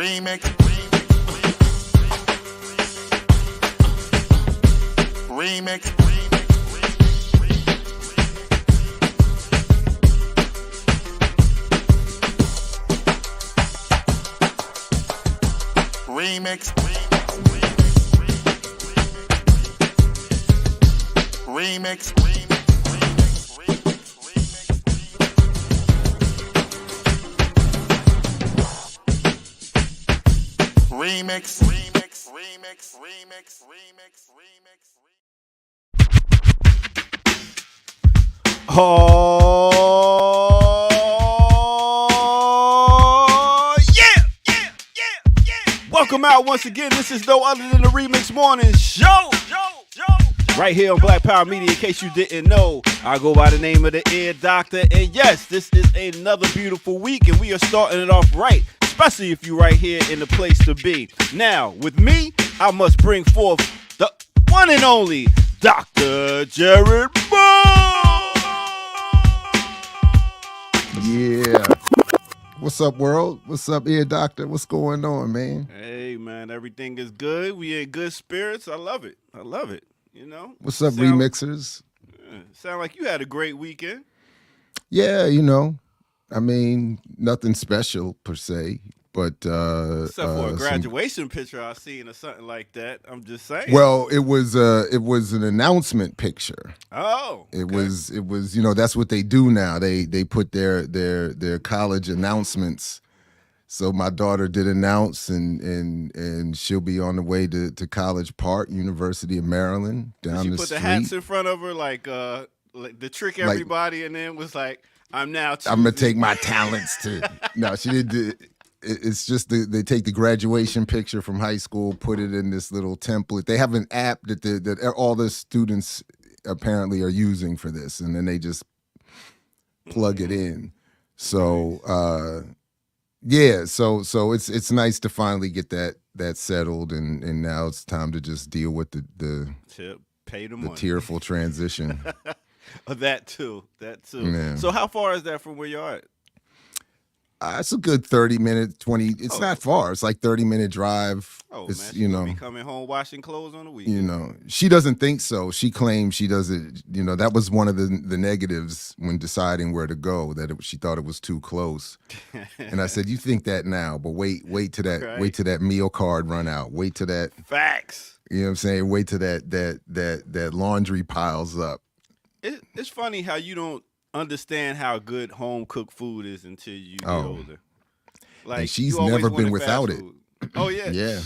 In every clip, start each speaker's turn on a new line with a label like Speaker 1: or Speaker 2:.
Speaker 1: Remix. Remix. Remix. Remix. Remix. Remix. Remix. Remix. Remix.
Speaker 2: Oh, yeah. Welcome out once again. This is no other than the Remix Morning Show. Right here on Black Power Media, in case you didn't know, I go by the name of the Ear Doctor. And yes, this is another beautiful week, and we are starting it off right, especially if you're right here in the place to be. Now, with me, I must bring forth the one and only Dr. Jared Moore.
Speaker 3: Yeah. What's up, world? What's up, Ear Doctor? What's going on, man?
Speaker 2: Hey, man, everything is good. We in good spirits. I love it. You know?
Speaker 3: What's up, remixers?
Speaker 2: Sound like you had a great weekend.
Speaker 3: Yeah, I mean, nothing special per se, but
Speaker 2: except for a graduation picture I seen or something like that. I'm just saying.
Speaker 3: Well, it was an announcement picture.
Speaker 2: Oh, okay.
Speaker 3: It was that's what they do now. They put their college announcements. So my daughter did announce, and she'll be on the way to College Park, University of Maryland, down the street.
Speaker 2: She put the hats in front of her like to trick everybody, and then was like, I'm now choosing.
Speaker 3: I'm going to take my talents to. No, she did. It's just they take the graduation picture from high school, put it in this little template. They have an app that all the students apparently are using for this, and then they just plug it in. So, yeah, so it's nice to finally get that settled, and now it's time to just deal with the
Speaker 2: pay the money.
Speaker 3: Tearful transition.
Speaker 2: That too.
Speaker 3: Yeah.
Speaker 2: So how far is that from where you are at?
Speaker 3: It's a good 30-minute, 20. It's not far. It's like 30-minute drive.
Speaker 2: Oh,
Speaker 3: it's,
Speaker 2: man, she be coming home washing clothes on the weekend.
Speaker 3: She doesn't think so. She claims she does it. that was one of the negatives when deciding where to go. She thought it was too close. And I said, you think that now, but wait till that
Speaker 2: Right.
Speaker 3: wait till that meal card run out. Wait till that.
Speaker 2: Facts.
Speaker 3: You know what I'm saying? Wait till that laundry piles up.
Speaker 2: It's funny how you don't understand how good home cooked food is until you get older. Like,
Speaker 3: and she's never been without it.
Speaker 2: Oh yeah.
Speaker 3: Yeah.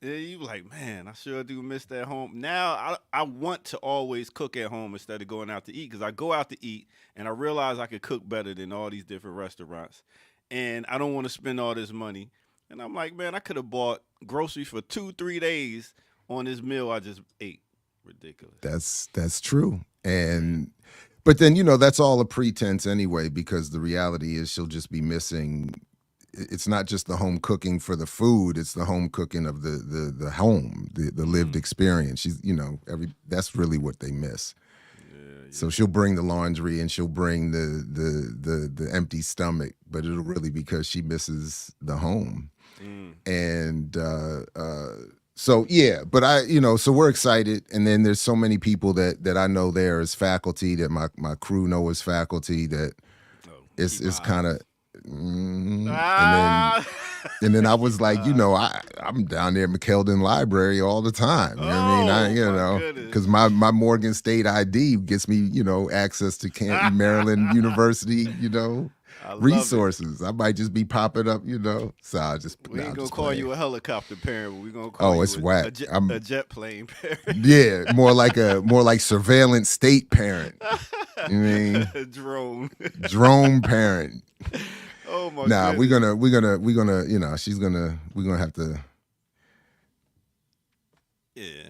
Speaker 2: Yeah, you like, man, I sure do miss that home. Now I want to always cook at home instead of going out to eat, because I go out to eat and I realize I could cook better than all these different restaurants, and I don't want to spend all this money. And I'm like, man, I could have bought groceries for 2-3 days on this meal I just ate. Ridiculous.
Speaker 3: That's true. But then, that's all a pretense anyway, because the reality is she'll just be missing. It's not just the home cooking for the food. It's the home cooking of the home, the lived experience. She's, that's really what they miss. Yeah. So she'll bring the laundry and she'll bring the empty stomach, but it'll really because she misses the home. And, so yeah, but so we're excited, and then there's so many people that I know there as faculty, that my crew know as faculty, that it's kind of, and then I was like, I'm down there at McKeldin Library all the time. You know what I mean? Because my Morgan State ID gets me access to Maryland University, resources. I might just be popping up, So I just
Speaker 2: we ain't gonna call you a helicopter parent, but we gonna call
Speaker 3: it's
Speaker 2: you
Speaker 3: whack.
Speaker 2: A jet plane parent.
Speaker 3: Yeah, more like surveillance state parent. You mean drone parent.
Speaker 2: Oh my!
Speaker 3: Nah,
Speaker 2: goodness.
Speaker 3: we're gonna we're gonna have to.
Speaker 2: Yeah,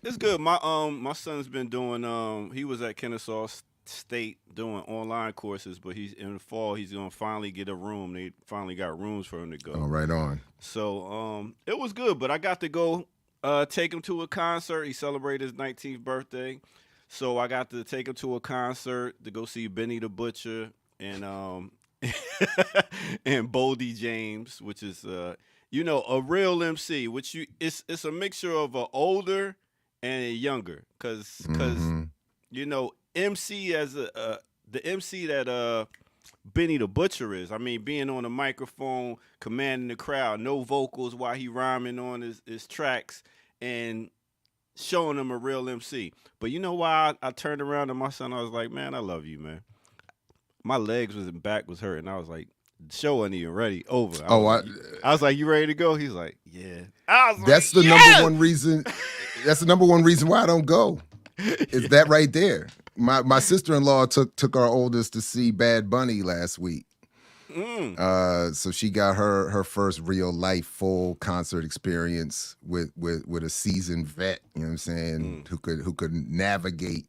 Speaker 2: it's good. My son's been doing. He was at Kennesaw State doing online courses, but he's in the fall. He's gonna finally get a room. They finally got rooms for him to go.
Speaker 3: Oh, right on.
Speaker 2: So it was good, but I got to go take him to a concert. He celebrated his 19th birthday, so I got to take him to a concert to go see Benny the Butcher and and Boldy James, which is a real MC, which it's a mixture of a older and a younger, cause
Speaker 3: Mhm.
Speaker 2: MC as the MC that Benny the Butcher is. I mean, being on the microphone, commanding the crowd, no vocals while he rhyming on his tracks, and showing him a real MC. But you know why I turned around to my son? I was like, man, I love you, man. My legs and back was hurting. I was like, the show wasn't even ready. Over. I was like, you ready to go? He's like, yeah. I was
Speaker 3: That's
Speaker 2: like,
Speaker 3: the
Speaker 2: yes!
Speaker 3: number one reason. That's the number one reason why I don't go. Is that right there? My sister-in-law took our oldest to see Bad Bunny last week. So she got her first real life full concert experience with a seasoned vet, you know what I'm saying, who could navigate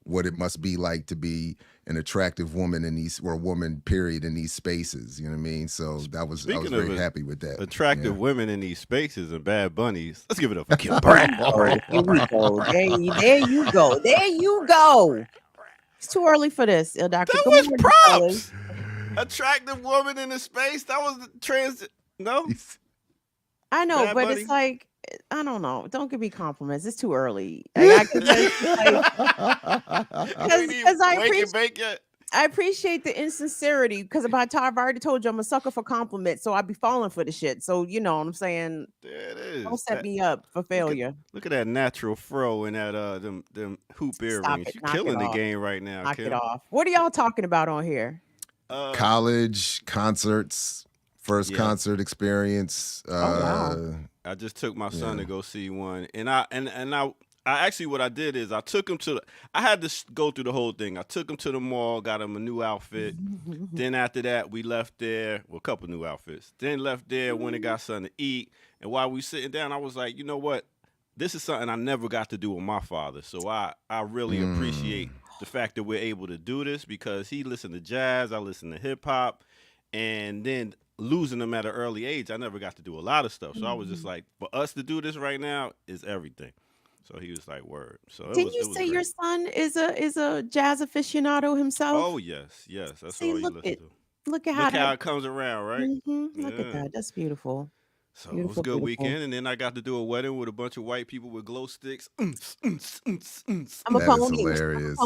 Speaker 3: what it must be like to be an attractive woman in these, or a woman period, in these spaces, you know what I mean? So I was very happy with that.
Speaker 2: Attractive women in these spaces and Bad Bunnies. Let's give it up for Kim Brown.
Speaker 4: Here we go. There you go. There you go. It's too early for this, Doctor.
Speaker 2: That was props. Attractive woman in the space. That was the No,
Speaker 4: I know,
Speaker 2: Bad
Speaker 4: but
Speaker 2: Bunny.
Speaker 4: it's like, I don't know. Don't give me compliments. It's too early. Because I appreciate the insincerity, because I've already told you I'm a sucker for compliments, so I be falling for the shit. So you know what I'm saying.
Speaker 2: There it is.
Speaker 4: Don't set me up for failure.
Speaker 2: Look at that natural fro and that them hoop earrings. You're killing the game right now,
Speaker 4: Knock
Speaker 2: Kim.
Speaker 4: it off. What are y'all talking about on here?
Speaker 3: College, concerts, first concert experience.
Speaker 4: Wow.
Speaker 2: I just took my son to go see one, and I actually, what I did is I took him I had to go through the whole thing. I took him to the mall, got him a new outfit. Then after that, we left there, a couple new outfits. Then left there, went and got something to eat. And while we sitting down, I was like, you know what? This is something I never got to do with my father. So I really appreciate the fact that we're able to do this, because he listened to jazz, I listened to hip hop, and then losing him at an early age, I never got to do a lot of stuff. So I was just like, for us to do this right now is everything. So he was like, word. So
Speaker 4: Didn't you say your son is a jazz aficionado himself?
Speaker 2: Oh yes. That's all you listen to.
Speaker 4: Look at
Speaker 2: how it comes around, right?
Speaker 4: Look at that. That's beautiful.
Speaker 2: So it was a good weekend, and then I got to do a wedding with a bunch of white people with glow sticks.
Speaker 4: I'm a
Speaker 3: That
Speaker 4: pony.
Speaker 3: is hilarious.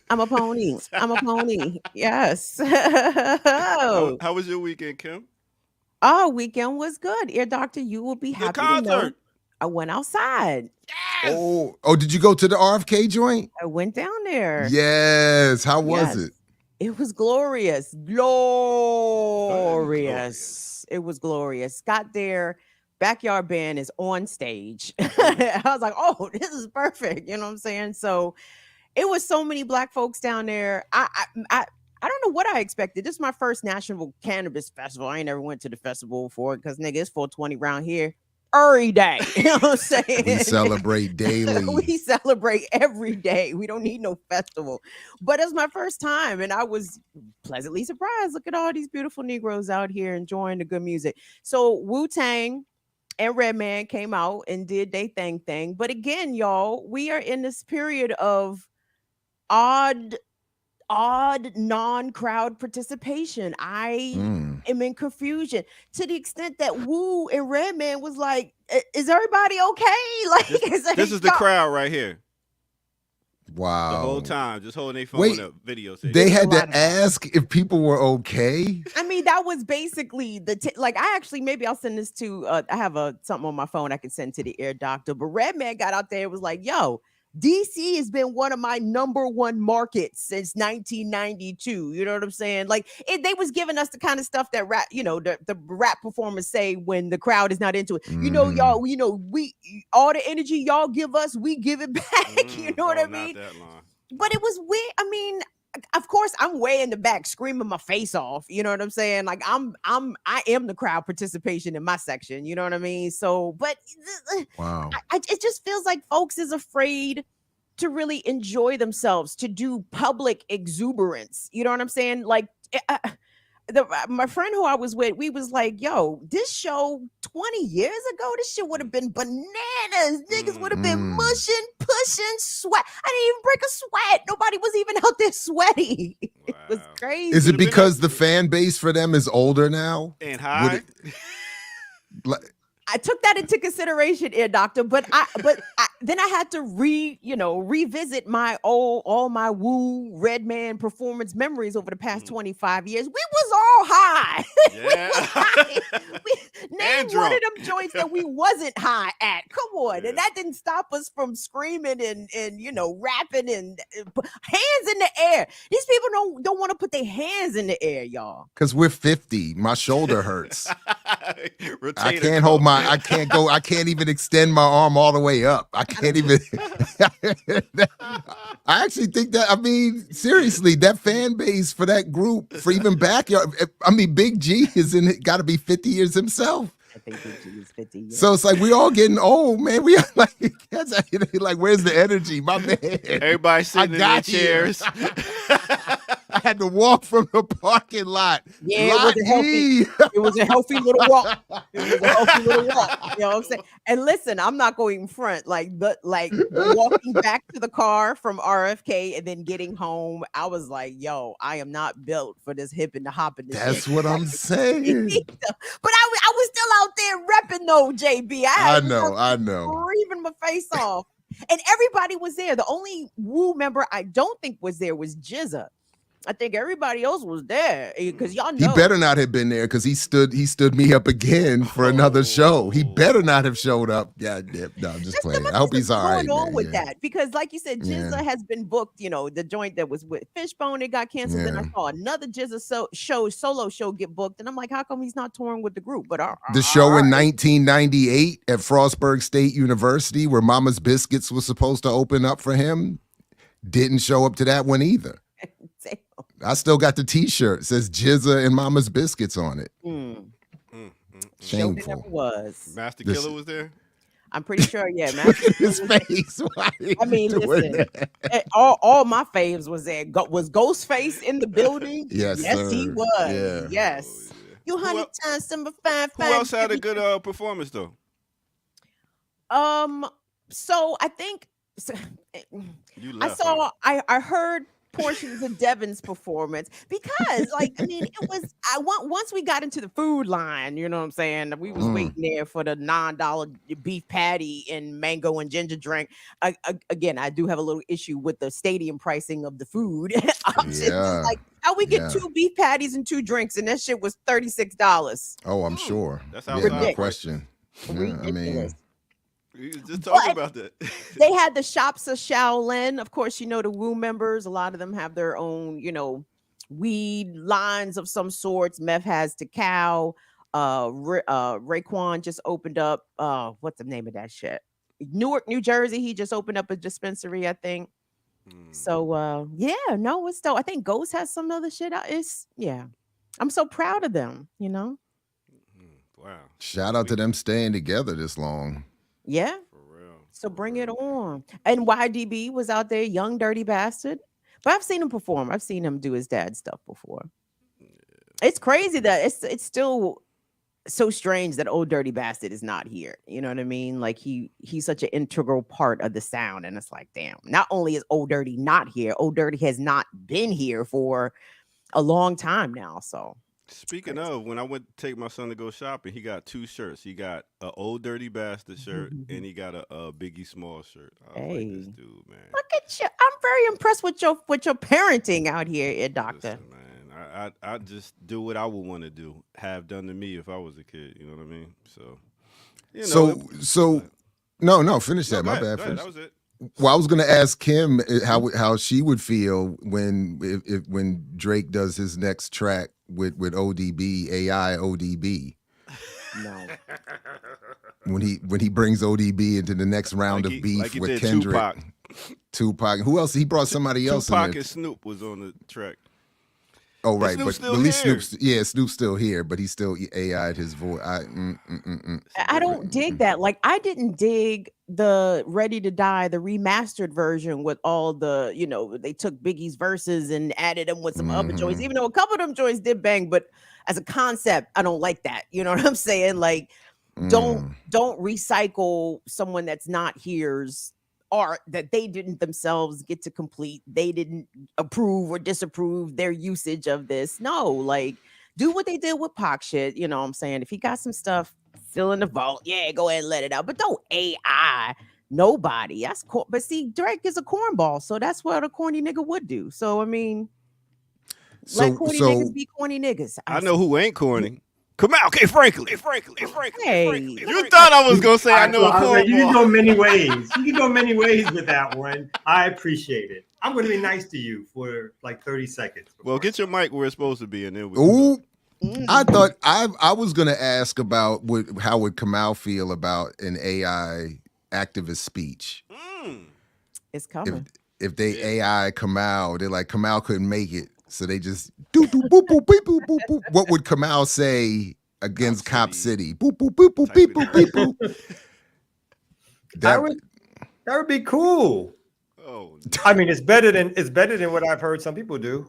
Speaker 4: I'm a pony. I'm a pony. Yes.
Speaker 2: How was your weekend, Kim?
Speaker 4: Oh, weekend was good. Ear Doctor, you will be happy to know I went outside.
Speaker 2: Yes.
Speaker 3: Oh, did you go to the RFK joint?
Speaker 4: I went down there.
Speaker 3: Yes. How was it?
Speaker 4: It was glorious. Glorious. It was glorious. Got there. Backyard band is on stage. I was like, oh, this is perfect. You know what I'm saying? So it was so many black folks down there. I don't know what I expected. This is my first national cannabis festival. I ain't never went to the festival before, because nigga, it's 420 around here every day. You know what I'm saying?
Speaker 3: We celebrate daily.
Speaker 4: We celebrate every day. We don't need no festival. But it's my first time, and I was pleasantly surprised. Look at all these beautiful Negroes out here enjoying the good music. So Wu-Tang and Redman came out and did they thing. But again, y'all, we are in this period of odd non-crowd participation. I am in confusion to the extent that Wu and Redman was like, is everybody okay? Like,
Speaker 2: this is the crowd right here.
Speaker 3: Wow.
Speaker 2: The whole time, just holding their phone up, video.
Speaker 3: They had to ask if people were okay.
Speaker 4: I mean, that was basically like, I actually, maybe I'll send this to, I have something on my phone I can send to the Ear Doctor, but Redman got out there and was like, yo, DC has been one of my number one markets since 1992. You know what I'm saying? Like, they was giving us the kind of stuff that rap, the rap performers say when the crowd is not into it. Y'all, we all the energy y'all give us, we give it back. You know what I mean? But it was weird. I mean, of course, I'm way in the back screaming my face off. You know what I'm saying? Like, I am the crowd participation in my section. You know what I mean? So, but
Speaker 3: wow,
Speaker 4: it just feels like folks is afraid to really enjoy themselves, to do public exuberance. You know what I'm saying? Like, my friend who I was with, we was like, yo, this show 20 years ago, this shit would have been bananas. Niggas would have been mushing, pushing, sweat. I didn't even break a sweat. Nobody was even out there sweaty. It was crazy.
Speaker 3: Is it because the fan base for them is older now?
Speaker 2: And high?
Speaker 4: I took that into consideration, Ear Doctor, but then I had to revisit all my Wu Redman performance memories over the past 25 years. We was all high.
Speaker 2: Yeah.
Speaker 4: Name one of them joints that we wasn't high at. Come on.
Speaker 2: Yeah.
Speaker 4: And that didn't stop us from screaming and rapping and hands in the air. These people don't want to put their hands in the air, y'all.
Speaker 3: Because we're 50. My shoulder hurts.
Speaker 2: Retainer
Speaker 3: I can't even extend my arm all the way up. I can't even. I actually think that, I mean, seriously, that fan base for that group, for even backyard, I mean, Big G is in it, got to be 50 years himself.
Speaker 4: I think Big G is 50 years.
Speaker 3: So it's like we all getting old, man. We are like, where's the energy, my man?
Speaker 2: Everybody sitting in their chairs.
Speaker 3: I had to walk from the parking lot.
Speaker 4: Yeah, it was a healthy little walk. It was a healthy little walk. You know what I'm saying? And listen, I'm not going in front. Like walking back to the car from RFK and then getting home, I was like, yo, I am not built for this hip and the hop and this
Speaker 3: That's
Speaker 4: shit.
Speaker 3: what I'm saying.
Speaker 4: But I was still out there repping though, JB.
Speaker 3: I know.
Speaker 4: Breathing my face off. And everybody was there. The only Wu member I don't think was there was Jizza. I think everybody else was there because y'all know.
Speaker 3: He better not have been there because he stood me up again for another show. He better not have showed up. Yeah, no, I'm just playing. I hope he's all right.
Speaker 4: Going on with that because, like you said, Jizza has been booked. You know, the joint that was with Fishbone, it got canceled. Then I saw another Jizza solo show get booked, and I'm like, how come he's not touring with the group? But
Speaker 3: the show in 1998 at Frostburg State University, where Mama's Biscuits was supposed to open up for him, didn't show up to that one either. I still got the T-shirt. It says Jizza and Mama's Biscuits on it. Shameful.
Speaker 4: Never was.
Speaker 2: Master Killer was there?
Speaker 4: I'm pretty sure, yeah.
Speaker 3: Look at his face.
Speaker 4: I mean, listen, all my faves was there. Was Ghostface in the building?
Speaker 3: Yes, sir.
Speaker 4: He was.
Speaker 3: Yeah.
Speaker 4: Yes. You 100 times number 5.
Speaker 2: Who else had a good performance though?
Speaker 4: So I think I heard portions of Devin's performance because, like, I mean, once we got into the food line, you know what I'm saying? We was waiting there for the $9 beef patty and mango and ginger drink. Again, I do have a little issue with the stadium pricing of the food options. Like, how we get 2 beef patties and 2 drinks, and that shit was $36.
Speaker 3: Oh, I'm sure.
Speaker 2: That's
Speaker 3: no question.
Speaker 4: Yeah,
Speaker 3: I mean.
Speaker 2: We was just talking about that.
Speaker 4: They had the shops of Shaolin. Of course, you know, the Wu members, a lot of them have their own, you know, weed lines of some sorts. Meth has Takao. Raekwon just opened up, what's the name of that shit? Newark, New Jersey. He just opened up a dispensary, I think. So, it's dope. I think Ghost has some other shit out. I'm so proud of them, you know?
Speaker 2: Wow.
Speaker 3: Shout out to them staying together this long.
Speaker 4: Yeah.
Speaker 2: For real.
Speaker 4: So bring it on. And YDB was out there, young dirty bastard. But I've seen him perform. I've seen him do his dad stuff before. It's crazy that it's still so strange that Old Dirty Bastard is not here. You know what I mean? Like he's such an integral part of the sound. And it's like, damn, not only is Old Dirty not here, Old Dirty has not been here for a long time now. So
Speaker 2: speaking of, when I went to take my son to go shopping, he got 2 shirts. He got an Old Dirty Bastard shirt and he got a Biggie Small shirt. I was like, this dude, man.
Speaker 4: Look at you. I'm very impressed with your parenting out here, Doctor.
Speaker 2: Listen, man, I just do what I would want to do, have done to me if I was a kid. You know what I mean? So,
Speaker 3: no, finish that. My bad.
Speaker 2: That was it.
Speaker 3: Well, I was going to ask Kim how she would feel when Drake does his next track with ODB, AI ODB.
Speaker 4: No.
Speaker 3: When he brings ODB into the next round of beef with Kendrick, Tupac. Who else? He brought somebody else.
Speaker 2: Tupac and Snoop was on the track.
Speaker 3: Oh right, but at least Snoop's still here, but he still AI'd his voice.
Speaker 4: I don't dig that. Like I didn't dig the Ready to Die, the remastered version with all the, you know, they took Biggie's verses and added them with some other joints, even though a couple of them joints did bang, but as a concept, I don't like that. You know what I'm saying? Like, don't recycle someone that's not here's art that they didn't themselves get to complete. They didn't approve or disapprove their usage of this. No, like do what they did with Pac shit. You know what I'm saying? If he got some stuff, still in the vault. Yeah, go ahead and let it out. But don't AI nobody. That's but see, Drake is a cornball, so that's what a corny nigga would do. So I mean, let corny niggas be corny niggas.
Speaker 2: I know who ain't corny. Come out, okay, frankly.
Speaker 4: Hey.
Speaker 2: You thought I was gonna say I know a cornball.
Speaker 5: You can go many ways. You can go many ways with that one. I appreciate it. I'm going to be nice to you for like 30 seconds.
Speaker 2: Well, get your mic where it's supposed to be, and then we.
Speaker 3: Ooh. I thought I was going to ask about how would Kamau feel about an AI activist speech.
Speaker 4: It's coming.
Speaker 3: If they AI Kamau, they're like Kamau couldn't make it, so they just do boop boop beep boop boop boop. What would Kamau say against Cop City? Boop boop boop boop beep boop beep boop.
Speaker 5: That would be cool.
Speaker 2: Oh,
Speaker 5: I mean, it's better than what I've heard some people do.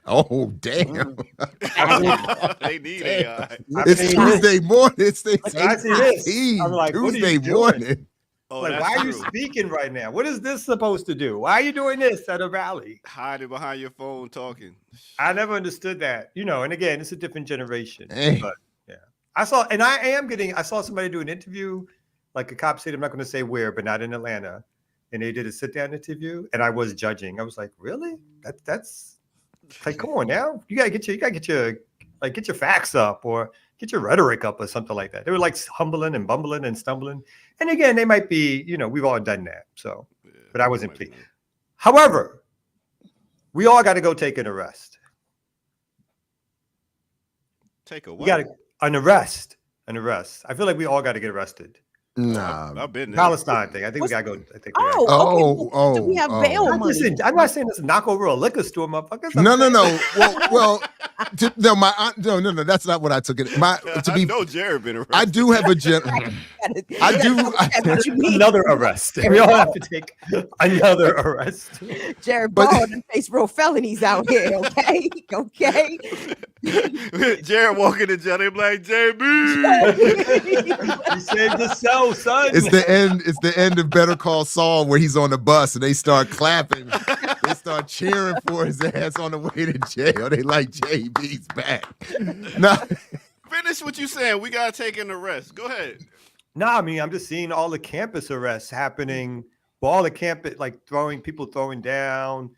Speaker 3: Oh damn!
Speaker 2: They need AI.
Speaker 3: It's Tuesday morning. It's
Speaker 5: I see this. I'm like,
Speaker 3: Tuesday morning.
Speaker 2: Oh,
Speaker 5: like, why are you speaking right now? What is this supposed to do? Why are you doing this at a rally?
Speaker 2: Hiding behind your phone talking.
Speaker 5: I never understood that. And again, it's a different generation.
Speaker 3: Hey.
Speaker 5: But yeah, I saw somebody do an interview, like a cop said, I'm not going to say where, but not in Atlanta. And they did a sit-down interview, and I was judging. I was like, really? That's like, come on now. You gotta get your facts up or get your rhetoric up or something like that. They were like humbling and bumbling and stumbling. And again, they might be, we've all done that. So, but I wasn't pleased. However, we all got to go take an arrest.
Speaker 2: Take a what?
Speaker 5: We got an arrest. I feel like we all got to get arrested.
Speaker 3: Nah,
Speaker 2: I've been there.
Speaker 5: Palestine thing. I think we gotta go. Do
Speaker 4: we have bail money?
Speaker 5: Listen, I'm not saying this knock over a liquor store, motherfuckers.
Speaker 3: No. Well, no. That's not what I took it.
Speaker 2: I know Jared been arrested.
Speaker 3: I do have a
Speaker 5: another arrest. We all have to take another arrest.
Speaker 4: Jared Ball and face real felonies out here. Okay.
Speaker 2: Jared walking in jail. They be like, JB.
Speaker 5: You saved yourself, son.
Speaker 3: It's the end of Better Call Saul where he's on the bus and they start clapping. They start cheering for his ass on the way to jail. They like JB's back. No.
Speaker 2: Finish what you saying. We gotta take an arrest. Go ahead.
Speaker 5: No, I mean, I'm just seeing all the campus arrests happening. Well, all the campus, like people throwing down.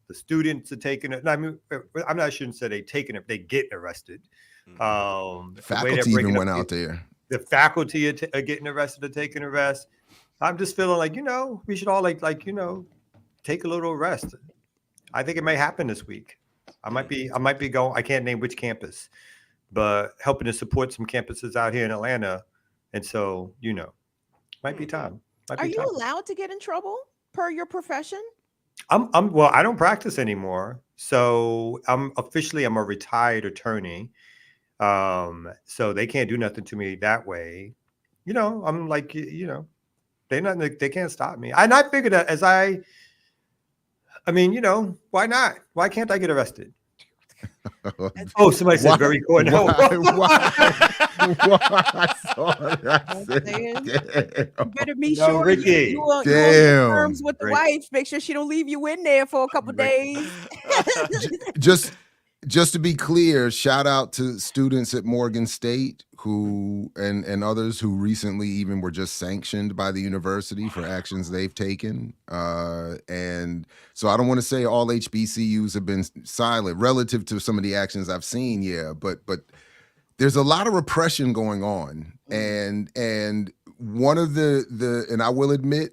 Speaker 5: The students are taking it. I mean, I shouldn't say they taking it. They getting arrested.
Speaker 3: The faculty even went out there.
Speaker 5: The faculty are getting arrested or taking arrests. I'm just feeling like, we should all take a little rest. I think it may happen this week. I might be going. I can't name which campus, but helping to support some campuses out here in Atlanta. And so, might be time.
Speaker 4: Are you allowed to get in trouble per your profession?
Speaker 5: Well, I don't practice anymore. So I'm a retired attorney. So they can't do nothing to me that way. I'm like, they can't stop me. And I figured that why not? Why can't I get arrested? Oh, somebody said very cool. No.
Speaker 3: Why?
Speaker 4: You better be sure
Speaker 5: Ricky.
Speaker 4: you on terms with the wife. Make sure she don't leave you in there for a couple days.
Speaker 3: Just to be clear, shout out to students at Morgan State who and others who recently even were just sanctioned by the university for actions they've taken. And so I don't want to say all HBCUs have been silent relative to some of the actions I've seen. Yeah, but there's a lot of repression going on. And one of the and I will admit,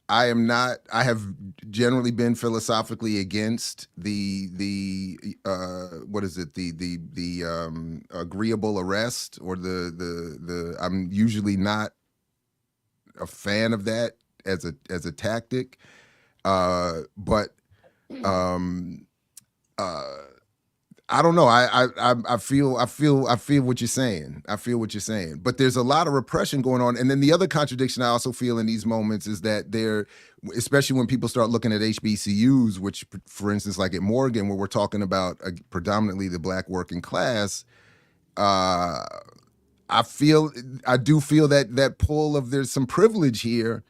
Speaker 3: I have generally been philosophically against the agreeable arrest or the I'm usually not a fan of that as a tactic. But I don't know. I feel what you're saying. But there's a lot of repression going on. And then the other contradiction I also feel in these moments is that especially when people start looking at HBCUs, which, for instance, like at Morgan, where we're talking about predominantly the Black working class, I do feel that pull of there's some privilege here,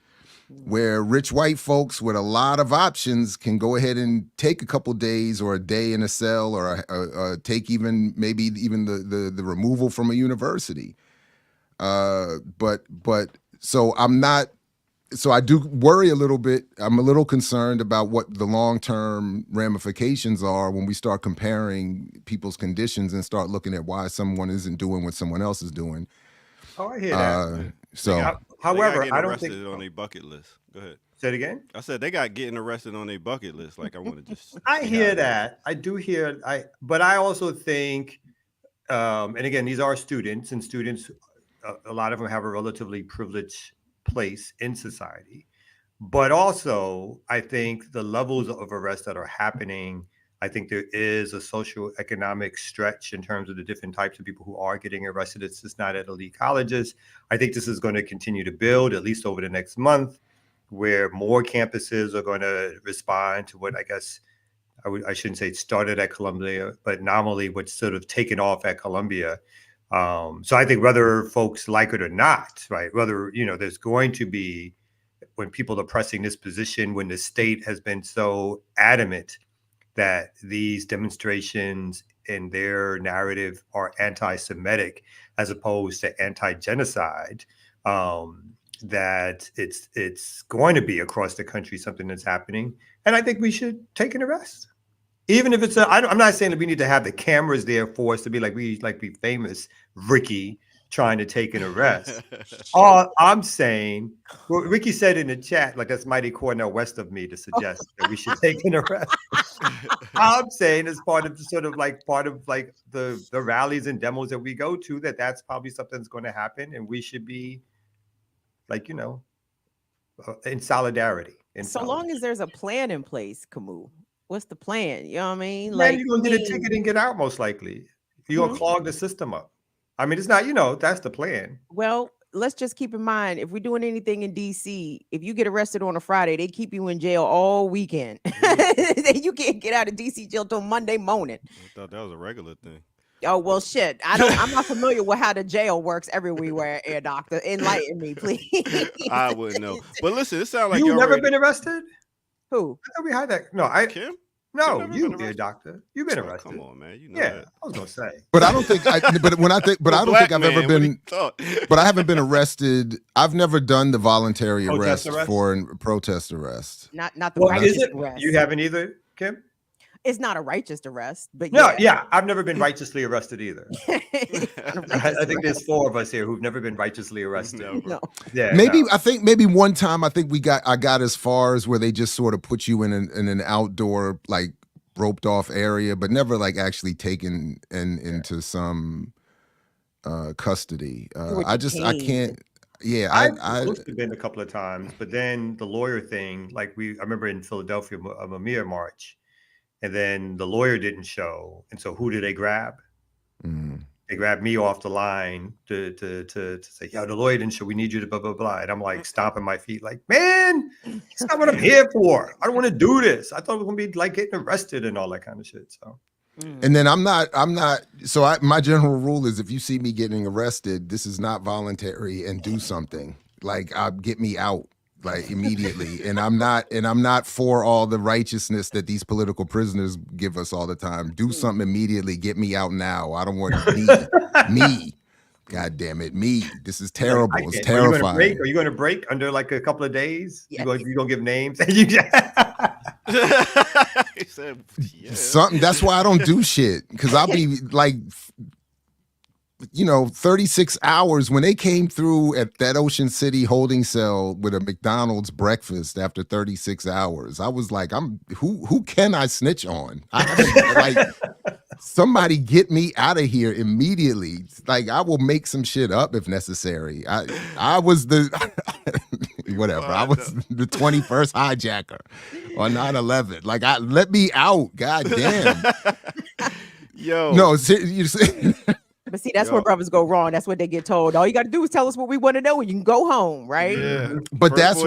Speaker 3: where rich white folks with a lot of options can go ahead and take a couple days or a day in a cell or take maybe even the removal from a university. But so I'm not. So I do worry a little bit. I'm a little concerned about what the long-term ramifications are when we start comparing people's conditions and start looking at why someone isn't doing what someone else is doing.
Speaker 5: Oh, I hear that.
Speaker 3: So,
Speaker 5: However,
Speaker 2: they
Speaker 5: I
Speaker 2: got
Speaker 5: don't
Speaker 2: getting
Speaker 5: think.
Speaker 2: arrested on their bucket list. Go ahead.
Speaker 5: Say it again.
Speaker 2: I said they got getting arrested on their bucket list. Like I want to just.
Speaker 5: I hear that. I do hear. But I also think, and again, these are students, and students, a lot of them have a relatively privileged place in society. But also, I think the levels of arrest that are happening, I think there is a social economic stretch in terms of the different types of people who are getting arrested. It's just not at elite colleges. I think this is going to continue to build, at least over the next month, where more campuses are going to respond to what I guess I shouldn't say it started at Columbia, but nominally what's sort of taken off at Columbia. So I think whether folks like it or not, right, whether, there's going to be, when people are pressing this position, when the state has been so adamant that these demonstrations in their narrative are anti-Semitic as opposed to anti-genocide, that it's going to be across the country something that's happening. And I think we should take an arrest. Even if it's I'm not saying that we need to have the cameras there for us to be be famous Ricky trying to take an arrest. All I'm saying, well, Ricky said in the chat, like that's mighty Cornell West of me to suggest that we should take an arrest. I'm saying as part of the rallies and demos that we go to, that's probably something that's going to happen, and we should be in solidarity.
Speaker 4: Long as there's a plan in place, Camus. What's the plan? You know what I mean?
Speaker 5: Like you're gonna get a ticket and get out, most likely. You're gonna clog the system up. I mean, it's not, that's the plan.
Speaker 4: Well, let's just keep in mind, if we're doing anything in DC, if you get arrested on a Friday, they keep you in jail all weekend. You can't get out of DC jail till Monday morning.
Speaker 2: I thought that was a regular thing.
Speaker 4: Oh, well, shit. I'm not familiar with how the jail works everywhere, Air Doctor. Enlighten me, please.
Speaker 2: I wouldn't know. But listen, it sounds like
Speaker 5: you've never been arrested?
Speaker 4: Who?
Speaker 5: I thought we had that. No,
Speaker 2: Kim?
Speaker 5: No, you, Air Doctor. You've been arrested.
Speaker 2: Come on, man. You know
Speaker 5: yeah,
Speaker 2: that.
Speaker 5: I was gonna say.
Speaker 3: But I don't think. I don't think I've ever been. But I haven't been arrested. I've never done the voluntary arrest for a protest arrest.
Speaker 4: Not the righteous arrest.
Speaker 5: You haven't either, Kim?
Speaker 4: It's not a righteous arrest, but
Speaker 5: I've never been righteously arrested either. I think there's 4 of us here who've never been righteously arrested.
Speaker 4: No.
Speaker 3: Yeah. I think maybe one time I got as far as where they just sort of put you in an outdoor like roped off area, but never like actually taken into some custody. I can't. Yeah,
Speaker 5: I've been a couple of times, but then the lawyer thing, I remember in Philadelphia, a Mamiya march. And then the lawyer didn't show. And so who did they grab? They grabbed me off the line to say, the lawyer didn't show. We need you to blah, blah, blah. And I'm like stomping my feet like, man, that's not what I'm here for. I don't want to do this. I thought it was going to be like getting arrested and all that kind of shit. So.
Speaker 3: And then I'm not. So my general rule is if you see me getting arrested, this is not voluntary and do something. Like get me out. Like immediately, and I'm not for all the righteousness that these political prisoners give us all the time. Do something immediately. Get me out now. I don't want me. God damn it, me. This is terrible. It's terrifying.
Speaker 5: Are you going to break under like a couple of days?
Speaker 4: Yes.
Speaker 5: You going to give names?
Speaker 2: He said, yeah.
Speaker 3: Something. That's why I don't do shit, because I'll be like. 36 hours when they came through at that Ocean City holding cell with a McDonald's breakfast after 36 hours. I was like, who can I snitch on? Somebody get me out of here immediately. Like I will make some shit up if necessary. I was the whatever. I was the 21st hijacker on 9/11. Like let me out. God damn.
Speaker 2: Yo.
Speaker 3: No, seriously.
Speaker 4: But see, that's where brothers go wrong. That's what they get told. All you got to do is tell us what we want to know, and you can go home, right?
Speaker 2: Yeah.
Speaker 3: But that's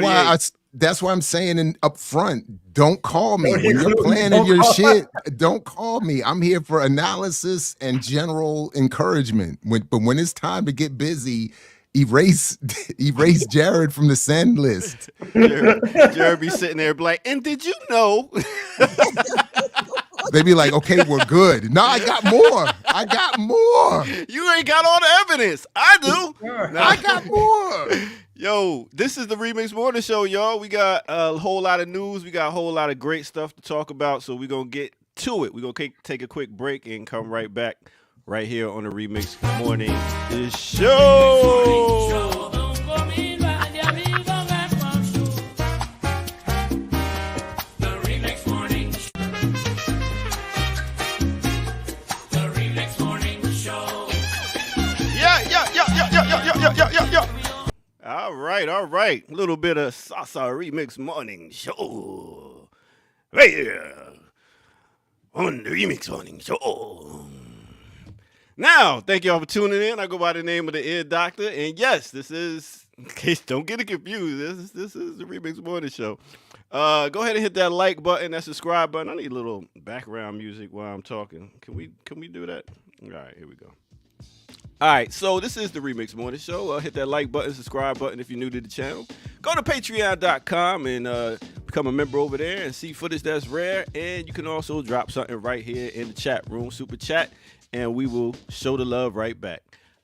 Speaker 3: why I'm saying up front, don't call me when you're planning your shit. Don't call me. I'm here for analysis and general encouragement. But when it's time to get busy, erase Jared from the send list.
Speaker 2: Jared be sitting there like, and did you know?
Speaker 3: They be like, okay, we're good. No, I got more. I got more.
Speaker 2: You ain't got all the evidence. I do.
Speaker 3: I got more.
Speaker 2: Yo, this is the Remix Morning Show, y'all. We got a whole lot of news. We got a whole lot of great stuff to talk about, so we're going to get to it. We're going to take a quick break and come right back right here on the Remix Morning Show. Yeah. All right. A little bit of Salsa Remix Morning Show. Right here on the Remix Morning Show. Now, thank y'all for tuning in. I go by the name of the Ear Doctor. And yes, this is, in case don't get it confused, this is the Remix Morning Show. Go ahead and hit that like button, that subscribe button. I need a little background music while I'm talking. Can we do that? All right, here we go. All right, so this is the Remix Morning Show. Hit that like button, subscribe button if you're new to the channel. Go to patreon.com and become a member over there and see footage that's rare. And you can also drop something right here in the chat room, super chat, and we will show the love right back.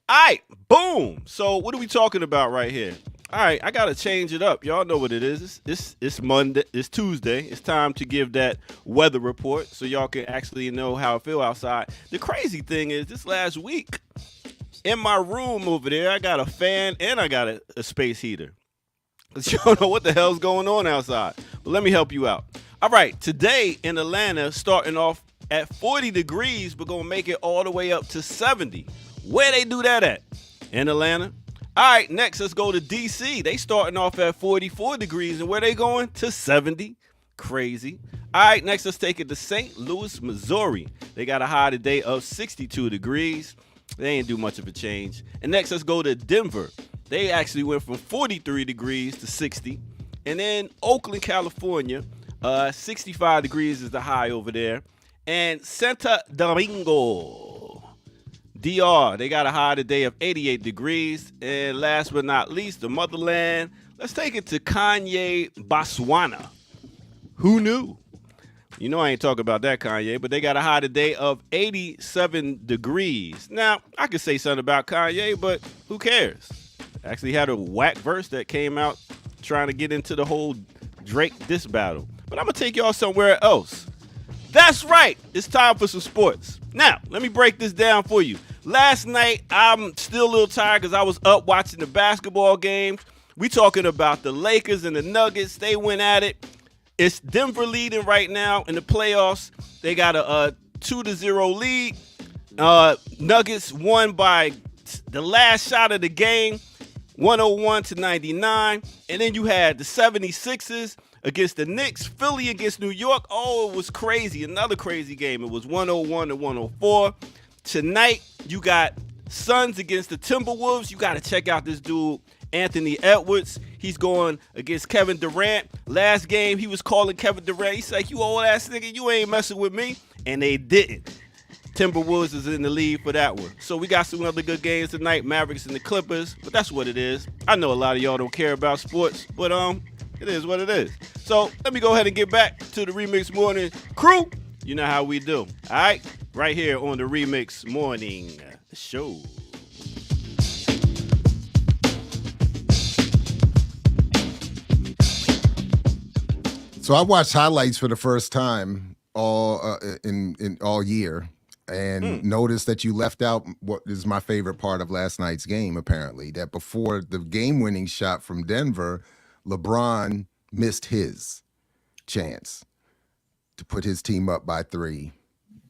Speaker 2: All right, boom. So what are we talking about right here? All right, I got to change it up. Y'all know what it is. It's Monday. It's Tuesday. It's time to give that weather report so y'all can actually know how it feel outside. The crazy thing is this last week, in my room over there, I got a fan and I got a space heater. Because you don't know what the hell's going on outside. But let me help you out. All right, today in Atlanta, starting off at 40 degrees, but going to make it all the way up to 70. Where they do that at? In Atlanta. All right, next, let's go to D.C. They starting off at 44 degrees, and where they going? To 70. Crazy. All right, next, let's take it to St. Louis, Missouri. They got a high today of 62 degrees. They ain't do much of a change. And next, let's go to Denver. They actually went from 43 degrees to 60. And then Oakland, California, 65 degrees is the high over there. And Santo Domingo, DR, they got a high today of 88 degrees. And last but not least, the motherland. Let's take it to Kanye, Botswana. Who knew? You know I ain't talking about that, Kanye, but they got a high today of 87 degrees. Now, I could say something about Kanye, but who cares? Actually had a whack verse that came out trying to get into the whole Drake diss battle. But I'm going to take y'all somewhere else. That's right. It's time for some sports. Now, let me break this down for you. Last night, I'm still a little tired because I was up watching the basketball games. We talking about the Lakers and the Nuggets. They went at it. It's Denver leading right now in the playoffs. They got a 2-0 lead. Nuggets won by the last shot of the game, 101-99. And then you had the 76ers against the Knicks, Philly against New York. Oh, it was crazy. Another crazy game. It was 101-104. Tonight, you got Suns against the Timberwolves. You got to check out this dude, Anthony Edwards. He's going against Kevin Durant. Last game, he was calling Kevin Durant. He's like, you old ass nigga, you ain't messing with me. And they didn't. Timberwolves is in the lead for that one. So we got some other good games tonight, Mavericks and the Clippers. But that's what it is. I know a lot of y'all don't care about sports, but it is what it is. So let me go ahead and get back to the Remix Morning crew. You know how we do. All right? Right here on the Remix Morning Show.
Speaker 3: So I watched highlights for the first time all in all year, and noticed that you left out what is my favorite part of last night's game. Apparently, that before the game-winning shot from Denver, LeBron missed his chance to put his team up by 3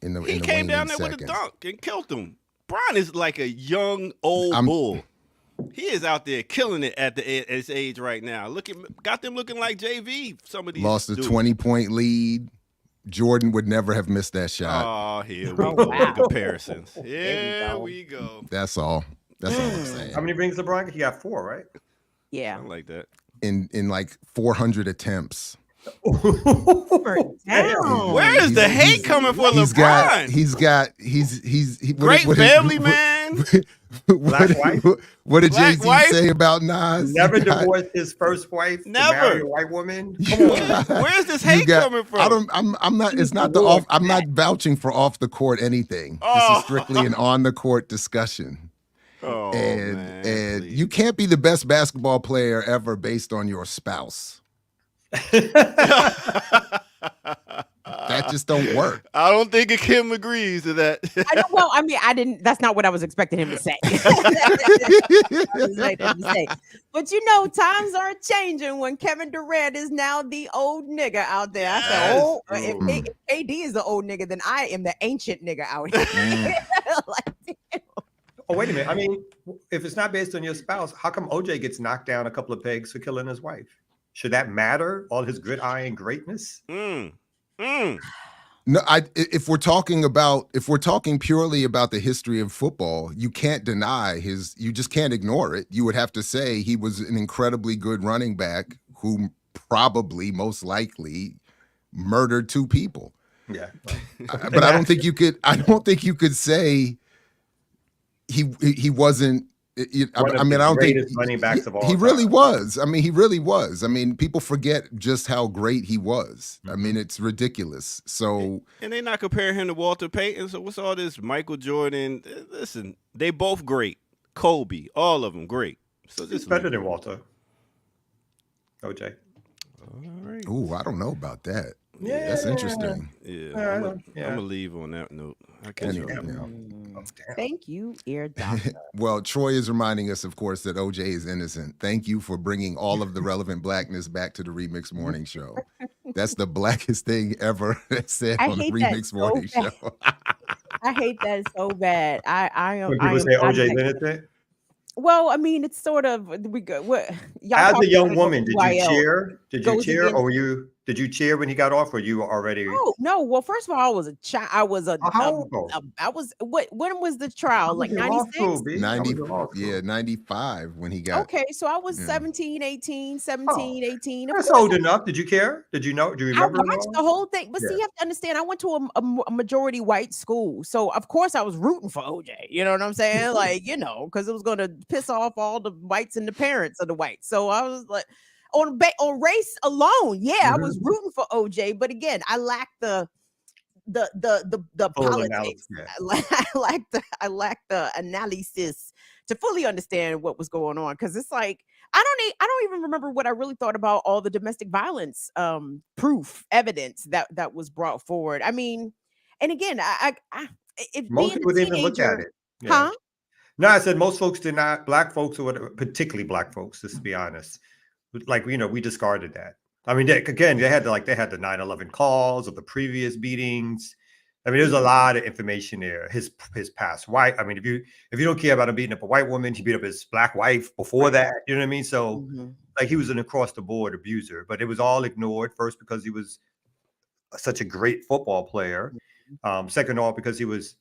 Speaker 3: in the
Speaker 2: He came down there
Speaker 3: seconds.
Speaker 2: with a dunk and killed him. Bron is like a young old bull. He is out there killing it at his age right now. Got them looking like JV. Some of these
Speaker 3: Lost a
Speaker 2: dudes.
Speaker 3: 20-point lead. Jordan would never have missed that shot.
Speaker 2: Oh, here we go.
Speaker 4: Wow.
Speaker 2: Comparisons. Here we go.
Speaker 3: That's all. That's all I'm saying.
Speaker 5: How many rings LeBron? He got 4, right?
Speaker 4: Yeah.
Speaker 2: I like that.
Speaker 3: In like 400 attempts.
Speaker 2: Where is the hate coming for
Speaker 3: He's
Speaker 2: LeBron?
Speaker 3: got. He's
Speaker 2: Great
Speaker 3: what
Speaker 2: family, man. man.
Speaker 5: Black wife?
Speaker 3: What did
Speaker 2: Black
Speaker 3: Jay-Z
Speaker 2: wife?
Speaker 3: say about Nas?
Speaker 5: Never
Speaker 3: You got-
Speaker 5: divorced his first wife to
Speaker 2: Never.
Speaker 5: marry a white woman.
Speaker 3: you
Speaker 5: Come on.
Speaker 3: got-
Speaker 2: Where's this
Speaker 3: you
Speaker 2: hate
Speaker 3: got-
Speaker 2: coming from?
Speaker 3: I don't. I'm not. It's not the
Speaker 4: Lord,
Speaker 3: off. I'm not vouching for off the court anything. This
Speaker 2: Oh.
Speaker 3: is strictly an on the court discussion.
Speaker 2: Oh,
Speaker 3: and
Speaker 2: man, please.
Speaker 3: you can't be the best basketball player ever based on your spouse. That just don't work.
Speaker 2: I don't think Kim agrees to that.
Speaker 4: Well, I mean, I didn't. That's not what I was expecting him to say. I was expecting him to say. But you know, times are changing when Kevin Durant is now the old nigga out there. I said,
Speaker 2: Yes.
Speaker 4: oh, if KD is the old nigga, then I am the ancient nigga out here. Like,
Speaker 5: Oh, wait a minute. I mean, if it's not based on your spouse, how come OJ gets knocked down a couple of pegs for killing his wife? Should that matter? All his good eye and greatness?
Speaker 2: Mm.
Speaker 3: No, if we're talking purely about the history of football, you can't deny you just can't ignore it. You would have to say he was an incredibly good running back who probably most likely murdered 2 people.
Speaker 5: Yeah.
Speaker 3: But I don't think you could say he wasn't. I mean, I don't think
Speaker 5: running backs of all
Speaker 3: he really
Speaker 5: time.
Speaker 3: was. I mean, he really was. I mean, people forget just how great he was. I mean, it's ridiculous. So,
Speaker 2: And they're not comparing him to Walter Payton. So what's all this Michael Jordan? Listen, they both great. Kobe, all of them great. So
Speaker 5: It's
Speaker 2: just
Speaker 5: better than Walter. OJ.
Speaker 2: All right.
Speaker 3: ooh, I don't know about that. Yeah, that's interesting.
Speaker 2: Yeah, I'm gonna leave on that note. I catch
Speaker 3: Anyway,
Speaker 2: y'all.
Speaker 3: yeah.
Speaker 4: thank you, ear doctor.
Speaker 3: Well, Troy is reminding us, of course, that OJ is innocent. Thank you for bringing all of the relevant blackness back to the Remix Morning Show. That's the blackest thing ever said
Speaker 4: I
Speaker 3: on the
Speaker 4: hate that
Speaker 3: Remix
Speaker 4: so
Speaker 3: Morning
Speaker 4: bad.
Speaker 3: Show.
Speaker 4: I hate that so bad. I am.
Speaker 5: When
Speaker 4: I
Speaker 5: people
Speaker 4: am
Speaker 5: say
Speaker 4: I'm
Speaker 5: OJ's
Speaker 4: like-
Speaker 5: innocent,
Speaker 4: Well, I mean, it's sort of we go. What y'all
Speaker 5: as
Speaker 4: talk
Speaker 5: a young
Speaker 4: about
Speaker 5: woman, did you
Speaker 4: UIL.
Speaker 5: cheer? Did you
Speaker 4: goes
Speaker 5: cheer,
Speaker 4: against-
Speaker 5: or did you cheer when he got off, or you were already?
Speaker 4: Oh no! Well, first of all, I was a child. I was a.
Speaker 5: How old?
Speaker 4: I was what? When was the trial? Like
Speaker 5: I was in law
Speaker 4: 96.
Speaker 5: school, B. I was
Speaker 3: 90,
Speaker 5: in law school.
Speaker 3: yeah, 95 when he got.
Speaker 4: Okay, so I was
Speaker 3: Yeah.
Speaker 4: 17, 18, 17, 18. Of
Speaker 5: That's
Speaker 4: course,
Speaker 5: old enough. Did you care? Did you know? Do you
Speaker 4: I
Speaker 5: remember?
Speaker 4: watched the whole thing, but see,
Speaker 5: Yeah.
Speaker 4: you have to understand. I went to a majority white school, so of course I was rooting for OJ. You know what I'm saying? Like, because it was going to piss off all the whites and the parents of the whites. So I was like, on race alone, yeah, I was rooting for OJ. But again, I lack the
Speaker 5: Full
Speaker 4: politics.
Speaker 5: analysis, yeah.
Speaker 4: I lack the analysis to fully understand what was going on, because it's like I don't even remember what I really thought about all the domestic violence proof evidence that was brought forward. I mean, and again, if
Speaker 5: Most
Speaker 4: being
Speaker 5: people
Speaker 4: a
Speaker 5: didn't even look at
Speaker 4: teenager,
Speaker 5: it. Yeah.
Speaker 4: huh?
Speaker 5: No, I said most folks did not. Black folks, or whatever, particularly black folks, just to be honest, like we discarded that. I mean, they had the 9/11 calls of the previous beatings. I mean, there's a lot of information there. His past wife. I mean, if you don't care about him beating up a white woman, he beat up his black wife before that. You know what I mean? So like he was an across the board abuser, but it was all ignored. First, because he was such a great football player. Second of all, because he was,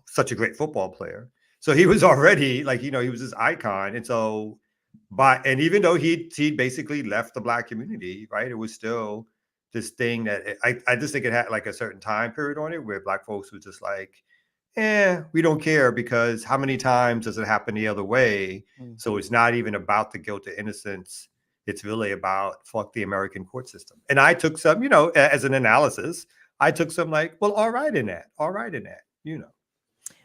Speaker 5: such a great football player. So he was already he was this icon. And so, and even though he basically left the black community, right? It was still this thing that I just think it had like a certain time period on it where black folks were just like, we don't care, because how many times does it happen the other way? So it's not even about the guilt or innocence. It's really about fuck the American court system. And I took some, as an analysis, I took some all right in that.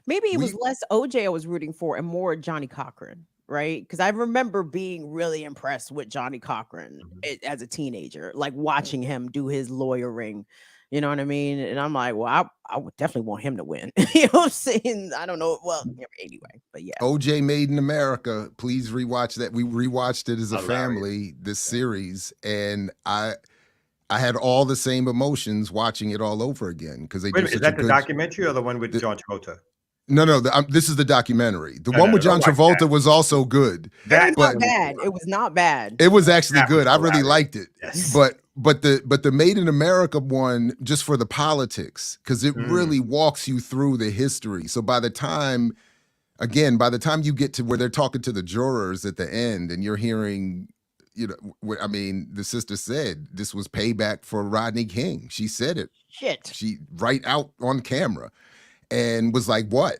Speaker 4: Maybe it was less OJ I was rooting for and more Johnny Cochran, right? Because I remember being really impressed with Johnny Cochran as a teenager, like watching him do his lawyering. You know what I mean? And I'm like, well, I would definitely want him to win. You know what I'm saying? I don't know. Well, anyway, but yeah.
Speaker 3: OJ Made in America. Please rewatch that. We rewatched it as a
Speaker 5: Hilarious.
Speaker 3: family, this series, and I had all the same emotions watching it all over again because they
Speaker 5: Wait a
Speaker 3: do
Speaker 5: minute,
Speaker 3: such
Speaker 5: is that
Speaker 3: a
Speaker 5: the
Speaker 3: good.
Speaker 5: documentary or the one with John Travolta?
Speaker 3: No, this is the documentary. The
Speaker 5: No,
Speaker 3: one
Speaker 5: no,
Speaker 3: with
Speaker 5: no,
Speaker 3: John
Speaker 5: like
Speaker 3: Travolta
Speaker 5: that.
Speaker 3: was also good.
Speaker 4: It was
Speaker 3: but-
Speaker 4: not bad. It was not bad.
Speaker 3: It was actually
Speaker 5: That was
Speaker 3: good. I really
Speaker 5: hilarious.
Speaker 3: liked it.
Speaker 5: Yes.
Speaker 3: But the Made in America one, just for the politics, because it really walks you through the history. So by the time you get to where they're talking to the jurors at the end and you're hearing, the sister said this was payback for Rodney King. She said it.
Speaker 4: Shit.
Speaker 3: She right out on camera and was like, what?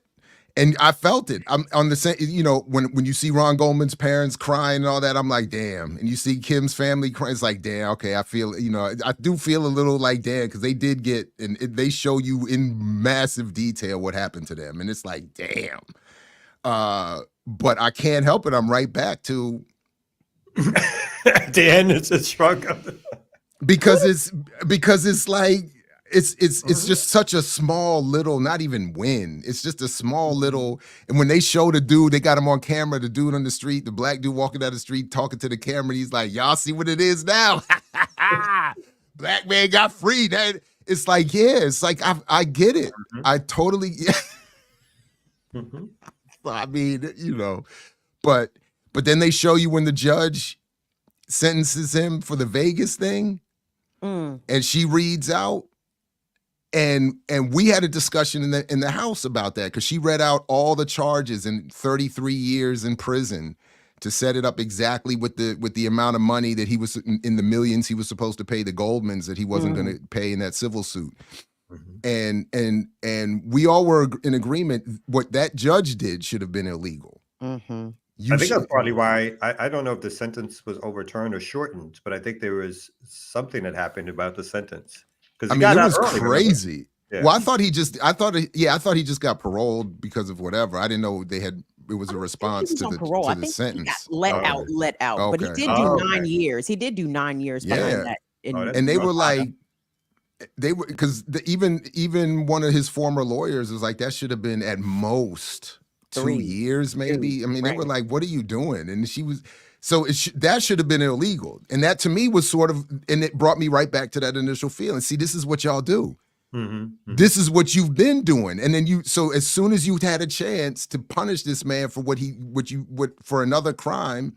Speaker 3: And I felt it. I'm on the same, you know, when you see Ron Goldman's parents crying and all that, I'm like, damn. And you see Kim's family crying, it's like, damn, okay, I feel, you know, I do feel a little like, damn, because they did get, and they show you in massive detail what happened to them. And it's like, damn. But I can't help it. I'm right back to.
Speaker 5: Dan, it's a shrug.
Speaker 3: Because it's like, it's just such a small little, not even win. It's just a small little, and when they show the dude, they got him on camera, the dude on the street, the black dude walking down the street, talking to the camera, he's like, y'all see what it is now? Black man got free. That it's like, yeah, it's like, I get it. I totally, I mean, you know, but then they show you when the judge sentences him for the Vegas thing, and she reads out. And we had a discussion in the house about that, because she read out all the charges and 33 years in prison to set it up exactly with the amount of money that he was in the millions he was supposed to pay the Goldmans that he wasn't going to pay in that civil suit. And we all were in agreement what that judge did should have been illegal.
Speaker 5: I think that's probably why I don't know if the sentence was overturned or shortened, but I think there was something that happened about the sentence.
Speaker 3: I mean, it was crazy. Yeah. Well, I thought he just got paroled because of whatever. I didn't know it was a response to the sentence.
Speaker 4: He got let out. Okay. But he did do 9 years. He did do 9 years behind that.
Speaker 3: And they were like, because even one of his former lawyers was like, that should have been at most 2 years, maybe. I mean, they were like, what are you doing? And she was. So that should have been illegal. And that to me was sort of, and it brought me right back to that initial feeling. See, this is what y'all do. This is what you've been doing. And then so as soon as you had a chance to punish this man for for another crime,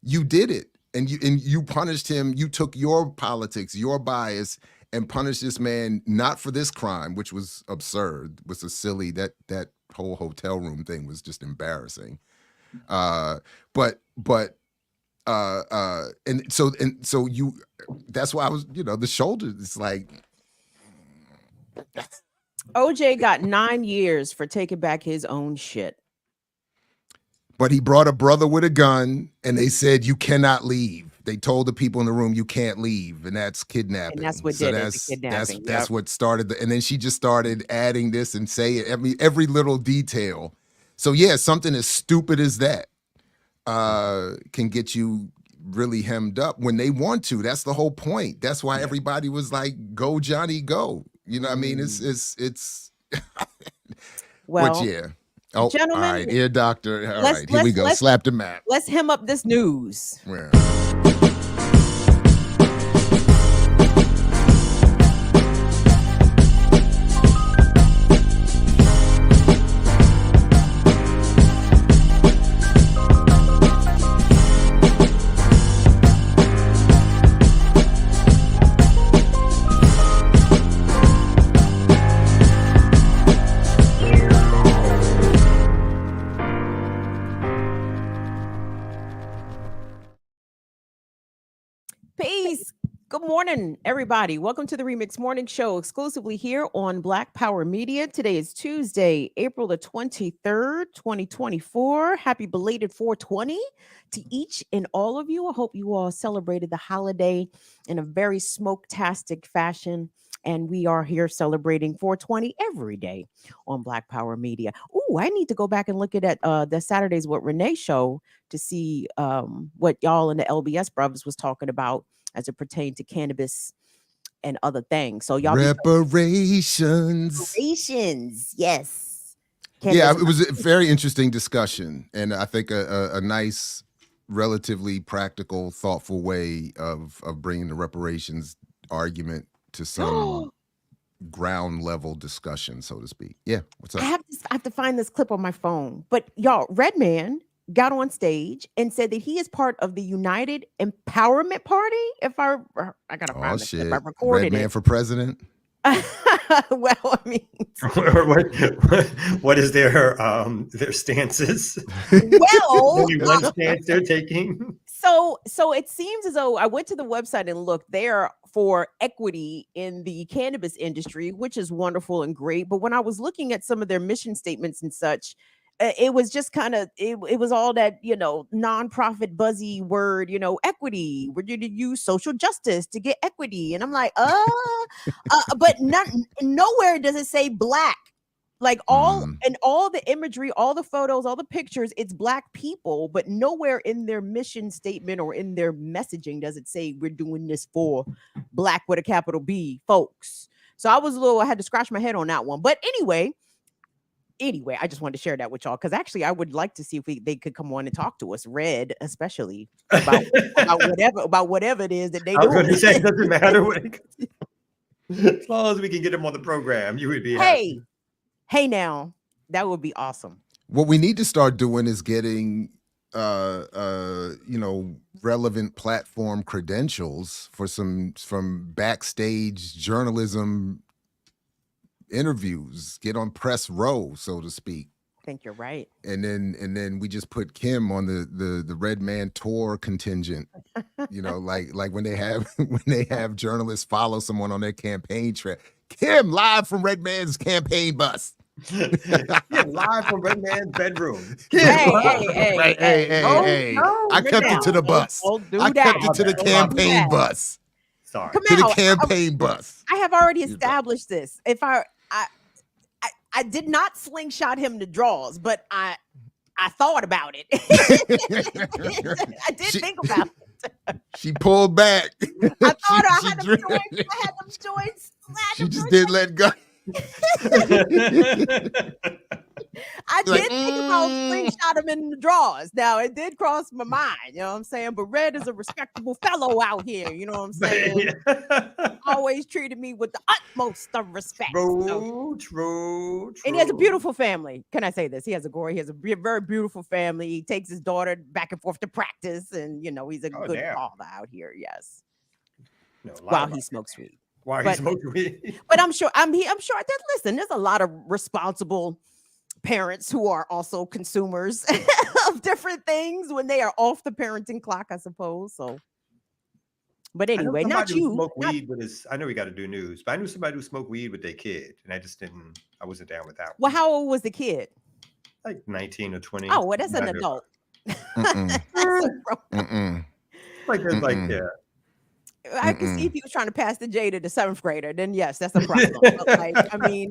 Speaker 3: you did it. And you punished him. You took your politics, your bias, and punished this man, not for this crime, which was absurd, was a silly, that whole hotel room thing was just embarrassing. And so you, that's why I was, you know, the shoulder, it's like.
Speaker 4: OJ got 9 years for taking back his own shit.
Speaker 3: But he brought a brother with a gun, and they said, you cannot leave. They told the people in the room, you can't leave, and that's kidnapping.
Speaker 4: And that's what did it, kidnapping.
Speaker 3: That's what started, and then she just started adding this and saying every little detail. So yeah, something as stupid as that can get you really hemmed up when they want to. That's the whole point. That's why everybody was like, go Johnny, go. You know what I mean? It's
Speaker 4: well,
Speaker 3: but yeah. Oh,
Speaker 4: gentlemen,
Speaker 3: all right, ear doctor. All right, here we go. Slap the mat.
Speaker 4: Let's hem up this news.
Speaker 3: Yeah.
Speaker 4: Peace. Good morning, everybody. Welcome to the Remix Morning Show, exclusively here on Black Power Media. Today is Tuesday, April the 23rd, 2024. Happy belated 420 to each and all of you. I hope you all celebrated the holiday in a very smoke-tastic fashion. And we are here celebrating 420 every day on Black Power Media. Ooh, I need to go back and look at the Saturdays with Renee show to see what y'all and the LBS brothers was talking about as it pertained to cannabis and other things. So y'all
Speaker 3: reparations.
Speaker 4: Yes.
Speaker 3: Yeah, it was a very interesting discussion, and I think a nice, relatively practical, thoughtful way of bringing the reparations argument to some ground level discussion, so to speak. Yeah, what's up?
Speaker 4: I have to find this clip on my phone. But y'all, Redman got on stage and said that he is part of the United Empowerment Party. If I gotta find this clip. I recorded
Speaker 3: Redman
Speaker 4: it
Speaker 3: for president.
Speaker 4: Well, I mean,
Speaker 5: what is their stances?
Speaker 4: Well,
Speaker 5: only one stance they're taking.
Speaker 4: So it seems as though I went to the website and looked. They're for equity in the cannabis industry, which is wonderful and great. But when I was looking at some of their mission statements and such, it was just kind of it was all that, you know, nonprofit buzzy word, you know, equity. We're going to use social justice to get equity, and I'm like, but nowhere does it say black. Like all the imagery, all the photos, all the pictures, it's black people, but nowhere in their mission statement or in their messaging does it say we're doing this for black with a capital B folks. So I had to scratch my head on that one. But anyway, I just wanted to share that with y'all because actually I would like to see if they could come on and talk to us, Red, especially about whatever it is that they do.
Speaker 5: I was going to say, it doesn't matter what as long as we can get them on the program, you would be happy.
Speaker 4: Hey now, that would be awesome.
Speaker 3: What we need to start doing is getting relevant platform credentials for from backstage journalism interviews, get on press row, so to speak.
Speaker 4: I think you're right.
Speaker 3: And then we just put Kim on the Red Man tour contingent. You know, like when they have journalists follow someone on their campaign trail. Kim live from Red Man's campaign bus.
Speaker 5: Live from Red Man's bedroom.
Speaker 3: Hey. I kept it to the bus. I kept it to the campaign bus.
Speaker 5: Sorry.
Speaker 3: To the campaign bus.
Speaker 4: I have already established this. If I did not slingshot him to draws, but I thought about it. I did think about it.
Speaker 3: She pulled back.
Speaker 4: I thought I had them joints.
Speaker 3: She just didn't let go.
Speaker 4: I did think about slingshot him in the drawers. Now it did cross my mind, you know what I'm saying? But Red is a respectable fellow out here, you know what I'm saying? Always treated me with the utmost of respect.
Speaker 5: True.
Speaker 4: And he has a beautiful family. Can I say this? He has a very beautiful family. He takes his daughter back and forth to practice, and you know he's a good father out here. Yes, while he smokes weed. But I'm sure that listen, there's a lot of responsible parents who are also consumers of different things when they are off the parenting clock, I suppose. So, but anyway, not you.
Speaker 5: Smoke weed with his. I know we got to do news, but I knew somebody who smoked weed with their kid, and I wasn't down with that.
Speaker 4: Well, how old was the kid?
Speaker 5: Like 19 or 20.
Speaker 4: Oh, well, that's an adult.
Speaker 5: Like there's
Speaker 4: I can see if he was trying to pass the J to the 7th grader, then yes, that's a problem. But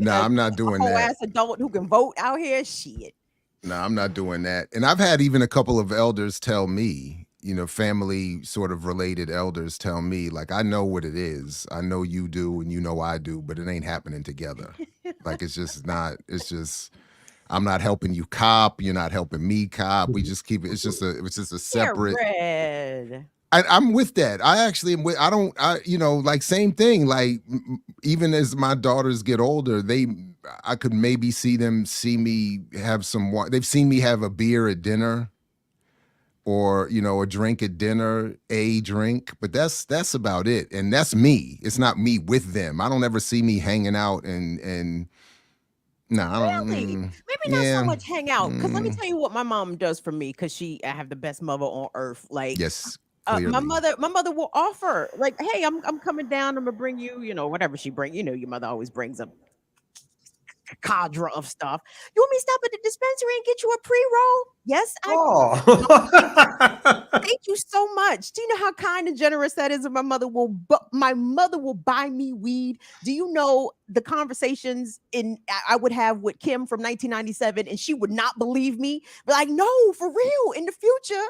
Speaker 3: I'm not doing that.
Speaker 4: Ass adult who can vote out here, shit.
Speaker 3: No, I'm not doing that. And I've had even a couple of elders tell me, you know, family sort of related elders tell me, like, I know what it is. I know you do, and you know I do, but it ain't happening together. Like, I'm not helping you cop. You're not helping me cop. We just keep it. It's just a separate.
Speaker 4: Red.
Speaker 3: I'm with that. I actually am with, like same thing. Like even as my daughters get older, I could maybe see me have some, they've seen me have a beer at dinner or, you know, a drink at dinner, but that's about it. And that's me. It's not me with them. I don't ever see me hanging out and no, I don't.
Speaker 4: Really? Maybe not so much hang out. Because let me tell you what my mom does for me. Because I have the best mother on earth. Like,
Speaker 3: yes.
Speaker 4: My mother will offer, like, hey, I'm coming down. I'm gonna bring you, you know, whatever she brings. You know, your mother always brings a cadre of stuff. You want me to stop at the dispensary and get you a pre-roll? Yes, Thank you so much. Do you know how kind and generous that is? And my mother will buy me weed. Do you know the conversations I would have with Kim from 1997, and she would not believe me? But like, no, for real, in the future.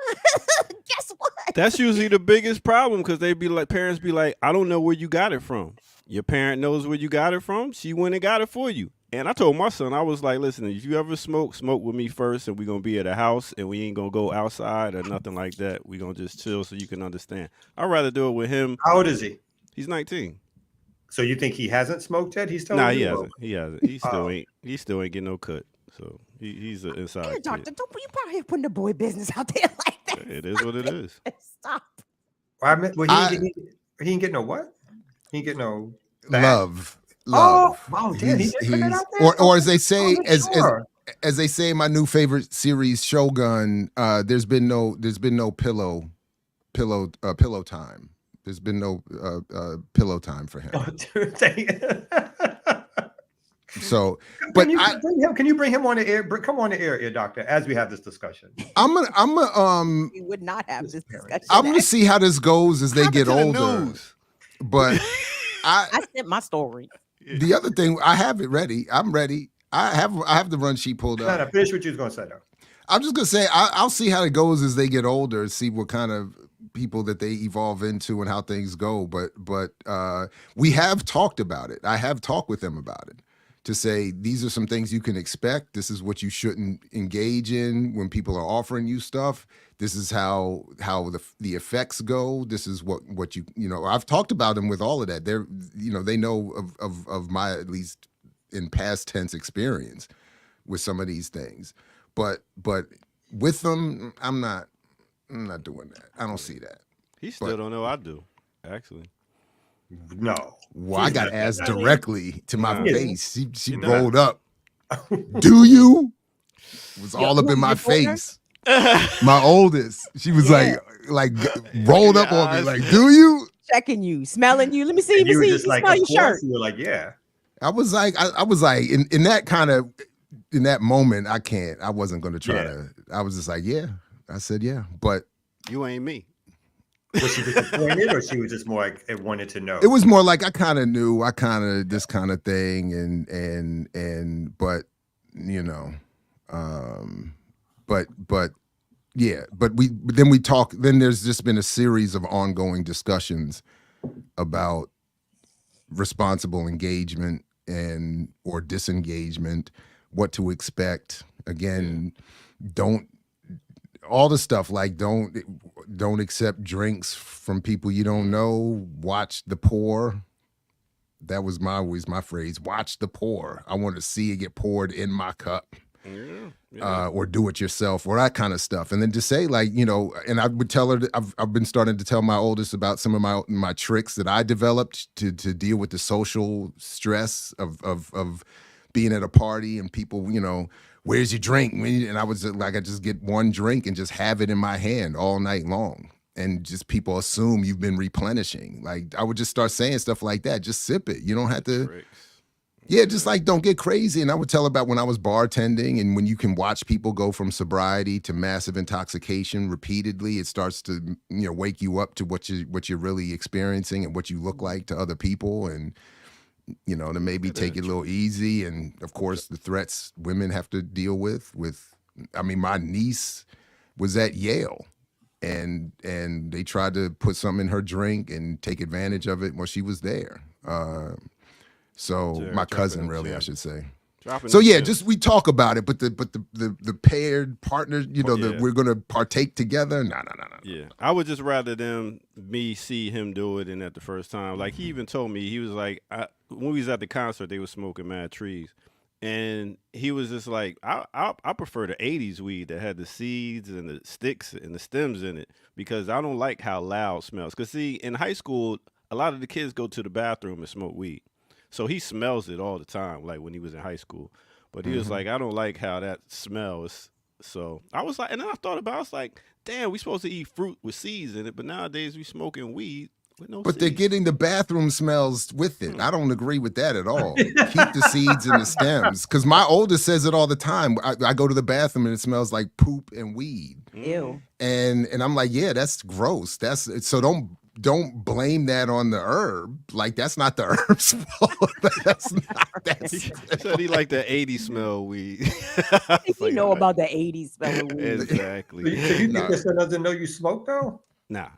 Speaker 4: Guess what?
Speaker 2: That's usually the biggest problem because parents be like, I don't know where you got it from. Your parent knows where you got it from. She went and got it for you. And I told my son, I was like, listen, if you ever smoke with me first, and we're going to be at a house and we ain't going to go outside or nothing like that. We're going to just chill so you can understand. I'd rather do it with him.
Speaker 5: How old is he?
Speaker 2: He's 19.
Speaker 5: So you think he hasn't smoked yet? He hasn't. He still ain't getting no cut. So he's an inside kid.
Speaker 4: Doctor, don't you probably putting the boy business out there like that.
Speaker 2: It is what it is.
Speaker 4: Stop.
Speaker 5: He ain't get no what? He ain't get no
Speaker 3: love.
Speaker 5: Oh, wow, damn,
Speaker 3: or as they say, as they say in my new favorite series, Shogun, there's been no pillow time. There's been no pillow time for him.
Speaker 5: Oh, dude,
Speaker 3: So, but
Speaker 5: can you bring him on the air? Come on the air, ear doctor, as we have this discussion.
Speaker 4: We would not have this discussion.
Speaker 3: I'm gonna see how this goes as they get older.
Speaker 2: News.
Speaker 3: But
Speaker 4: I sent my story.
Speaker 3: the other thing, I have it ready. I'm ready. I have the run sheet pulled up.
Speaker 5: No, finish what you was gonna say though.
Speaker 3: I'm just gonna say I'll see how it goes as they get older, see what kind of people that they evolve into and how things go. But we have talked about it. I have talked with them about it to say these are some things you can expect. This is what you shouldn't engage in when people are offering you stuff. This is how the effects go. This is what I've talked about them with all of that. They're they know of my, at least in past tense, experience with some of these things. But with them, I'm not doing that. I don't see that.
Speaker 2: He still don't know I do, actually.
Speaker 5: No.
Speaker 3: Well, I got asked directly to my face. She
Speaker 2: does.
Speaker 3: rolled up. Do you? It was all up in my face. My oldest. She was like rolled up on me, like, do you?
Speaker 4: Checking you, smelling you. Let me see.
Speaker 5: And you were
Speaker 4: You
Speaker 5: just like,
Speaker 4: smell
Speaker 5: of
Speaker 4: your
Speaker 5: course.
Speaker 4: shirt.
Speaker 5: You were like, yeah.
Speaker 3: I was like, in that kind of, in that moment, I wasn't going to try to, I was just like, yeah. I said, yeah, but.
Speaker 2: You ain't me.
Speaker 5: Was she disappointed or she was just more like, it wanted to know?
Speaker 3: It was more like I kind of knew, this kind of thing. But we talk, then there's just been a series of ongoing discussions about responsible engagement or disengagement, what to expect. Again, all the stuff like don't accept drinks from people you don't know. Watch the pour. That was always my phrase. Watch the pour. I want to see it get poured in my cup. Or do it yourself, or that kind of stuff. And then to say, like, and I would tell her, I've been starting to tell my oldest about some of my tricks that I developed to deal with the social stress of being at a party and people, where's your drink? And I was like, I just get one drink and just have it in my hand all night long. And just people assume you've been replenishing. Like, I would just start saying stuff like that. Just sip it. You don't have to.
Speaker 2: Tricks.
Speaker 3: Yeah, just like don't get crazy. And I would tell about when I was bartending and when you can watch people go from sobriety to massive intoxication repeatedly, it starts to, wake you up to what you're really experiencing and what you look like to other people. And, to maybe take it a little easy. And of course, the threats women have to deal with, my niece was at Yale and they tried to put something in her drink and take advantage of it while she was there. So my cousin, really, I should say. So yeah, just we talk about it, but the paired partners, we're gonna partake together. No.
Speaker 2: Yeah, I would just rather me see him do it, and at the first time, like he even told me, he was like, when we was at the concert, they were smoking mad trees, and he was just like, I prefer the '80s weed that had the seeds and the sticks and the stems in it because I don't like how loud it smells. Cause see, in high school, a lot of the kids go to the bathroom and smoke weed. So he smells it all the time, like when he was in high school. But he was like, I don't like how that smells. So I was like, and then I thought about it, I was like, damn, we supposed to eat fruit with seeds in it, but nowadays we smoking weed with no seeds.
Speaker 3: They're getting the bathroom smells with it. I don't agree with that at all. Keep the seeds and the stems. Because my oldest says it all the time. I go to the bathroom and it smells like poop and weed.
Speaker 4: Ew.
Speaker 3: And I'm like, yeah, that's gross. So don't blame that on the herb. Like, that's not the herb's fault.
Speaker 2: He said he liked the 80s smell weed.
Speaker 4: If you know about the 80s smell of weed.
Speaker 2: Exactly.
Speaker 5: So you think this doesn't know you smoke though?
Speaker 2: Nah.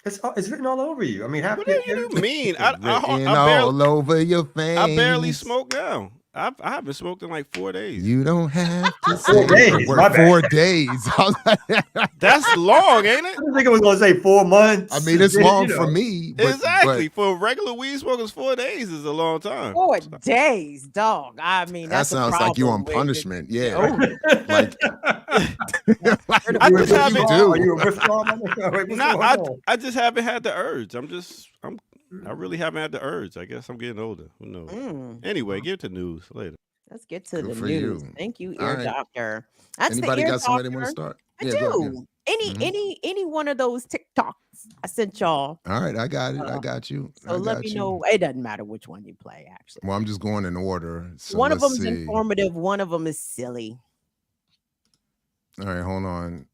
Speaker 5: It's written all over you. I mean,
Speaker 2: What do you mean?
Speaker 3: all over your face.
Speaker 2: I barely smoke now. I haven't smoked in like 4 days.
Speaker 3: You don't have to
Speaker 5: 4 days.
Speaker 3: We're 4 days.
Speaker 2: That's long, ain't it?
Speaker 5: I didn't think I was gonna say 4 months.
Speaker 3: I mean, it's long for me.
Speaker 2: Exactly. For regular weed smokers, 4 days is a long time.
Speaker 4: 4 days, dog. I mean,
Speaker 3: that sounds like you on punishment. Yeah.
Speaker 4: Like,
Speaker 2: I just haven't.
Speaker 5: Are you a withdrawal?
Speaker 2: I just haven't had the urge. I really haven't had the urge. I guess I'm getting older. Who knows? Anyway, get to news later.
Speaker 4: Let's get to
Speaker 3: Good
Speaker 4: the
Speaker 3: for
Speaker 4: news.
Speaker 3: you.
Speaker 4: Thank you,
Speaker 3: All
Speaker 4: Ear
Speaker 3: right.
Speaker 4: Doctor. That's
Speaker 3: Anybody
Speaker 4: the Ear
Speaker 3: got somebody want to
Speaker 4: Doctor.
Speaker 3: start?
Speaker 4: I
Speaker 3: Yeah, go ahead.
Speaker 4: do. Any
Speaker 3: Mhm.
Speaker 4: any one of those TikToks I sent y'all.
Speaker 3: All right, I got it. I
Speaker 4: Uh,
Speaker 3: got you.
Speaker 4: so
Speaker 3: I
Speaker 4: let me
Speaker 3: got you.
Speaker 4: know. It doesn't matter which one you play, actually.
Speaker 3: Well, I'm just going in order. So
Speaker 4: One of
Speaker 3: let's
Speaker 4: them's
Speaker 3: see.
Speaker 4: informative, one of them is silly.
Speaker 3: All right, hold on.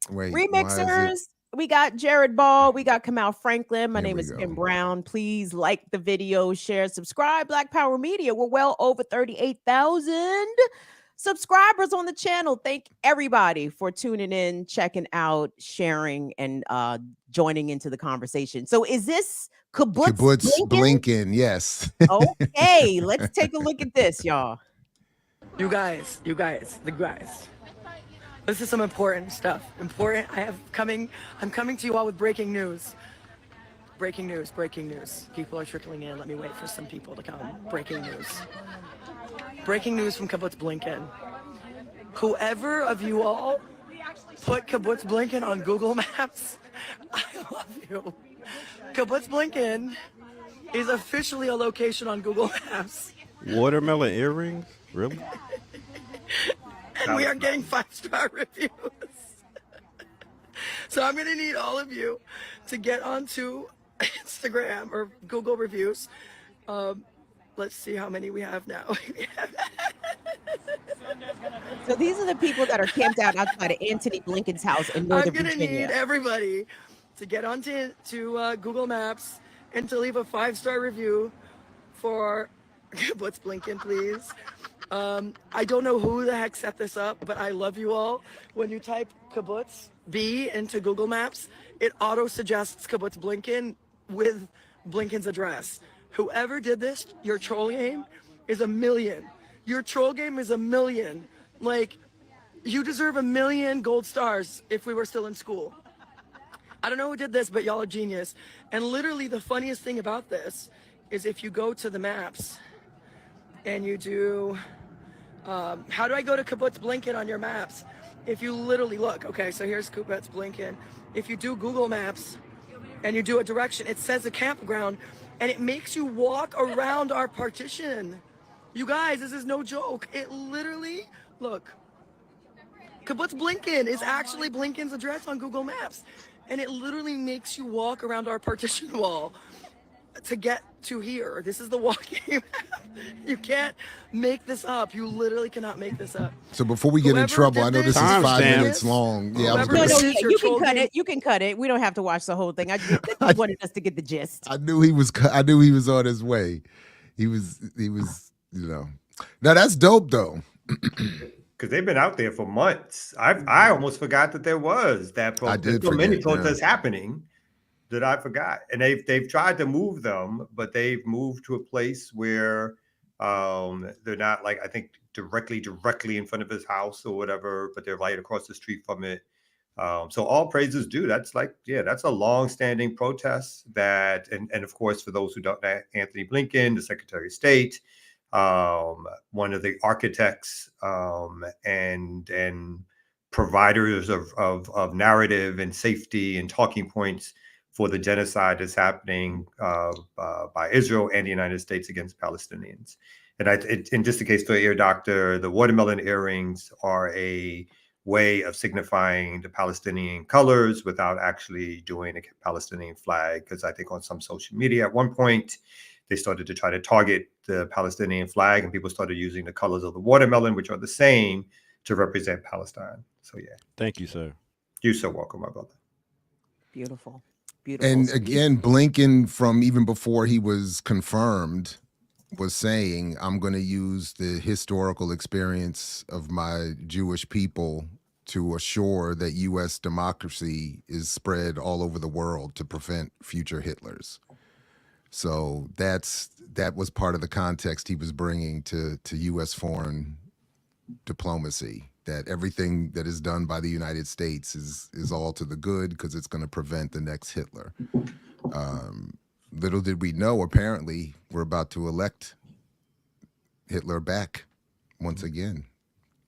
Speaker 3: Wait, why is it?
Speaker 4: Remixers. We got Jared Ball. We got Kamal Franklin. My
Speaker 3: Here
Speaker 4: name
Speaker 3: we
Speaker 4: is
Speaker 3: go.
Speaker 4: Kim Brown. Please like the video, share, subscribe. Black Power Media. We're well over 38,000 subscribers on the channel. Thank everybody for tuning in, checking out, sharing, and joining into the conversation. So is this Kibbutz
Speaker 3: Kibbutz
Speaker 4: Blinken?
Speaker 3: Blinken, yes.
Speaker 4: Okay, let's take a look at this, y'all.
Speaker 6: You guys, the guys. This is some important stuff. Important. I'm coming to you all with breaking news. Breaking news. People are trickling in. Let me wait for some people to come. Breaking news. Breaking news from Kibbutz Blinken. Whoever of you all put Kibbutz Blinken on Google Maps, I love you. Kibbutz Blinken is officially a location on Google Maps.
Speaker 2: Watermelon earrings? Really?
Speaker 6: And we are getting 5-star reviews. So I'm gonna need all of you to get onto Instagram or Google reviews. Let's see how many we have now.
Speaker 4: So these are the people that are camped out outside of Anthony Blinken's house in Northern
Speaker 6: I'm gonna
Speaker 4: Virginia.
Speaker 6: need everybody to get onto Google Maps and to leave a 5-star review for Kibbutz Blinken, please. I don't know who the heck set this up, but I love you all. When you type Kibbutz B into Google Maps, it auto suggests Kibbutz Blinken with Blinken's address. Whoever did this, your troll game is $1 million. Your troll game is $1 million. Like, you deserve 1 million gold stars if we were still in school. I don't know who did this, but y'all are genius. And literally the funniest thing about this is if you go to the maps and you do, how do I go to Kibbutz Blinken on your maps? If you literally look, okay, so here's Kibbutz Blinken. If you do Google Maps and you do a direction, it says a campground and it makes you walk around our partition. You guys, this is no joke. It literally, look, Kibbutz Blinken is actually Blinken's address on Google Maps. And it literally makes you walk around our partition wall to get to here. This is the walking map. You can't make this up. You literally cannot make this up.
Speaker 3: So before we get in
Speaker 6: Whoever
Speaker 3: trouble,
Speaker 6: did
Speaker 3: I know this is
Speaker 2: Timestamp.
Speaker 3: 5 minutes long. Yeah, I was
Speaker 6: Whoever
Speaker 3: gonna
Speaker 6: did
Speaker 3: say,
Speaker 4: No,
Speaker 6: this,
Speaker 4: yeah,
Speaker 6: your
Speaker 4: you can
Speaker 6: troll
Speaker 4: cut
Speaker 6: game-
Speaker 4: it. You can cut it. We don't have to watch the whole thing. I just wanted us to get the gist.
Speaker 3: I knew he was on his way. He was, Now that's dope though.
Speaker 5: Because they've been out there for months. I almost forgot that there was that
Speaker 3: I
Speaker 5: protest.
Speaker 3: did
Speaker 5: So many
Speaker 3: forget, yeah.
Speaker 5: protests happening that I forgot. And they've tried to move them, but they've moved to a place where they're not, like, I think directly in front of his house or whatever, but they're right across the street from it. So all praises due. That's that's a long-standing protest that, and of course, for those who don't know, Anthony Blinken, the Secretary of State, one of the architects and providers of narrative and safety and talking points for the genocide that's happening by Israel and the United States against Palestinians. And in just the case for Ear Doctor, the watermelon earrings are a way of signifying the Palestinian colors without actually doing a Palestinian flag. Because I think on some social media at one point, they started to try to target the Palestinian flag, and people started using the colors of the watermelon, which are the same, to represent Palestine. So yeah.
Speaker 2: Thank you, sir.
Speaker 5: You're so welcome, my brother.
Speaker 4: Beautiful. Beautiful.
Speaker 3: And again, Blinken, from even before he was confirmed, was saying, I'm going to use the historical experience of my Jewish people to assure that U.S. democracy is spread all over the world to prevent future Hitlers. So that was part of the context he was bringing to U.S. foreign diplomacy, that everything that is done by the United States is all to the good because it's going to prevent the next Hitler. Little did we know, apparently, we're about to elect Hitler back once again.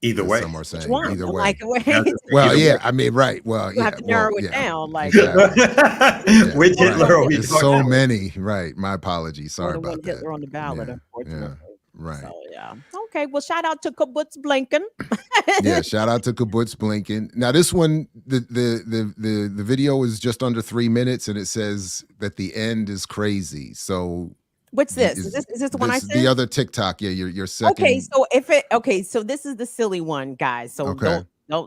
Speaker 5: Either
Speaker 3: as
Speaker 5: way.
Speaker 3: Some are saying.
Speaker 4: One,
Speaker 3: Either way.
Speaker 4: like,
Speaker 3: Well,
Speaker 5: Either
Speaker 3: yeah,
Speaker 5: way.
Speaker 3: I mean, right. Well,
Speaker 4: you have to narrow it
Speaker 3: yeah,
Speaker 4: down. Like,
Speaker 3: exactly.
Speaker 5: Which Hitler are we
Speaker 3: There's
Speaker 5: talking
Speaker 3: so
Speaker 5: about?
Speaker 3: many. Right. My apologies. Sorry
Speaker 4: more than one
Speaker 3: about that.
Speaker 4: Hitler on the ballot,
Speaker 3: Yeah,
Speaker 4: unfortunately.
Speaker 3: Right.
Speaker 4: So yeah. Okay. Well, shout out to Kibbutz Blinken.
Speaker 3: Yeah, shout out to Kibbutz Blinken. Now this one, the video is just under 3 minutes, and it says that the end is crazy. So
Speaker 4: What's this? Is this the one I
Speaker 3: the
Speaker 4: sent?
Speaker 3: other TikTok? Yeah, your second.
Speaker 4: Okay, so this is the silly one, guys. So
Speaker 3: Okay.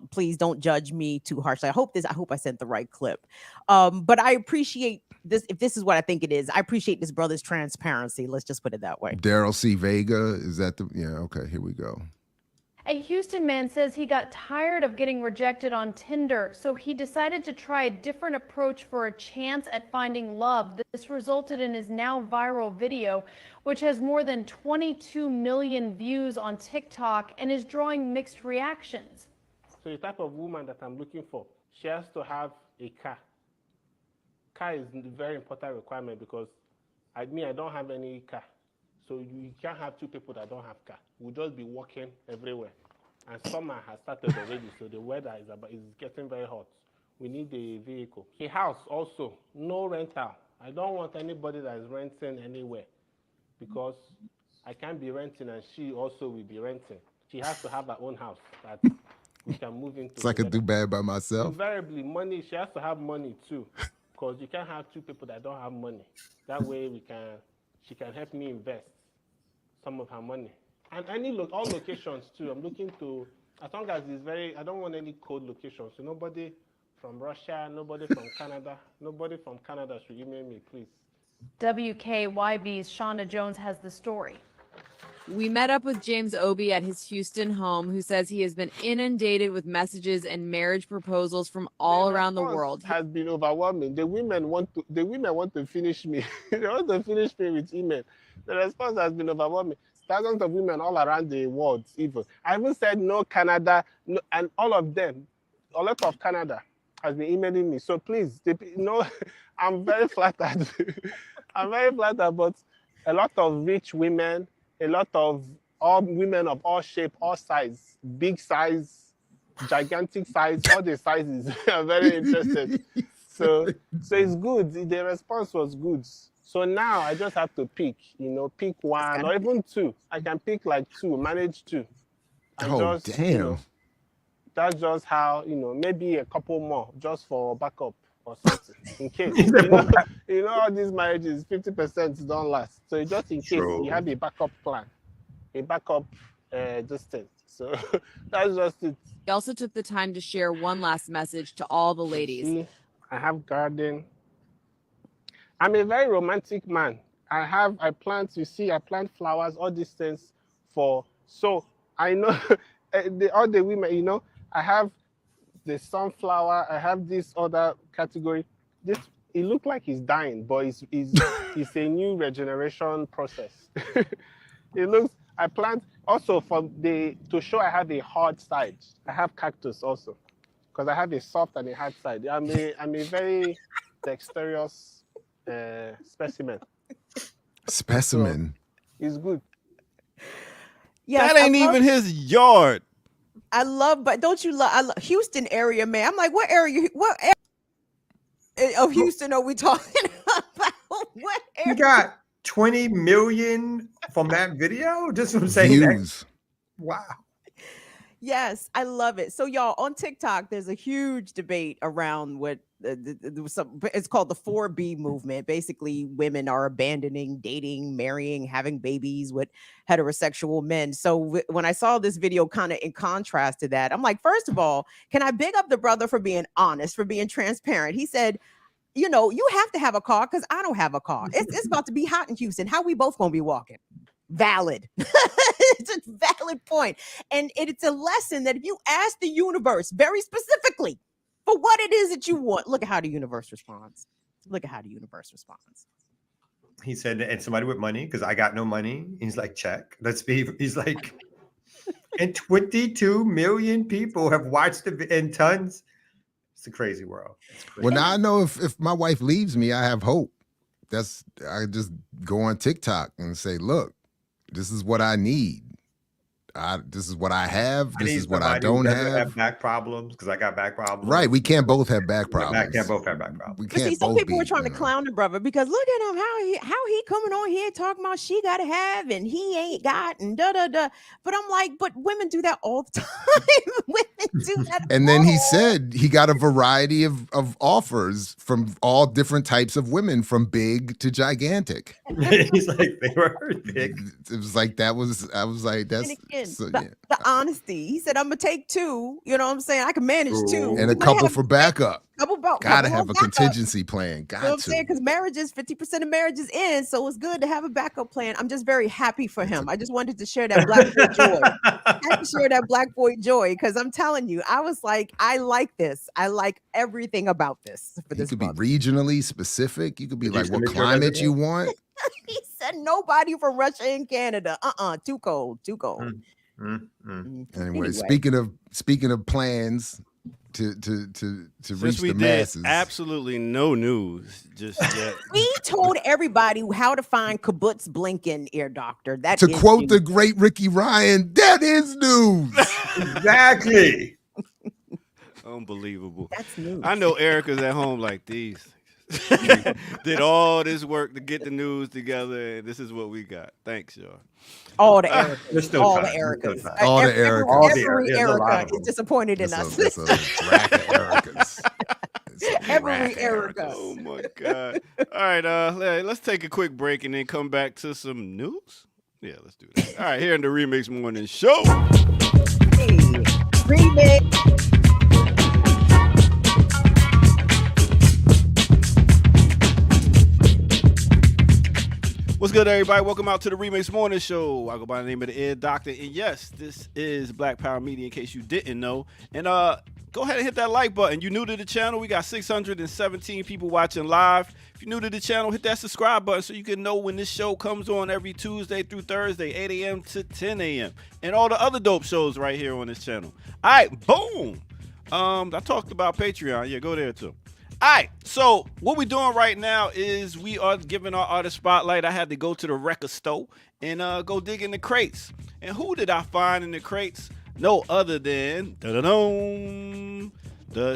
Speaker 4: please don't judge me too harshly. I hope I sent the right clip. But I appreciate this. If this is what I think it is, I appreciate this brother's transparency. Let's just put it that way.
Speaker 3: Daryl C. Vega, is that the? Yeah. Okay. Here we go.
Speaker 7: A Houston man says he got tired of getting rejected on Tinder, so he decided to try a different approach for a chance at finding love. This resulted in his now viral video, which has more than 22 million views on TikTok and is drawing mixed reactions.
Speaker 8: So the type of woman that I'm looking for, she has to have a car. Car is a very important requirement because I don't have any car. So you can't have two people that don't have car. We'll just be walking everywhere. And summer has started already, so the weather is getting very hot. We need a vehicle. A house also, no rental. I don't want anybody that is renting anywhere because I can't be renting and she also will be renting. She has to have her own house that we can move into.
Speaker 3: So I could do bad by myself.
Speaker 8: Invariably, money, she has to have money too because you can't have two people that don't have money. That way she can help me invest some of her money. And all locations too. I'm looking to, as long as it's I don't want any cold locations. So nobody from Russia, nobody from Canada, nobody from Canada should email me, please.
Speaker 7: WKYB's Shonda Jones has the story.
Speaker 9: We met up with James Obie at his Houston home, who says he has been inundated with messages and marriage proposals from all around the world.
Speaker 8: Has been overwhelming. The women want to finish me. They want to finish me with email. The response has been overwhelming. Thousands of women all around the world, even. I even said no Canada, no, and all of them, a lot of Canada has been emailing me. So please, I'm very flattered. I'm very flattered, but a lot of rich women, a lot of all women of all shape, all size, big size, gigantic size, all the sizes are very interested. So it's good. The response was good. So now I just have to pick one or even two. I can pick like two, manage two. And
Speaker 3: damn.
Speaker 8: That's just how, maybe a couple more just for backup or something in case. All these marriages, 50% don't last. So just in case you have a backup plan, a backup distance. So that's just it.
Speaker 9: He also took the time to share one last message to all the ladies.
Speaker 8: See, I have garden. I'm a very romantic man. I plant flowers, all these things so I know all the women, I have the sunflower, I have this other category. It looks like it's dying, but it's a new regeneration process. I plant also to show I have a hard side. I have cactus also, because I have a soft and a hard side. I'm a very dexterous specimen.
Speaker 3: Specimen.
Speaker 8: So, it's good.
Speaker 4: Yeah,
Speaker 2: That ain't even his yard.
Speaker 4: But don't you love? I love Houston area, man. I'm like, what area of Houston are we talking about? What area?
Speaker 5: You got 20 million from that video? Just what I'm saying.
Speaker 3: Views.
Speaker 5: Wow.
Speaker 4: Yes, I love it. So y'all, on TikTok, there's a huge debate around what it's called the 4B movement. Basically, women are abandoning dating, marrying, having babies with heterosexual men. So when I saw this video kind of in contrast to that, I'm like, first of all, can I big up the brother for being honest, for being transparent? He said, you have to have a car because I don't have a car. It's about to be hot in Houston. How we both gonna be walking? Valid. It's a valid point. And it's a lesson that if you ask the universe very specifically for what it is that you want, look at how the universe responds.
Speaker 5: He said, and somebody with money, because I got no money. He's like, check. He's like, and 22 million people have watched it and tons. It's a crazy world.
Speaker 3: Well, now I know if my wife leaves me, I have hope. I just go on TikTok and say, look, this is what I need. this is what I have.
Speaker 5: I
Speaker 3: This
Speaker 5: need
Speaker 3: is what I
Speaker 5: somebody who
Speaker 3: don't
Speaker 5: doesn't
Speaker 3: have.
Speaker 5: back problems because I got back problems.
Speaker 3: Right. We can't both have back
Speaker 5: We
Speaker 3: problems.
Speaker 5: can't both have back problems.
Speaker 3: We
Speaker 4: But
Speaker 3: can't
Speaker 4: see, some
Speaker 3: both
Speaker 4: people
Speaker 3: be,
Speaker 4: were trying to
Speaker 3: you know.
Speaker 4: clown the brother because look at him, how he coming on here talking about she gotta have and he ain't got and da da da. But I'm like, but women do that all the time. Women do that.
Speaker 3: And then he
Speaker 4: all
Speaker 3: said he got a variety of offers from all different types of women, from big to gigantic.
Speaker 5: He's like, they were big.
Speaker 3: It was like I was like, that's
Speaker 4: And again,
Speaker 3: so,
Speaker 4: the honesty. He said, I'm gonna take two. You know what I'm saying? I can manage two.
Speaker 3: and a
Speaker 4: You might
Speaker 3: couple
Speaker 4: have
Speaker 3: for backup.
Speaker 4: couple
Speaker 3: Gotta
Speaker 4: couple
Speaker 3: have a
Speaker 4: backup.
Speaker 3: contingency plan.
Speaker 4: You know what
Speaker 3: Got
Speaker 4: I'm saying?
Speaker 3: to.
Speaker 4: Because marriages, 50% of marriages end. So it's good to have a backup plan. I'm just very happy for him. I just wanted to share that black boy joy. I had to share that black boy joy because I'm telling you, I was like, I like this. I like everything about this for
Speaker 3: You
Speaker 4: this
Speaker 3: could be
Speaker 4: month.
Speaker 3: regionally specific. You could be
Speaker 5: Did you
Speaker 3: like what
Speaker 5: submit your
Speaker 3: climate
Speaker 5: resume?
Speaker 3: you want.
Speaker 4: He said nobody from Russia and Canada. Too cold. Too cold.
Speaker 3: Anyway, speaking of plans to reach
Speaker 2: Since we
Speaker 3: the
Speaker 2: did
Speaker 3: masses.
Speaker 2: absolutely no news just yet.
Speaker 4: We told everybody how to find kibbutz Blinken, ear doctor. That
Speaker 3: To
Speaker 4: is
Speaker 3: quote
Speaker 4: news.
Speaker 3: the great Ricky Ryan, that is news.
Speaker 5: Exactly.
Speaker 2: Unbelievable.
Speaker 4: That's news.
Speaker 2: I know Erica's at home like these. Did all this work to get the news together, and this is what we got. Thanks, y'all.
Speaker 4: All the Ericas.
Speaker 5: There's still
Speaker 4: All
Speaker 5: time.
Speaker 4: the
Speaker 5: There's still
Speaker 4: Ericas.
Speaker 5: time.
Speaker 3: All the
Speaker 4: Every-
Speaker 3: Ericas.
Speaker 5: All the
Speaker 4: Every
Speaker 5: Ericas. There's a lot
Speaker 4: Erica
Speaker 5: of
Speaker 4: is
Speaker 5: them.
Speaker 4: disappointed in
Speaker 3: It's
Speaker 4: us.
Speaker 3: a rack of Ericas. It's a rack
Speaker 4: Every
Speaker 3: of
Speaker 4: Erica.
Speaker 2: Oh my God. All right, let's take a quick break and then come back to some news. Yeah, let's do that. All right, here in the Remix Morning Show.
Speaker 4: Hey, remix.
Speaker 2: What's good, everybody? Welcome out to the Remix Morning Show. I go by the name of the Ear Doctor, and yes, this is Black Power Media. In case you didn't know, and go ahead and hit that like button. You new to the channel? We got 617 people watching live. If you're new to the channel, hit that subscribe button so you can know when this show comes on every Tuesday through Thursday, 8 a.m. to 10 a.m. and all the other dope shows right here on this channel. All right, boom. I talked about Patreon. Yeah, go there too. All right, so what we're doing right now is we are giving our artist spotlight. I had to go to the record store and go dig in the crates. And who did I find in the crates? No other than the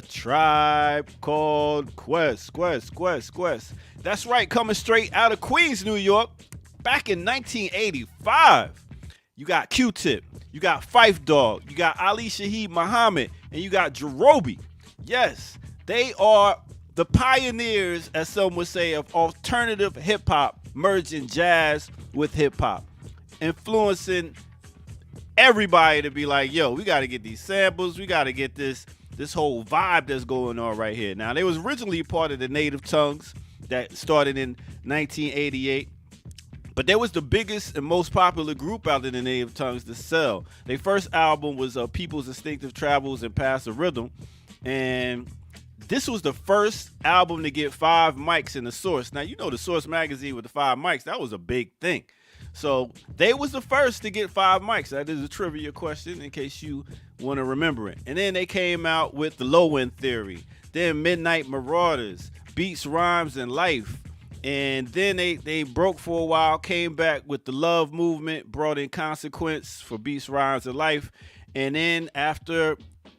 Speaker 2: Tribe Called Quest. That's right, coming straight out of Queens, New York, back in 1985. You got Q-Tip, you got Phife Dawg, you got Ali Shaheed Muhammad, and you got Jerobi. Yes, they are the pioneers, as some would say, of alternative hip-hop, merging jazz with hip-hop, influencing everybody to be like, yo, we got to get these samples, we got to get this whole vibe that's going on right here. Now, they was originally part of the Native Tongues that started in 1988, but they was the biggest and most popular group out of the Native Tongues to sell. Their first album was People's Instinctive Travels and Pass the Rhythm, and this was the first album to get 5 mics in the Source. Now, you know the Source magazine with the 5 mics, that was a big thing. So they was the first to get 5 mics. That is a trivia question in case you want to remember it. And then they came out with the Low End Theory, then Midnight Marauders, Beats, Rhymes, and Life. And then they broke for a while, came back with the Love Movement, brought in Consequence for Beats, Rhymes, and Life. And then after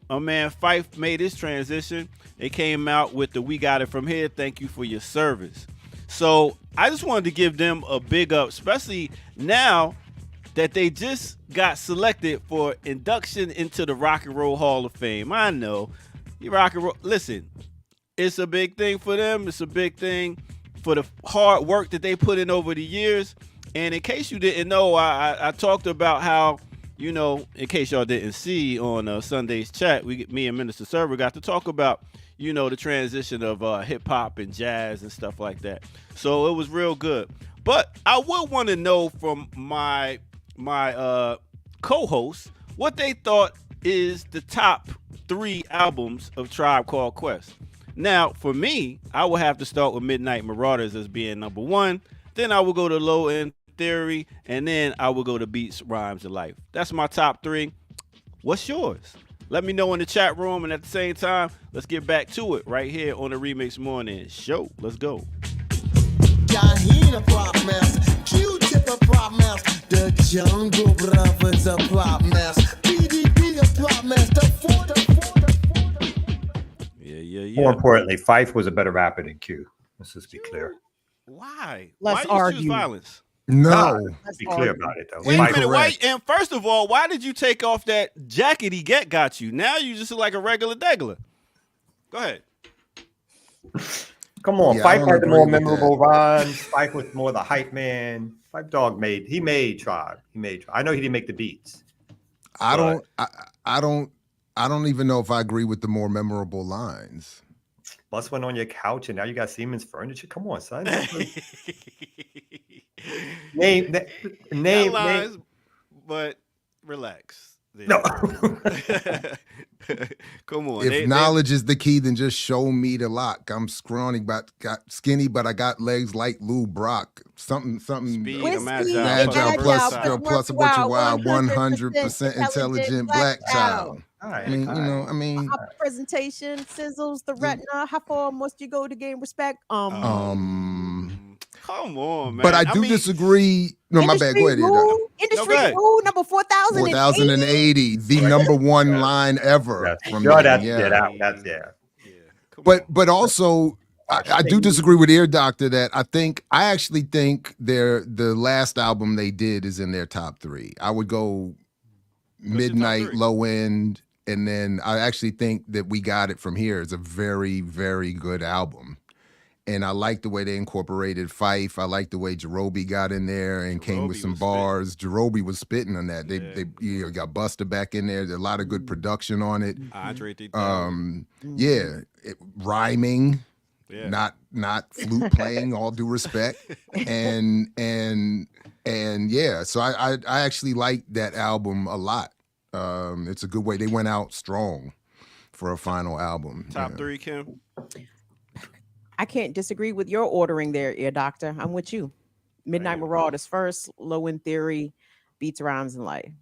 Speaker 2: Phife made his transition, they came out with the We Got It From Here, Thank You For Your Service. So I just wanted to give them a big up, especially now that they just got selected for induction into the Rock and Roll Hall of Fame. I know, you rock and roll. Listen, it's a big thing for them. It's a big thing for the hard work that they put in over the years. And in case you didn't know, I talked about how, you know, in case y'all didn't see on Sunday's chat, me and Minister Server got to talk about, you know, the transition of hip hop and jazz and stuff like that. So it was real good. But I would want to know from my co-hosts what they thought is the top 3 albums of Tribe Called Quest. Now, for me, I would have to start with Midnight Marauders as being number 1. Then I will go to Low End Theory, and then I will go to Beats, Rhymes, and Life. That's my top 3. What's yours? Let me know in the chat room, and at the same time, let's get back to it right here on the Remix Morning Show. Let's go.
Speaker 10: Y'all hear the prop master. Q-Tip the plot mess. The Jungle Brothers a plot mess. PDP a plot mess.
Speaker 2: Yeah.
Speaker 5: More importantly, Fife was a better rapper than Q. Let's just be clear.
Speaker 2: Why?
Speaker 4: Let's
Speaker 2: Why you choose
Speaker 4: argue.
Speaker 2: violence?
Speaker 3: No.
Speaker 5: Let's be clear about it, though.
Speaker 2: Wait a minute. Why?
Speaker 3: Incorrect.
Speaker 2: And first of all, why did you take off that jacket he got you? Now you just look like a regular degular. Go ahead.
Speaker 5: Come on,
Speaker 3: Yeah, I
Speaker 5: Fife
Speaker 3: don't
Speaker 5: had the
Speaker 3: agree
Speaker 5: more
Speaker 3: with
Speaker 5: memorable rhymes. Fife was more the hype man. Fife Dog made Tribe. I know he didn't make the beats.
Speaker 3: I don't even know if I agree with the more memorable lines.
Speaker 5: Bus went on your couch and now you got Siemens furniture. Come on, son. name.
Speaker 2: Lies, but relax.
Speaker 5: No.
Speaker 2: Come on.
Speaker 3: If knowledge is the key, then just show me the lock. I'm scrawny, but got skinny, but I got legs like Lou Brock. Something.
Speaker 2: Speed,
Speaker 4: Whiskey,
Speaker 3: agile plus
Speaker 2: versatile.
Speaker 3: plus a bunch of wild, 100% intelligent black child.
Speaker 5: All right.
Speaker 3: I mean,
Speaker 4: Presentation, sizzles, the retina. How far must you go to gain respect?
Speaker 2: Come on, man.
Speaker 3: but I do disagree. No, my bad. Go ahead.
Speaker 4: Industry rule number 4080.
Speaker 3: 4080, the number one line ever. From me.
Speaker 5: That's
Speaker 3: But also, I do disagree with Ear Doctor that I actually think the last album they did is in their top 3. I would go Midnight, Low End, and then I actually think that We Got It From Here is a very, very good album. And I like the way they incorporated Fife. I like the way Jerobi got in there and came with some bars. Jerobi was spitting on that. They got Busta back in there. There's a lot of good production on it.
Speaker 2: Andre
Speaker 3: rhyming, not flute playing. All due respect, and yeah. So I actually like that album a lot. It's a good way they went out strong for a final album.
Speaker 2: Top 3, Kim.
Speaker 4: I can't disagree with your ordering there, Ear Doctor. I'm with you. Midnight Marauders first, Low End Theory, Beats, Rhymes, and Life.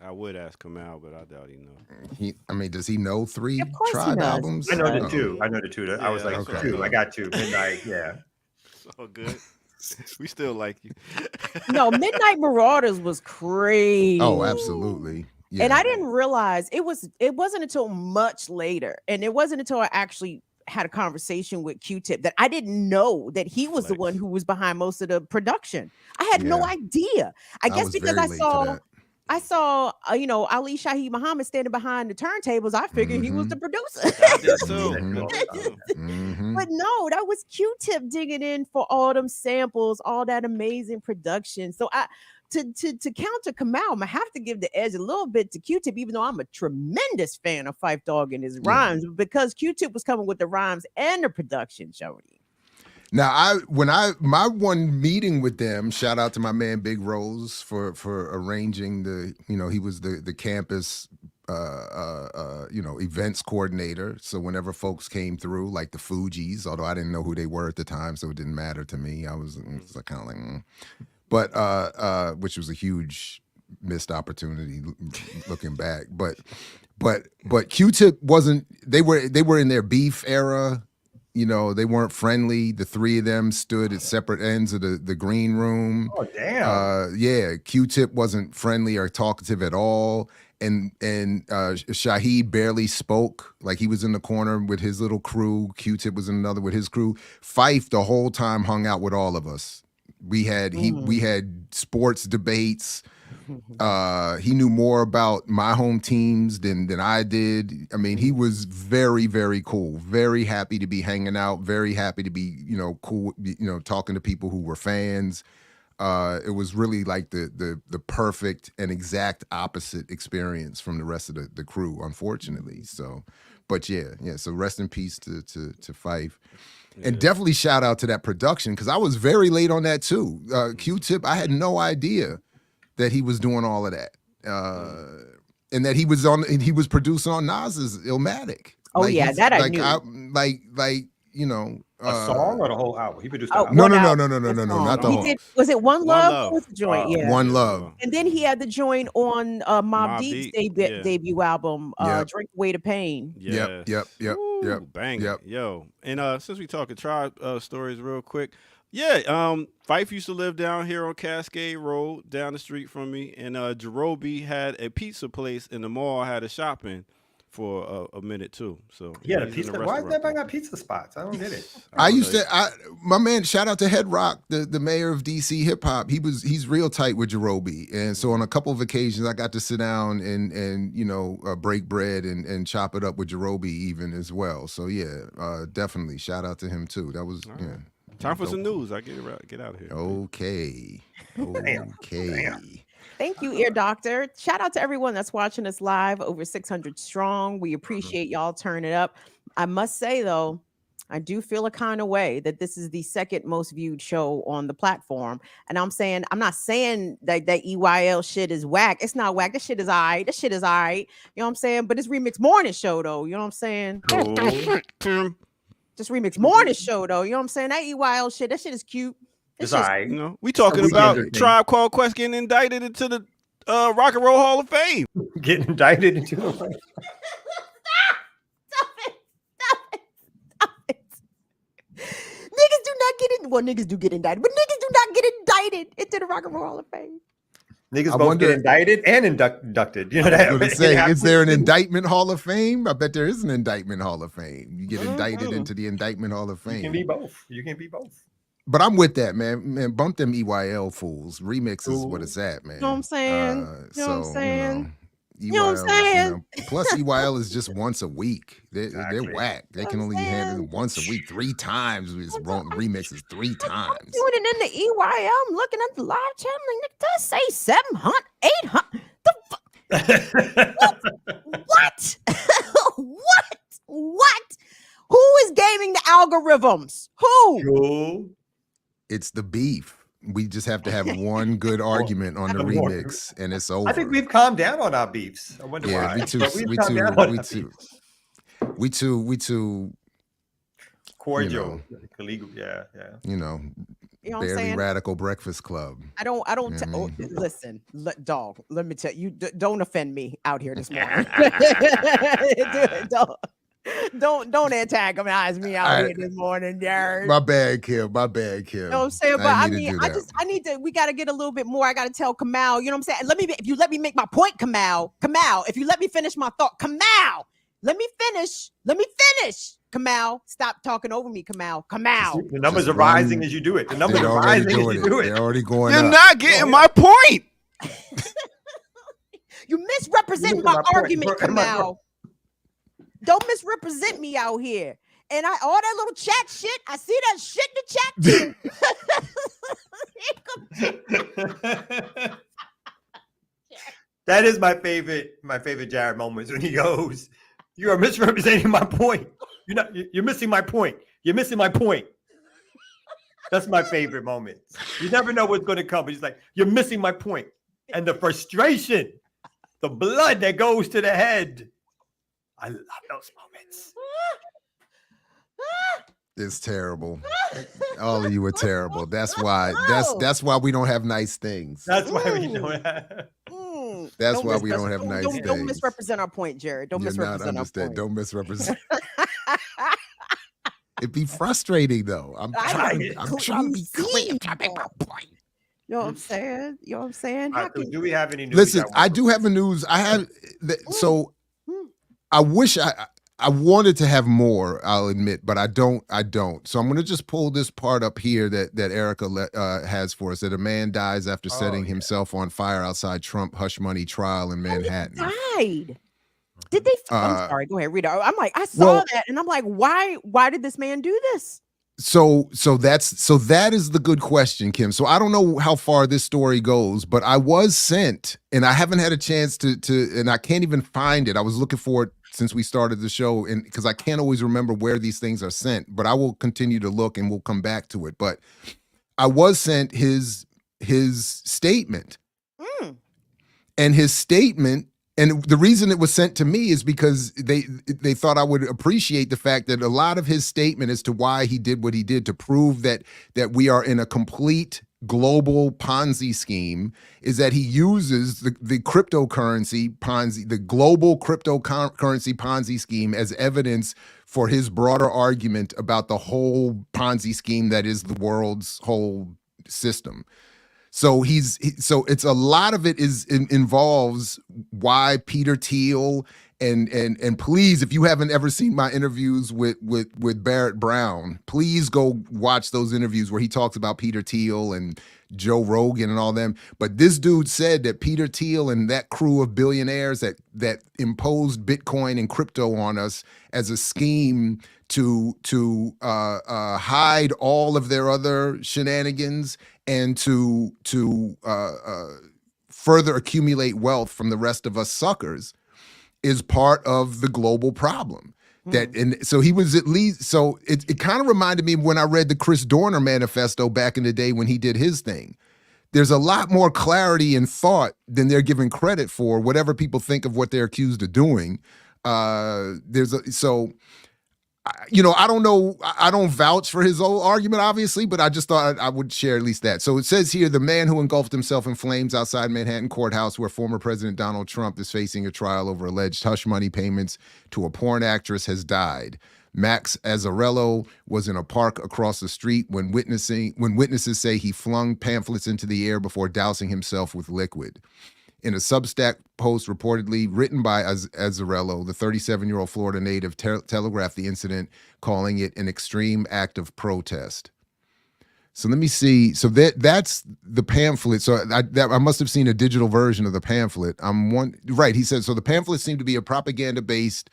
Speaker 2: I would ask Kamal, but I doubt he knows.
Speaker 3: Does he know 3
Speaker 4: Of course
Speaker 3: Tribe
Speaker 4: he does.
Speaker 3: albums?
Speaker 5: I know the 2. I know the 2. I was like,
Speaker 3: okay.
Speaker 5: 2. I got 2. Midnight, yeah.
Speaker 2: It's all good. We still like you.
Speaker 4: No, Midnight Marauders was crazy.
Speaker 3: Oh, absolutely. Yeah.
Speaker 4: And I didn't realize it wasn't until much later. And it wasn't until I actually had a conversation with Q-Tip that I didn't know that he was the one who was behind most of the production. I had no idea. I guess because I saw Ali Shaheed Muhammad standing behind the turntables. I figured he was the producer.
Speaker 2: I did too.
Speaker 4: But no, that was Q-Tip digging in for all them samples, all that amazing production. So to counter Kamal, I have to give the edge a little bit to Q-Tip, even though I'm a tremendous fan of Phife Dawg and his rhymes, because Q-Tip was coming with the rhymes and the production, Jody.
Speaker 3: Now, my one meeting with them, shout out to my man Big Rose for arranging he was the campus events coordinator. So whenever folks came through, like the Fugees, although I didn't know who they were at the time, so it didn't matter to me. I was kind of like, but which was a huge missed opportunity looking back. But Q-Tip wasn't. They were in their beef era. They weren't friendly. The 3 of them stood at separate ends of the green room.
Speaker 5: Oh, damn.
Speaker 3: Yeah, Q-Tip wasn't friendly or talkative at all. And Shaheed barely spoke. Like, he was in the corner with his little crew. Q-Tip was in another with his crew. Fife the whole time hung out with all of us. We had sports debates. He knew more about my home teams than I did. I mean, he was very, very cool. Very happy to be hanging out. Very happy to be, cool. Talking to people who were fans. It was really like the perfect and exact opposite experience from the rest of the crew, unfortunately. So, but yeah. So rest in peace to Fife. Yeah. And definitely shout out to that production, because I was very late on that too. Q-Tip, I had no idea that he was doing all of that, and that he was producing on Nas's Illmatic.
Speaker 4: Oh, that I knew.
Speaker 5: A song or the whole album? He produced the album.
Speaker 3: No, not the whole.
Speaker 4: Was it One Love? What was the joint?
Speaker 3: One Love.
Speaker 4: And then he had the joint on Mobb Deep's debut album, Drink Away the Pain.
Speaker 3: Yep.
Speaker 2: Bang. Yep. Yo, and since we talking tribe stories real quick, Yeah, Fife used to live down here on Cascade Road, down the street from me, and Jerobi had a pizza place in the mall. Had a shopping for a minute too. So
Speaker 5: Yeah, the
Speaker 2: he's in
Speaker 5: pizza. Why is
Speaker 2: restaurant
Speaker 5: everybody
Speaker 2: business.
Speaker 5: got pizza spots? I don't get it.
Speaker 3: I
Speaker 2: don't
Speaker 3: used
Speaker 2: know.
Speaker 3: to, my man, shout out to Head Rock, the mayor of DC hip hop. He's real tight with Jerobi, and so on a couple of occasions I got to sit down and break bread and chop it up with Jerobi even as well. So yeah, definitely shout out to him too. That was
Speaker 2: All
Speaker 3: yeah.
Speaker 2: right. Time for
Speaker 3: dope.
Speaker 2: some news. I get out of here.
Speaker 3: Okay,
Speaker 5: Damn.
Speaker 3: okay.
Speaker 4: Thank you, Ear Doctor. Shout out to everyone that's watching us live, over 600 strong. We appreciate y'all turning up. I must say, though, I do feel a kind of way that this is the second most viewed show on the platform. And I'm not saying that EYL shit is whack. It's not whack. This shit is all right. This shit is all right. You know what I'm saying? But it's Remix Morning Show, though. You know what I'm saying?
Speaker 2: Tim,
Speaker 4: Just Remix Morning Show, though. You know what I'm saying? That EYL shit, that shit is cute.
Speaker 5: It's
Speaker 4: It's
Speaker 5: all
Speaker 4: just,
Speaker 5: right.
Speaker 2: you know, we talking
Speaker 5: weekend
Speaker 2: about
Speaker 5: thing.
Speaker 2: Tribe Called Quest getting indicted into the Rock and Roll Hall of Fame.
Speaker 5: Getting indicted into the
Speaker 4: Stop it. Niggas do not get in. Well, niggas do get indicted, but niggas do not get indicted into the Rock and Roll Hall of Fame.
Speaker 5: niggas
Speaker 3: I
Speaker 5: both
Speaker 3: wonder-
Speaker 5: get indicted and inducted. You know
Speaker 3: I
Speaker 5: that.
Speaker 3: was going to say, is there an indictment Hall of Fame? I bet there is an indictment Hall of Fame. You get indicted into the indictment Hall of
Speaker 5: You can
Speaker 3: Fame.
Speaker 5: be both. You can be both.
Speaker 3: But I'm with that, man. Man, bump them EYL fools. Remix is what
Speaker 5: Ooh.
Speaker 3: it's at, man.
Speaker 4: You know what I'm saying? You know what I'm saying?
Speaker 3: You
Speaker 4: You know what I'm saying?
Speaker 3: plus EYL is just once a week. They're
Speaker 5: Exactly.
Speaker 3: whack. They can only handle it once a week, 3 times. It's wrong remixes 3
Speaker 4: I'm
Speaker 3: times.
Speaker 4: doing it in the EYL. I'm looking at the live channel. And it does say 700, 800. What? What? Who is gaming the algorithms? Who?
Speaker 5: Cool.
Speaker 3: It's the beef. We just have to have one good argument on the
Speaker 5: One more.
Speaker 3: remix, and it's over.
Speaker 5: I think we've calmed down on our beefs. I wonder
Speaker 3: Yeah,
Speaker 5: why.
Speaker 3: we too,
Speaker 5: But we've
Speaker 3: we
Speaker 5: calmed
Speaker 3: too,
Speaker 5: down on
Speaker 3: we
Speaker 5: our
Speaker 3: too,
Speaker 5: beefs.
Speaker 3: we too,
Speaker 5: Cordial. Illegal. Yeah.
Speaker 3: you know,
Speaker 4: You know what I'm
Speaker 3: barely
Speaker 4: saying?
Speaker 3: radical breakfast club.
Speaker 4: I don't.
Speaker 3: You know what I mean?
Speaker 4: Listen, dog. Let me tell you. Don't offend me out here this morning. don't antagonize me out here this morning, Jared.
Speaker 3: My bad, Kim. My bad, Kim.
Speaker 4: You know what I'm saying? But
Speaker 3: I
Speaker 4: I
Speaker 3: didn't mean to
Speaker 4: mean,
Speaker 3: do
Speaker 4: I
Speaker 3: that.
Speaker 4: just, I need to, we got to get a little bit more. I got to tell Kamal, you know what I'm saying? If you let me make my point, Kamal, if you let me finish my thought, Kamal, let me finish. Kamal, stop talking over me, Kamal.
Speaker 5: The numbers
Speaker 3: Just
Speaker 5: are rising
Speaker 3: run.
Speaker 5: as you do it. The numbers
Speaker 3: They're
Speaker 5: are
Speaker 3: already
Speaker 5: rising as
Speaker 3: doing
Speaker 5: you
Speaker 3: it.
Speaker 5: do it.
Speaker 3: They're already going
Speaker 2: You're
Speaker 3: up.
Speaker 2: not getting my point.
Speaker 4: You misrepresent
Speaker 5: Look at
Speaker 4: my
Speaker 5: my point.
Speaker 4: argument,
Speaker 5: Look at my point.
Speaker 4: Kamal. Don't misrepresent me out here. And all that little chat shit, I see that shit in the chat too.
Speaker 5: That is my favorite Jared moments when he goes, "You are misrepresenting my point. You're missing my point. You're missing my point." That's my favorite moment. You never know what's going to come. But he's like, "You're missing my point," and the frustration, the blood that goes to the head. I love those moments.
Speaker 3: It's terrible. All of you are terrible. That's why. That's why we don't have nice things.
Speaker 5: That's why we know that.
Speaker 3: That's why we don't have nice things.
Speaker 4: Don't misrepresent our point, Jared. Don't
Speaker 3: You're not
Speaker 4: misrepresent our
Speaker 3: understand.
Speaker 4: point.
Speaker 3: Don't misrepresent. It'd be frustrating though. I'm trying to be clear. I'm trying to make my point.
Speaker 4: You know what I'm saying? You know what I'm saying?
Speaker 5: All right, so do we have any news?
Speaker 3: Listen, I do have a news. I have so I wish I wanted to have more, I'll admit, but I don't. So I'm going to just pull this part up here that Erica has for us, that a man dies after setting himself on fire outside Trump hush money trial in Manhattan.
Speaker 4: Died. Did they? I'm sorry. Go ahead, read it. I'm like, I saw that, and I'm like, why did this man do this?
Speaker 3: So that is the good question, Kim. So I don't know how far this story goes, but I was sent, and I haven't had a chance to, and I can't even find it. I was looking for it since we started the show, and because I can't always remember where these things are sent, but I will continue to look and we'll come back to it. But I was sent his statement, and his statement. And the reason it was sent to me is because they thought I would appreciate the fact that a lot of his statement as to why he did what he did to prove that we are in a complete global Ponzi scheme is that he uses the cryptocurrency Ponzi, the global cryptocurrency Ponzi scheme as evidence for his broader argument about the whole Ponzi scheme that is the world's whole system. So so it's a lot of it involves why Peter Thiel and please, if you haven't ever seen my interviews with Barrett Brown, please go watch those interviews where he talks about Peter Thiel and Joe Rogan and all them. But this dude said that Peter Thiel and that crew of billionaires that imposed Bitcoin and crypto on us as a scheme to hide all of their other shenanigans and to further accumulate wealth from the rest of us suckers is part of the global problem. And so he was at least, so it kind of reminded me when I read the Chris Dorner manifesto back in the day when he did his thing. There's a lot more clarity and thought than they're given credit for, whatever people think of what they're accused of doing. I don't know, I don't vouch for his old argument, obviously, but I just thought I would share at least that. So it says here, the man who engulfed himself in flames outside Manhattan courthouse where former President Donald Trump is facing a trial over alleged hush money payments to a porn actress has died. Max Azzarello was in a park across the street when witnesses say he flung pamphlets into the air before dousing himself with liquid. In a Substack post reportedly written by Azzarello, the 37-year-old Florida native telegraphed the incident, calling it an extreme act of protest. So let me see. So that's the pamphlet. So I must have seen a digital version of the pamphlet. Right. He said, so the pamphlet seemed to be propaganda-based,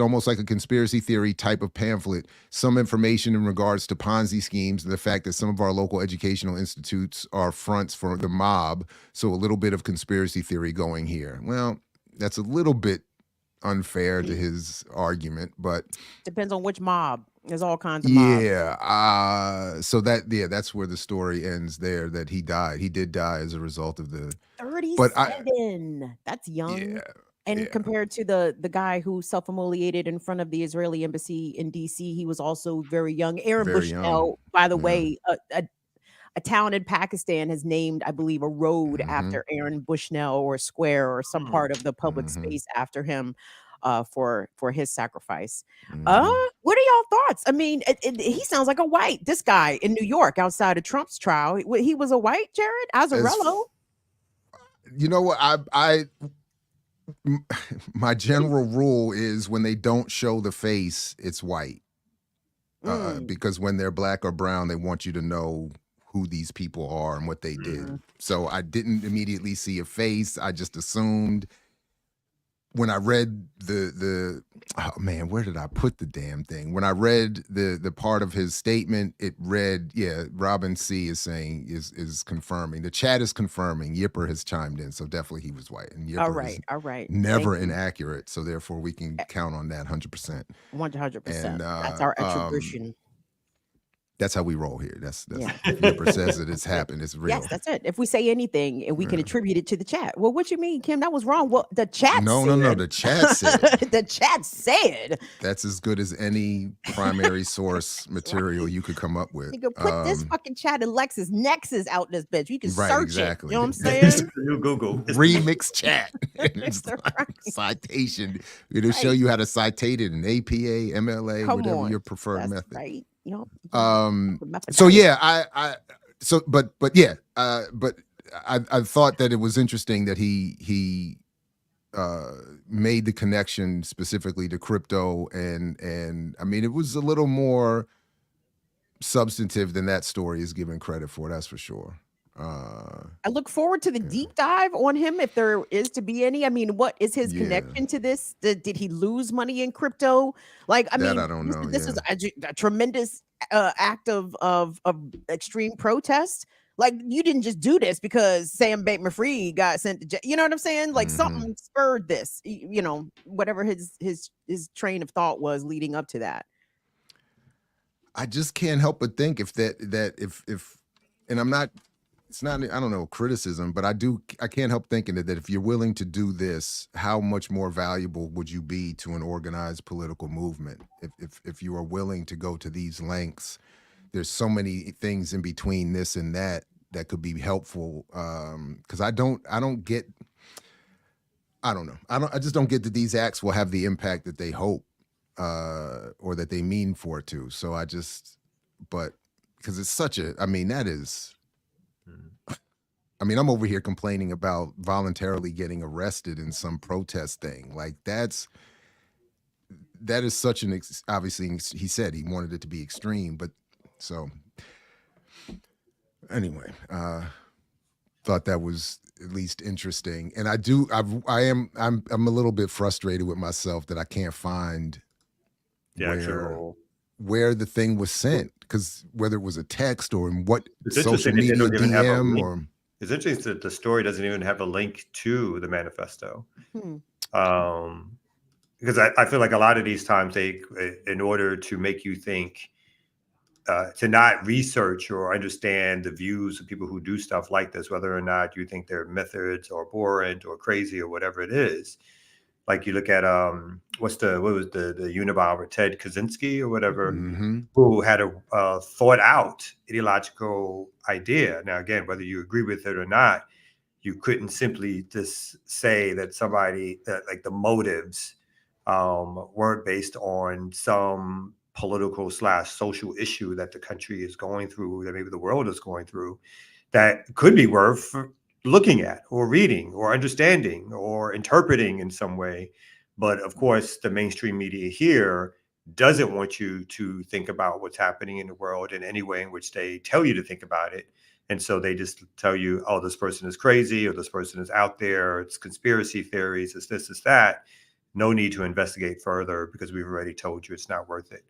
Speaker 3: almost like a conspiracy theory type of pamphlet, some information in regards to Ponzi schemes and the fact that some of our local educational institutes are fronts for the mob. So a little bit of conspiracy theory going here. Well, that's a little bit unfair to his argument, but
Speaker 4: depends on which mob. There's all kinds of mobs.
Speaker 3: Yeah. So that's where the story ends there, that he died. He did die as a result of the
Speaker 4: 37. That's young.
Speaker 3: Yeah.
Speaker 4: And compared to the guy who self-immolated in front of the Israeli embassy in DC, he was also very young. Aaron
Speaker 3: Very
Speaker 4: Bushnell,
Speaker 3: young.
Speaker 4: by the way, a town in Pakistan has named, I believe, a road after Aaron Bushnell, or a square or some part of the public space after him, for his sacrifice. What are y'all thoughts? I mean, he sounds like a white. This guy in New York outside of Trump's trial, he was a white, Jared Azzarello.
Speaker 3: You know what? My general rule is when they don't show the face, it's white. Because when they're black or brown, they want you to know who these people are and what they did. So I didn't immediately see a face. I just assumed when I read oh man, where did I put the damn thing? When I read the part of his statement, it read, Robin C is saying, is confirming. The chat is confirming. Yipper has chimed in, so definitely he was white. And Yipper
Speaker 4: all right.
Speaker 3: never inaccurate, so therefore we can count on that 100%.
Speaker 4: 100%.
Speaker 3: And
Speaker 4: That's our attribution.
Speaker 3: That's how we roll here. That's if Yipper says it, it's happened. It's real.
Speaker 4: Yes, that's it. If we say anything and we can attribute it to the chat. Well, what you mean, Kim? That was wrong. Well, the chat
Speaker 3: No. The chat said.
Speaker 4: The chat said.
Speaker 3: That's as good as any primary source material you could come up with.
Speaker 4: You could put this fucking chat in LexisNexis out this bitch. You can
Speaker 3: Right,
Speaker 4: search
Speaker 3: exactly.
Speaker 4: it. You know what I'm saying?
Speaker 5: It's the new Google.
Speaker 3: Remix chat. It's like citation. It'll show you how to citate it in APA, MLA,
Speaker 4: Come
Speaker 3: whatever
Speaker 4: on.
Speaker 3: your preferred
Speaker 4: That's
Speaker 3: method.
Speaker 4: right. You know,
Speaker 3: So yeah, I thought that it was interesting that he made the connection specifically to crypto, and I mean it was a little more substantive than that story is given credit for. That's for sure.
Speaker 4: I look forward to the deep dive on him, if there is to be any. I mean, what is his connection to this? Did he lose money in crypto? Like, I mean,
Speaker 3: I don't know.
Speaker 4: This is a tremendous act of extreme protest. Like, you didn't just do this because Sam Bankman-Fried got sent to jail. You know what I'm saying? Like, something spurred this. You know, whatever his train of thought was leading up to that.
Speaker 3: I just can't help but think if and I'm not. It's not, I don't know, criticism, but I can't help thinking that if you're willing to do this, how much more valuable would you be to an organized political movement if you are willing to go to these lengths there's so many things in between this and that could be helpful. Because I don't get, I just don't get that these acts will have the impact that they hope or that they mean for it to. So but because it's such a, I mean, that is, I mean, I'm over here complaining about voluntarily getting arrested in some protest thing. Like that is such an, obviously he said he wanted it to be extreme, but so anyway, thought that was at least interesting. And I'm a little bit frustrated with myself that I can't find where the thing was sent, because whether it was a text or in what social media DM or.
Speaker 5: It's interesting that the story doesn't even have a link to the manifesto. Because I feel like a lot of these times in order to make you think, to not research or understand the views of people who do stuff like this, whether or not you think their methods are abhorrent or crazy or whatever it is. Like you look at what was the Unabomber, Ted Kaczynski or whatever, who had a thought out ideological idea. Now, again, whether you agree with it or not, you couldn't simply just say that like the motives weren't based on some political / social issue that the country is going through, that maybe the world is going through, that could be worth looking at or reading or understanding or interpreting in some way. But of course, the mainstream media here doesn't want you to think about what's happening in the world in any way in which they tell you to think about it. And so they just tell you, oh, this person is crazy, or this person is out there, it's conspiracy theories, it's this, it's that. No need to investigate further because we've already told you it's not worth it.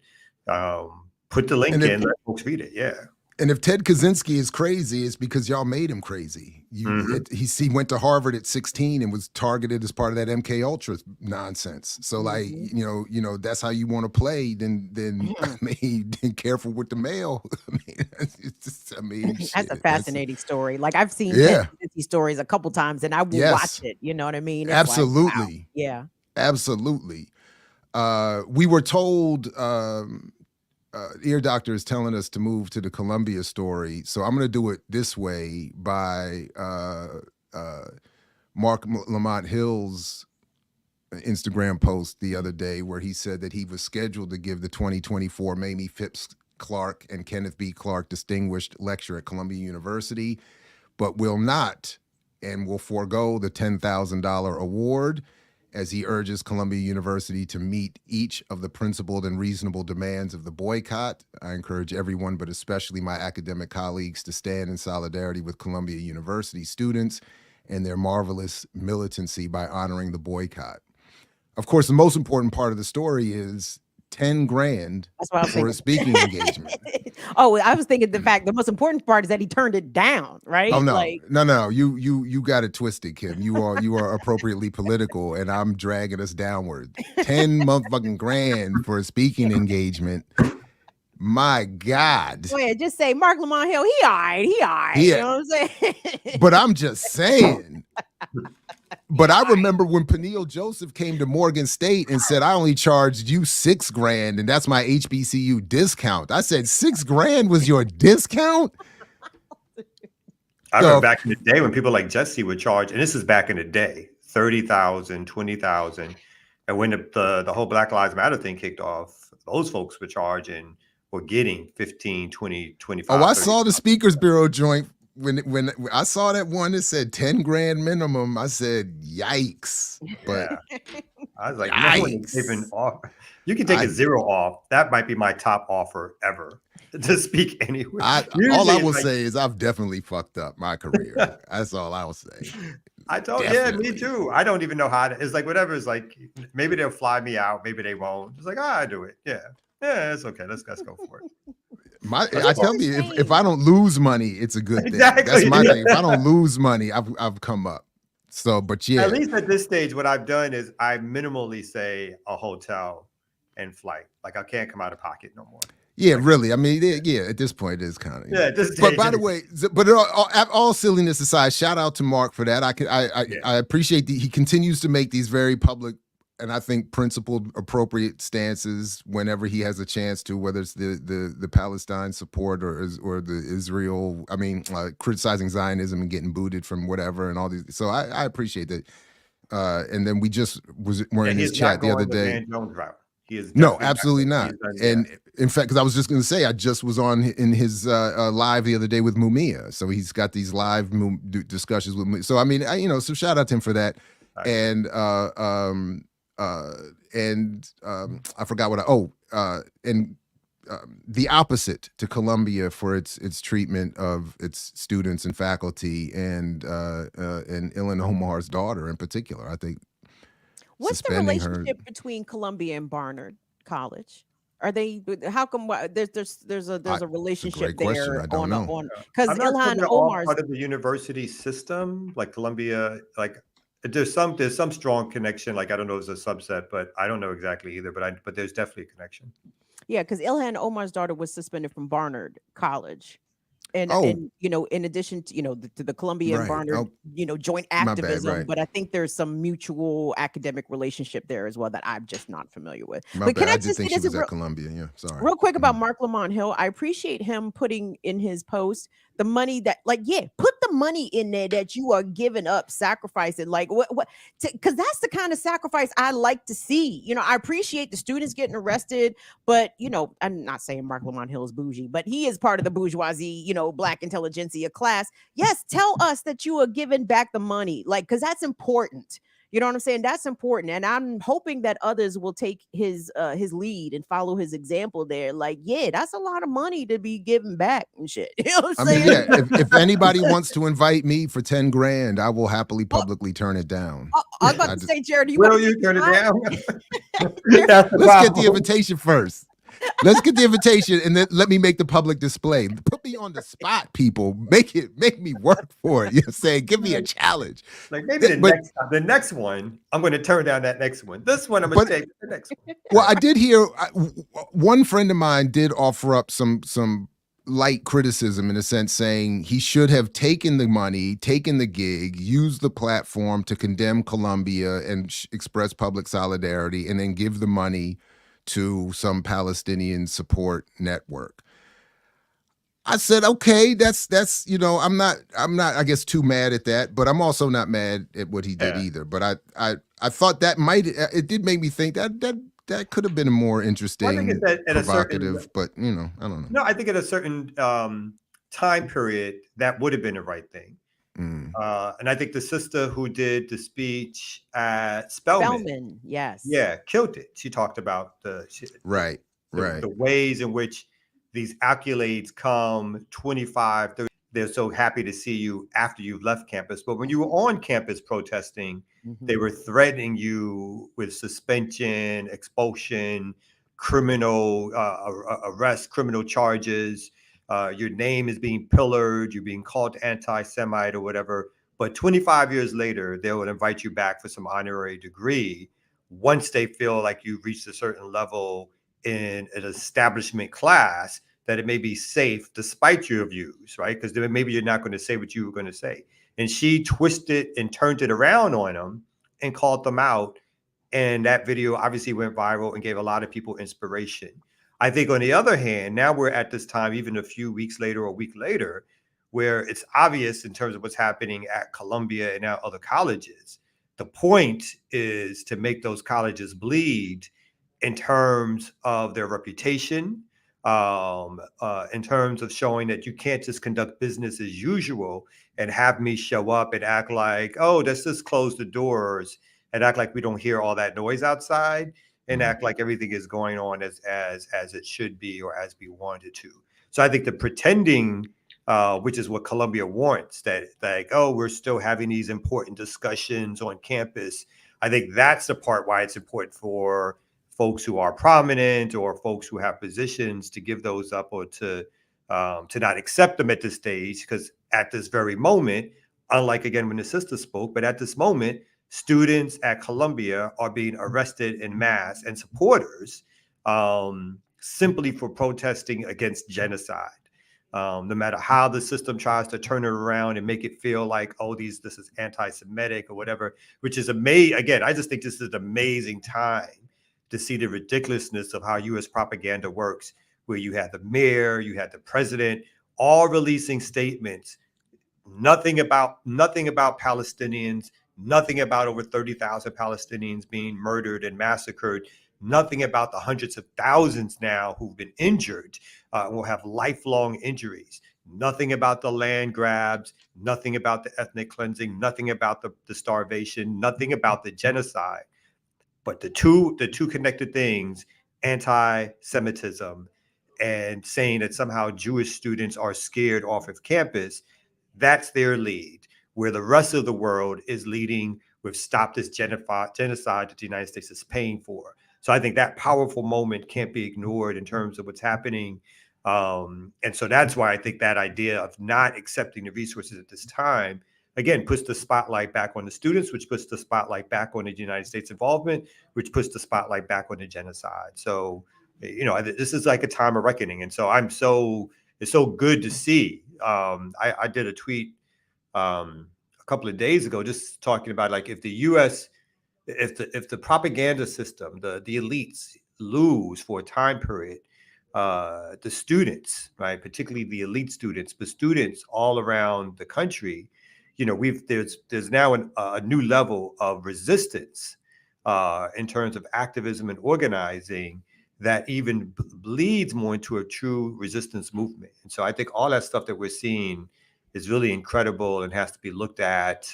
Speaker 5: Put the link in, let folks read it. Yeah.
Speaker 3: And if Ted Kaczynski is crazy, it's because y'all made him crazy. He went to Harvard at 16 and was targeted as part of that MK Ultra nonsense. So like, you know, that's how you want to play. Then I mean, careful with the mail. Shit,
Speaker 4: that's a fascinating story. Like I've seen Ted Kaczynski stories a couple times, and I will watch it. You know what I mean? It's
Speaker 3: absolutely.
Speaker 4: Like, wow. Yeah.
Speaker 3: Absolutely. We were told. Ear Doctor is telling us to move to the Columbia story. So I'm going to do it this way by Lamont Hill's Instagram post the other day, where he said that he was scheduled to give the 2024 Mamie Phipps Clark and Kenneth B. Clark Distinguished Lecture at Columbia University, but will not and will forego the $10,000 award, as he urges Columbia University to meet each of the principled and reasonable demands of the boycott. I encourage everyone, but especially my academic colleagues, to stand in solidarity with Columbia University students and their marvelous militancy by honoring the boycott. Of course, the most important part of the story is $10,000 for a speaking engagement.
Speaker 4: Oh, I was thinking the most important part is that he turned it down, right?
Speaker 3: Oh no,
Speaker 4: like,
Speaker 3: no, you got it twisted, Kim. You are appropriately political, and I'm dragging us downward. 10 motherfucking grand for a speaking engagement. My God.
Speaker 4: Go ahead, just say Mark Lamont Hill. He all right.
Speaker 3: Yeah.
Speaker 4: You know what I'm saying?
Speaker 3: But I'm just saying. But I remember when Peniel Joseph came to Morgan State and said, I only charged you $6,000, and that's my HBCU discount. I said, $6,000 was your discount?
Speaker 5: I remember back in the day when people like Jesse would charge, and this is back in the day, $30,000, $20,000. And when the whole Black Lives Matter thing kicked off, those folks were getting 15, 20, 25.
Speaker 3: Oh, I saw the Speakers Bureau joint. When I saw that one that said $10,000 minimum, I said, "Yikes!" But
Speaker 5: I was like, "No, you can take a zero off. That might be my top offer ever to speak anywhere."
Speaker 3: All I will say is I've definitely fucked up my career. That's all I will say.
Speaker 5: Me too. I don't even know how to. It's like whatever. It's like maybe they'll fly me out, maybe they won't. It's like I do it. Yeah, it's okay. Let's go for it.
Speaker 3: I tell you, if I don't lose money, it's a good thing. Exactly. That's my thing. If I don't lose money, I've come up. So, but yeah.
Speaker 5: At least at this stage, what I've done is I minimally say a hotel and flight. Like I can't come out of pocket no more.
Speaker 3: Yeah, really. I mean, at this point, it is kind of.
Speaker 5: Yeah.
Speaker 3: But by the way, all silliness aside, shout out to Mark for that. I appreciate he continues to make these very public and I think principled, appropriate stances whenever he has a chance to, whether it's the Palestine support or the Israel, I mean, criticizing Zionism and getting booted from whatever and all these. So I appreciate that. And then we just were in his chat the other day.
Speaker 5: Van Jones route. He is
Speaker 3: No,
Speaker 5: definitely
Speaker 3: absolutely not. And in fact, because I was just going to say, I just was on in his live the other day with Mumia. So he's got these live discussions with me. So I mean, so shout out to him for that. And I forgot the opposite to Columbia for its treatment of its students and faculty and Ilhan Omar's daughter in particular. I think.
Speaker 4: What's the relationship between Columbia and Barnard College? Are they? How come there's a relationship there?
Speaker 3: I don't know.
Speaker 4: Because
Speaker 5: Ilhan
Speaker 4: Ilhan Omar's
Speaker 5: part of the university system, like Columbia, like there's some strong connection. Like I don't know if it's a subset, but I don't know exactly either. But there's definitely a connection.
Speaker 4: Yeah, because Ilhan Omar's daughter was suspended from Barnard College. And in addition to to the Columbia and Barnard joint activism, but I think there's some mutual academic relationship there as well that I'm just not familiar with.
Speaker 3: But can I just think she was at Columbia? Yeah, sorry.
Speaker 4: Real quick about Mark Lamont Hill, I appreciate him putting in his post the money that, put the money in there that you are giving up, sacrificing, because that's the kind of sacrifice I like to see. I appreciate the students getting arrested, but I'm not saying Mark Lamont Hill is bougie, but he is part of the bourgeoisie, Black intelligentsia class. Yes, tell us that you are giving back the money, because that's important. You know what I'm saying? That's important. And I'm hoping that others will take his lead and follow his example there. That's a lot of money to be given back and shit. You know what I'm saying?
Speaker 3: If anybody wants to invite me for 10 grand, I will happily publicly turn it down.
Speaker 4: I was about to say, Jared,
Speaker 5: will you turn it down?
Speaker 3: Let's get the invitation first. Let's get the invitation and then let me make the public display. Put me on the spot, people. Make me work for it. You know what I'm saying? Give me a challenge.
Speaker 5: Maybe the next one, I'm going to turn down that next one. This one, I'm going to take the next one.
Speaker 3: Well, I did hear one friend of mine did offer up some light criticism in a sense, saying he should have taken the money, taken the gig, used the platform to condemn Columbia and express public solidarity, and then give the money to some Palestinian support network. I said, okay, that's I'm not I guess too mad at that, but I'm also not mad at what he did either. But I thought that it did make me think that could have been a more interesting, provocative, but I don't know.
Speaker 5: No, I think at a certain time period that would have been the right thing. And I think the sister who did the speech at Spelman,
Speaker 4: yes,
Speaker 5: killed it. She talked about the ways in which these accolades come 25, 30. They're so happy to see you after you've left campus. But when you were on campus protesting, they were threatening you with suspension, expulsion, criminal arrest, criminal charges. Your name is being pillared, you're being called anti-Semite or whatever. But 25 years later, they would invite you back for some honorary degree once they feel like you've reached a certain level in an establishment class that it may be safe despite your views, right? Because maybe you're not going to say what you were going to say. And she twisted and turned it around on them and called them out. And that video obviously went viral and gave a lot of people inspiration. I think on the other hand, now we're at this time, even a few weeks later or a week later, where it's obvious in terms of what's happening at Columbia and now other colleges. The point is to make those colleges bleed in terms of their reputation, in terms of showing that you can't just conduct business as usual and have me show up and act like, oh, let's just close the doors and act like we don't hear all that noise outside and act like everything is going on as it should be or as we want it to. So I think the pretending, which is what Columbia wants, that like, oh, we're still having these important discussions on campus. I think that's the part why it's important for folks who are prominent or folks who have positions to give those up or to not accept them at this stage. Because at this very moment, unlike again when the sister spoke, but at this moment, students at Columbia are being arrested en masse and supporters simply for protesting against genocide. No matter how the system tries to turn it around and make it feel like, oh, this is anti-Semitic or whatever, which is amazing. Again, I just think this is an amazing time to see the ridiculousness of how U.S. propaganda works, where you had the mayor, you had the president, all releasing statements, nothing about Palestinians, nothing about over 30,000 Palestinians being murdered and massacred, nothing about the hundreds of thousands now who've been injured, will have lifelong injuries, nothing about the land grabs, nothing about the ethnic cleansing, nothing about the starvation, nothing about the genocide. But the two connected things, anti-Semitism and saying that somehow Jewish students are scared off of campus, that's their lead, where the rest of the world is leading with stop this genocide that the United States is paying for. So I think that powerful moment can't be ignored in terms of what's happening. And so that's why I think that idea of not accepting the resources at this time, again, puts the spotlight back on the students, which puts the spotlight back on the United States involvement, which puts the spotlight back on the genocide. So, this is like a time of reckoning. And so it's so good to see. I did a tweet a couple of days ago, just talking about like if the U.S. if the propaganda system, the elites lose for a time period, the students, right, particularly the elite students, but students all around the country, there's now a new level of resistance in terms of activism and organizing that even bleeds more into a true resistance movement. And so I think all that stuff that we're seeing is really incredible and has to be looked at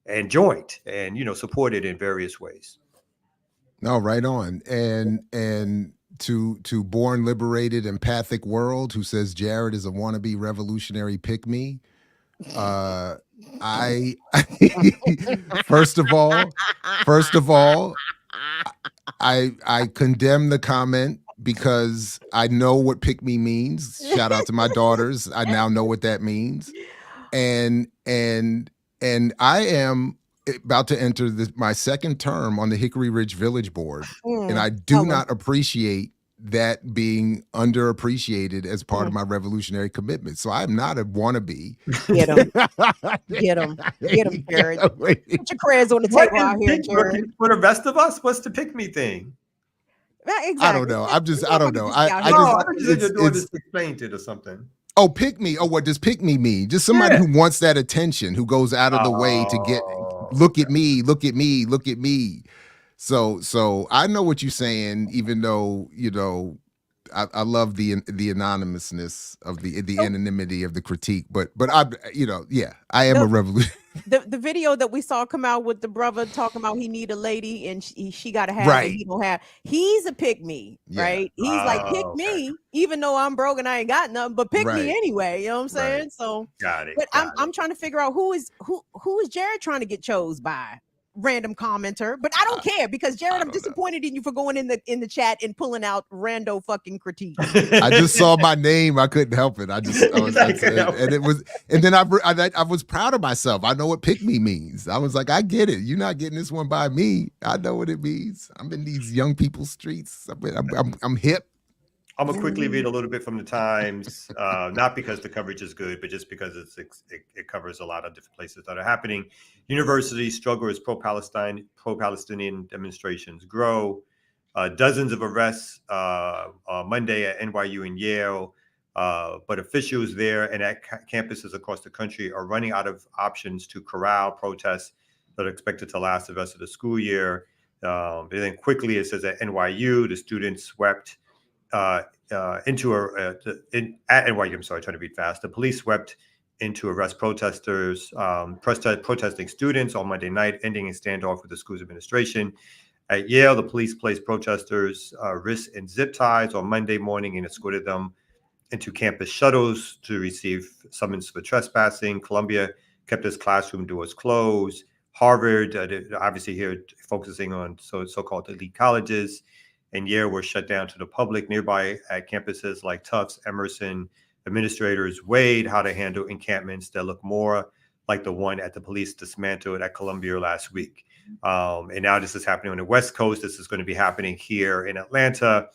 Speaker 5: and joined and, supported in various ways.
Speaker 3: No, right on. And to Born Liberated Empathic World, who says Jared is a wannabe revolutionary pick-me. I first of all, I condemn the comment because I know what pick me means. Shout out to my daughters. I now know what that means. And I am about to enter my second term on the Hickory Ridge Village Board. And I do not appreciate that being underappreciated as part of my revolutionary commitment. So I'm not a wannabe.
Speaker 4: Get him. Get him, Jared. Put your creds on the table out here, Jared.
Speaker 5: For the rest of us, what's the pick me thing?
Speaker 4: Exactly.
Speaker 3: I don't know. I don't know.
Speaker 5: I just explained it or something.
Speaker 3: Oh, pick me. Oh, what does pick me mean? Just somebody who wants that attention, who goes out of the way to get, look at me, look at me, look at me. So I know what you're saying, even though, I love the anonymousness of the anonymity of the critique, but I am a revolution.
Speaker 4: The video that we saw come out with the brother talking about he need a lady and she got to have
Speaker 3: right.
Speaker 4: it, he don't have. He's a pick me, right? He's like pick me, even though I'm broke and I ain't got nothing, but pick me anyway. You know what I'm saying? Right. So
Speaker 5: got it.
Speaker 4: But I'm trying to figure out who is Jared trying to get chose by. Random commenter, but I don't care because Jared, I'm disappointed in you for going in the chat and pulling out rando fucking critique.
Speaker 3: I just saw my name, I couldn't help it. I was proud of myself. I know what pick me means. I was like, I get it. You're not getting this one by me. I know what it means. I'm in these young people's streets. I'm hip.
Speaker 5: I'm gonna quickly read a little bit from the Times, not because the coverage is good, but just because it covers a lot of different places that are happening. Universities struggle as pro-Palestinian demonstrations grow. Dozens of arrests Monday at NYU and Yale, but officials there and at campuses across the country are running out of options to corral protests that are expected to last the rest of the school year. And then quickly it says at NYU, the students swept at NYU, I'm sorry, trying to read fast. The police swept in to arrest protesters, protesting students on Monday night, ending a standoff with the school's administration. At Yale, the police placed protesters' wrists in zip ties on Monday morning and escorted them into campus shuttles to receive summons for trespassing. Columbia kept its classroom doors closed. Harvard, obviously here focusing on so-called elite colleges, and Yale were shut down to the public. Nearby at campuses like Tufts, Emerson, administrators weighed how to handle encampments that look more like the one at the police dismantled at Columbia last week. And now this is happening on the West Coast. This is going to be happening here in Atlanta.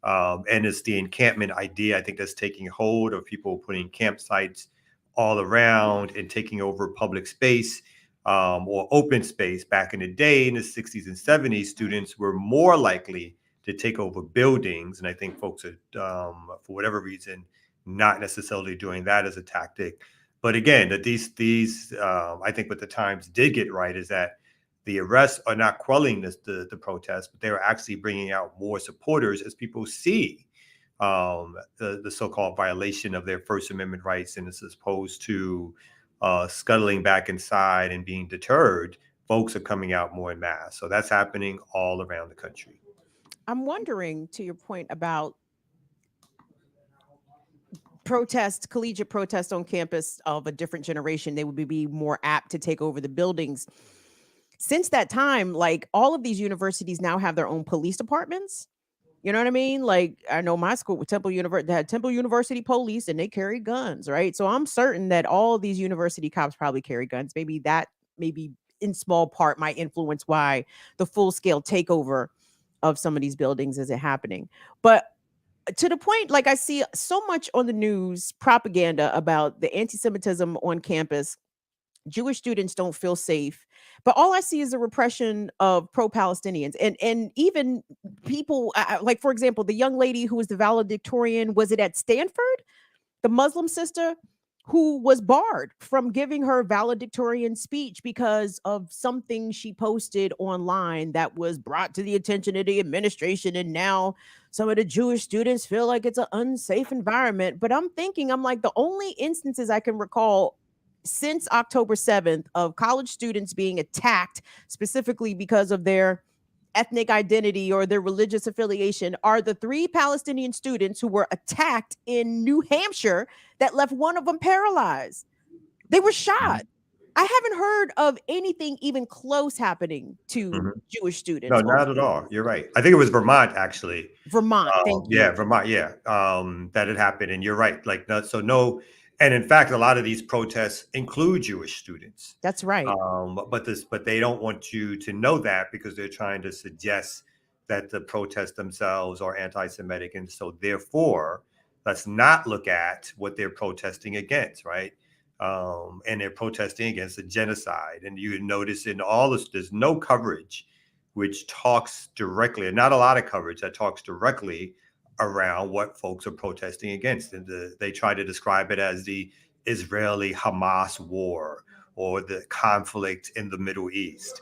Speaker 5: And it's the encampment idea, I think, that's taking hold of people putting campsites all around and taking over public space or open space. Back in the day, in the 60s and 70s, students were more likely to take over buildings. And I think folks are, for whatever reason, not necessarily doing that as a tactic. But again, that these I think what the Times did get right is that the arrests are not quelling the protests, but they're actually bringing out more supporters as people see the so-called violation of their First Amendment rights, and as opposed to scuttling back inside and being deterred, folks are coming out more en masse. So that's happening all around the country.
Speaker 4: I'm wondering, to your point about collegiate protest on campus of a different generation, they would be more apt to take over the buildings. Since that time, like, all of these universities now have their own police departments. You know what I mean? Like, I know my school with Temple University, they had Temple University police, and they carry guns, right? So I'm certain that all of these university cops probably carry guns. Maybe in small part might influence why the full scale takeover of some of these buildings isn't happening. But to the point, like, I see so much on the news propaganda about the anti-Semitism on campus. Jewish students don't feel safe, but all I see is a repression of pro-Palestinians, and even people like, for example, the young lady who was the valedictorian, was it at Stanford, the Muslim sister who was barred from giving her valedictorian speech because of something she posted online that was brought to the attention of the administration, and now some of the Jewish students feel like it's an unsafe environment. But I'm like, the only instances I can recall since October 7th of college students being attacked specifically because of their ethnic identity or their religious affiliation are the 3 Palestinian students who were attacked in New Hampshire that left one of them paralyzed. They were shot. I haven't heard of anything even close happening to Jewish students.
Speaker 5: No, not at all. You're right. I think it was Vermont, actually.
Speaker 4: Vermont, thank you.
Speaker 5: Yeah, Vermont. Yeah, that had happened, and you're right. Like, no. And in fact, a lot of these protests include Jewish students.
Speaker 4: That's right.
Speaker 5: But they don't want you to know that, because they're trying to suggest that the protests themselves are anti-Semitic, and so therefore, let's not look at what they're protesting against, right? And they're protesting against a genocide. And you notice in all this, there's no coverage which talks directly, and not a lot of coverage that talks directly around what folks are protesting against. And they try to describe it as the Israeli-Hamas war or the conflict in the Middle East.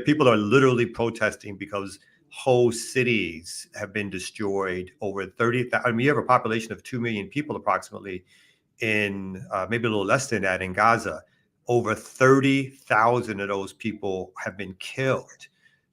Speaker 5: People are literally protesting because whole cities have been destroyed. Over 30,000. I mean, you have a population of 2 million people approximately in maybe a little less than that in Gaza. Over 30,000 of those people have been killed.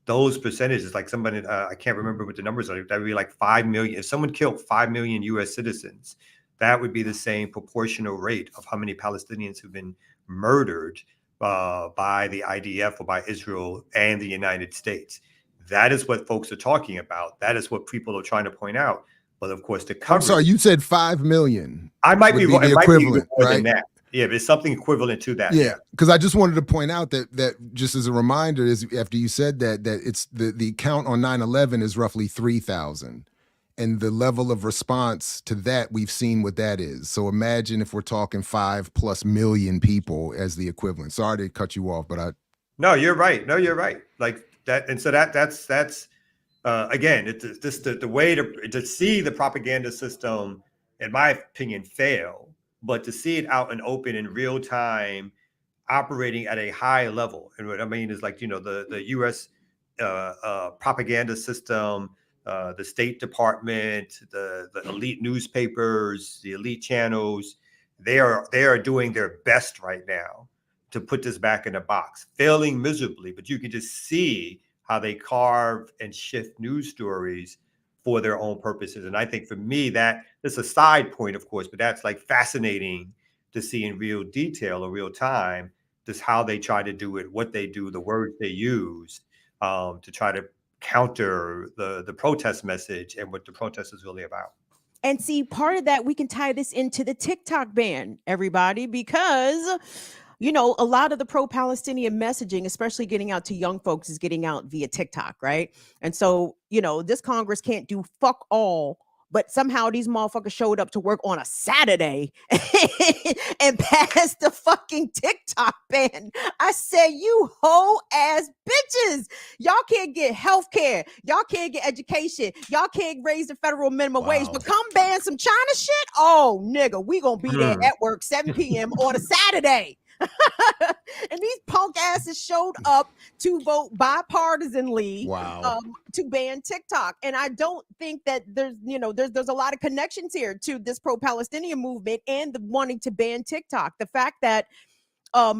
Speaker 5: Those percentages, like somebody, I can't remember what the numbers are, that would be like 5 million. If someone killed 5 million US citizens, that would be the same proportional rate of how many Palestinians have been murdered by the IDF or by Israel and the United States. That is what folks are talking about. That is what people are trying to point out. But of course, the coverage.
Speaker 3: I'm sorry, you said 5 million.
Speaker 5: I might be wrong.
Speaker 3: The equivalent,
Speaker 5: more
Speaker 3: right?
Speaker 5: than that. Yeah, but it's something equivalent to that.
Speaker 3: Yeah, because I just wanted to point out that just as a reminder, is after you said that it's the count on 9/11 is roughly 3,000, and the level of response to that, we've seen what that is. So imagine if we're talking 5+ million people as the equivalent. Sorry to cut you off, but
Speaker 5: No, you're right. Like that, and so that's again, it's just the way to see the propaganda system, in my opinion, fail. But to see it out and open in real time, operating at a high level. And what I mean is, like, the U.S. Propaganda system, the State Department, the elite newspapers, the elite channels, they are doing their best right now to put this back in a box, failing miserably. But you can just see how they carve and shift news stories for their own purposes. And I think for me, that's a side point, of course, but that's like fascinating to see in real detail or real time, just how they try to do it, what they do, the words they use to try to counter the protest message and what the protest is really about.
Speaker 4: And see, part of that, we can tie this into the TikTok ban, everybody, because a lot of the pro-Palestinian messaging, especially getting out to young folks, is getting out via TikTok, right? And so, this Congress can't do fuck all But somehow these motherfuckers showed up to work on a Saturday and passed the fucking TikTok ban. I said, you whole ass bitches. Y'all can't get health care. Y'all can't get education. Y'all can't raise the federal minimum wage. But come ban some China shit? Oh, nigga, we gonna be there at work 7 p.m. on a Saturday. And these punk asses showed up to vote bipartisanly to ban TikTok. And I don't think that there's a lot of connections here to this pro-Palestinian movement and the wanting to ban TikTok. The fact that